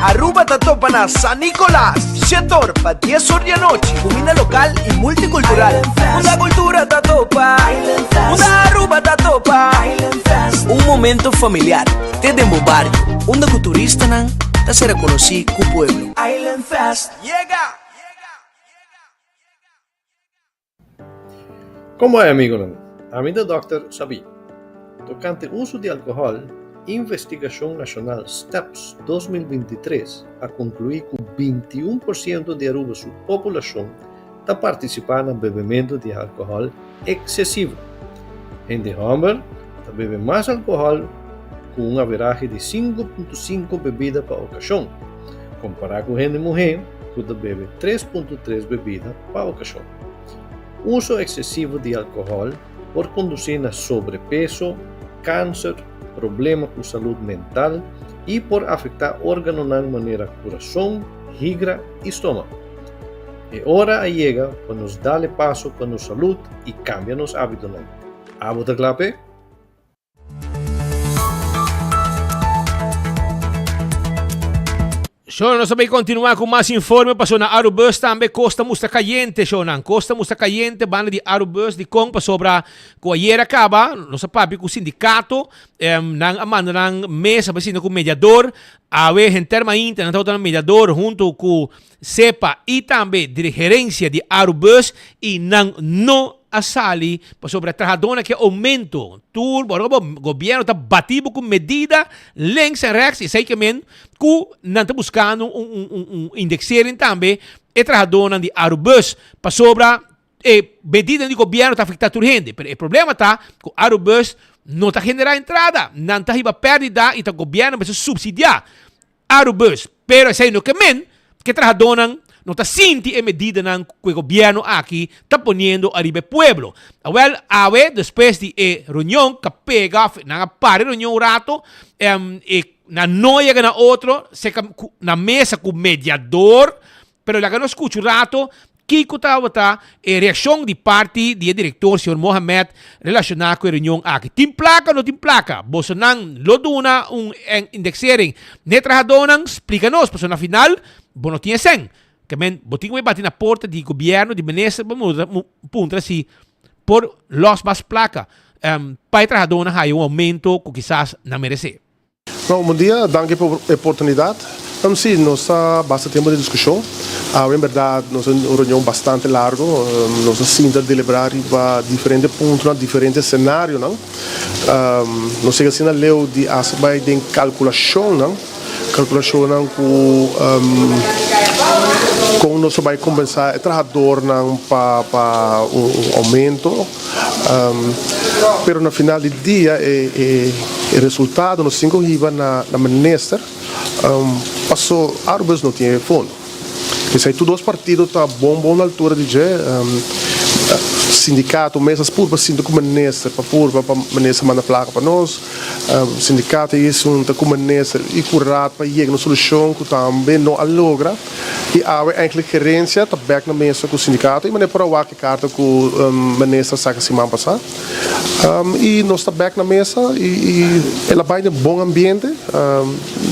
Aruba ta topa na San Nicolás. Sector pa 10 horas de noche. Comida local y multicultural. Una cultura ta topa Island Fest. Una Aruba ta topa Island Fest. Un momento familiar. Te dentro barrio. Onde o turista nan ta se reconocí cu pueblo. Island Fest. Llega. Como é, amigo? A mim, Dr. Sabi. Tocante uso de álcool, Investigação Nacional STEPS 2023 a concluir que 21% de Aruba sua população está participando no bebimento de álcool excessivo. Em dezembro, está bebendo mais álcool com uma averagem de 5,5 bebidas para ocasião, comparado com gente mulher que bebe 3,3 bebidas para ocasião. Uso excessivo de álcool pode conduzir a sobrepeso, câncer, problemas com saúde mental e pode afetar órgãos de maneira coração, hígado e estômago. É hora chega para nos dar passo para nossa saúde e cambiar nos hábitos. Abota clape? So, nós vamos continuar com mais informe para na Arubus também Costa Musta Caliente, Shonan. Costa Musta Caliente, banda de Arubus de Kong para sobre com a Iera Caba, nossa papi com o sindicato, nang amanda nang mesa para com mediador, a ver em terma interna, então mediador junto com CEPA e também de gerência de Arubus e nang no asali sobre a trajadona que aumento o governo está batido com medida links e rex e sei que não está buscando indexering também e trajadona de Arubus para sobre medida de governo está afetando a gente, mas o problema está que Arubus não está generando entrada, não está riba pérdida e o governo precisa subsidiar Arubus, pero sei no que trajadona não está sentindo a medida que o governo aqui está ponendo arriba pueblo. Well, depois de reunião que pega, na pare reunião rato, na noia na outro, na mesa com mediador, pero lá que não escuta o rato, que estava a reação de parte do diretor, senhor Mohamed, relacionado com a reunião aqui. Tem placa ou não tem placa? Você não duna indexering. Netrahadonang, explica-nos, porque na final, você não tinha 100. Que botinho vai bater na porta do governo, de ministro, punta assim, por los mais placa. Para trajadona, há aumento que quizás não merece. Bom dia, danke por a oportunidade. Sí, nos está bastante tiempo de discusión. Ahora, en verdad, nos es una reunión bastante largo. Nos sienta deliberar para diferentes puntos, diferentes escenarios. Nos sigue siendo leo de hacer de calculación, calculação com nós vai compensar o trabalhador para aumento, pero no final do dia o resultado nos 5 riba na ministra passou Arbus não tinha fundo. Que se todos os partidos tá bom na altura de sindicato, mesas por sindicato como ministra, para ministra manda placa para nós, sindicato isso um como ministra e curado para chegar na solução que também não logra e há eigenlijk gerência tá back na mesa com o sindicato e maneira para o que carta com o ministra saca semana passada e nós tá back na mesa e ela vai em bom ambiente,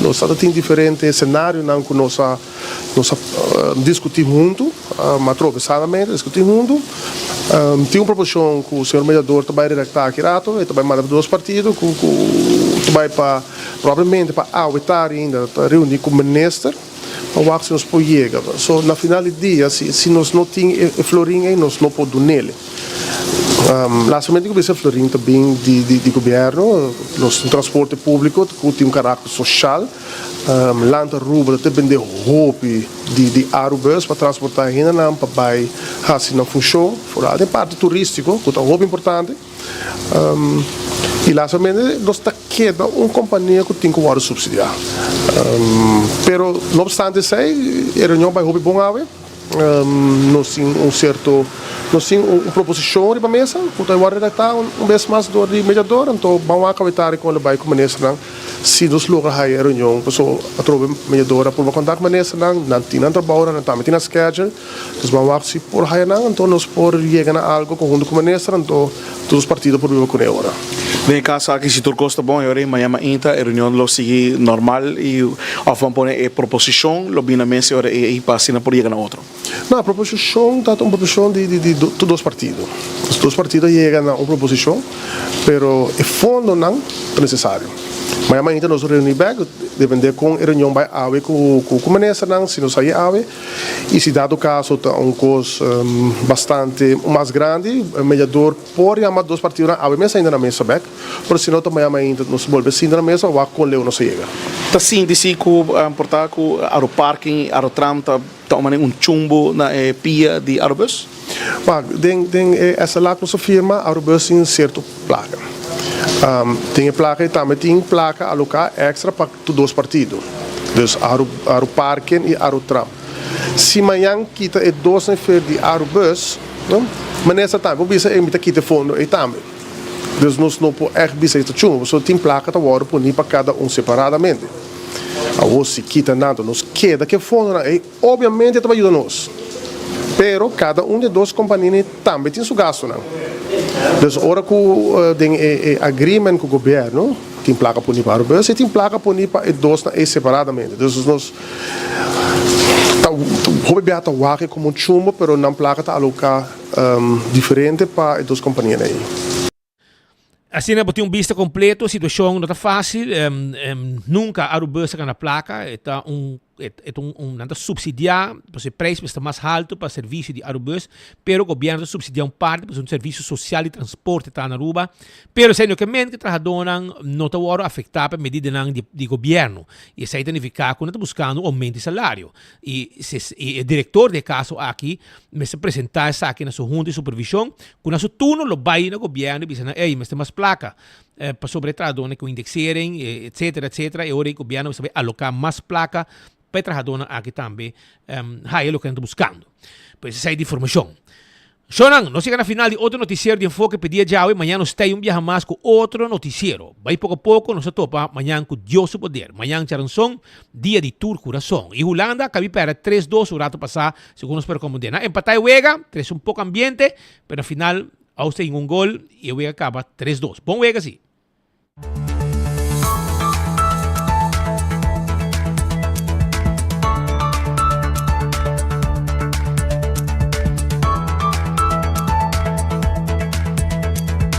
nós tá tem diferentes cenários não que nós discutir junto, atravessadamente discutir junto. Tem uma proposição que o senhor mediador vai redactar aqui rato, e vai mandar para dois partidos, que vai para provavelmente para auditar ainda, para reunir com o ministro, para ver se nós podemos chegar. So, na final do dia, se nós não temos florinha, nós não podemos nele. Lasciamento que o florinha também de governo, o transporte público, que tem caráter social, lanta ruba também de roupa de aerobus para transportar ainda não para vai assim não funciona fora de parte turístico que é roupa importante e lá somente nós está queda uma companhia que tem que ser subsidiar pero não obstante isso a reunião vai roupa bom ave nós tem uma proposição para a mesa que vai redactar vez mais do mediador então vamos acabar com ele vai com a ministra se nos logra a reunião, pessoal, a tropa mediadora por contato com a ministra, não tinha trabalho, não tinha schedule, então vamos ver se por aí não, então nós por chegar a algo conjunto com a ministra, então todos os partidos por viver com ele agora. Bem, caso aqui se turco está bom, agora amanhã a reunião lo sigue normal e vamos pôr a proposição, lo bem na mesa agora e passina por chegar a outro. Não, a proposição está uma proposição de todos os partidos. Os dois partidos chegam a uma proposição, pero o fundo não é necessário. Mas amanhã nós reunimos back, depende com a reunião vai haver com o ministro, se não sair haver, e se dado o caso está coisa bastante mais grande, o mediador pode chamar dois partidos a haver mesa ainda na mesa back, mas se não também amanhã nós volvemos ainda na mesa, vai com o Leo não se chega. Tá sim, disse que importar que o aeroparking, aerotram tá chumbo na pia de aerobus? Essa lá que nossa firma, aerobus tem certo placa. Tem placa e também tem placa alocar extra para todos os partidos. Então, aeroparking e aerotram. Se amanhã kita é 12 de aerobus, mas nessa também, vou dizer que kita fundo e também. Então, nós não podemos dizer que chumbo, só tem placa que agora por para cada separadamente. Agora, se kita nada, nos queda que fundo, obviamente, vai ajudar nós. Pero cada de duas companhias também tem seu gasto, não? Então, agora que tem agreement com o governo, tem placa por para o bus e tem placa por para dois separadamente. Então, nós vamos ver como chumbo, pero não placa está alocar diferente para as duas companhias aí. Assim, né, botei vista completo, a situação não está fácil, nunca a Aerobus na placa, nada subsidiar, porque o preço está mais alto para o serviço de Aerobus, pero o governo subsidia parte para um serviço social de transporte na Aruba, pero seriamente que trabalhadores não estão afetados pela medida de governo, e isso significa que não está buscando um aumento de salário. E o diretor de caso aqui me se apresentar aqui na sua junta de supervisão, com o seu turno, lo vai no governo e diz, ei, mas tem mais placa. Para sobre trabalhadores com indexarem, etc. E agora o governo vai alocar mais placa para trabalhadores aqui também, é o que estão buscando. Pois essa é a informação. Shonan, nós chegamos na final de outro noticiero de Enfoque Pedia Jaui. Amanhã nós temos viajar mais com outro noticiero. Vai pouco a pouco, nós topa amanhã com Deus o Poder. Amanhã Charanson, dia de Tour Coração. E Holanda, cabe para 3-2 o rato passar, segundo nos percomendena. Empatar Uega, 3 um pouco ambiente, pero no final, Austria em um gol e o Uega acaba 3-2. Bom Uega, sim.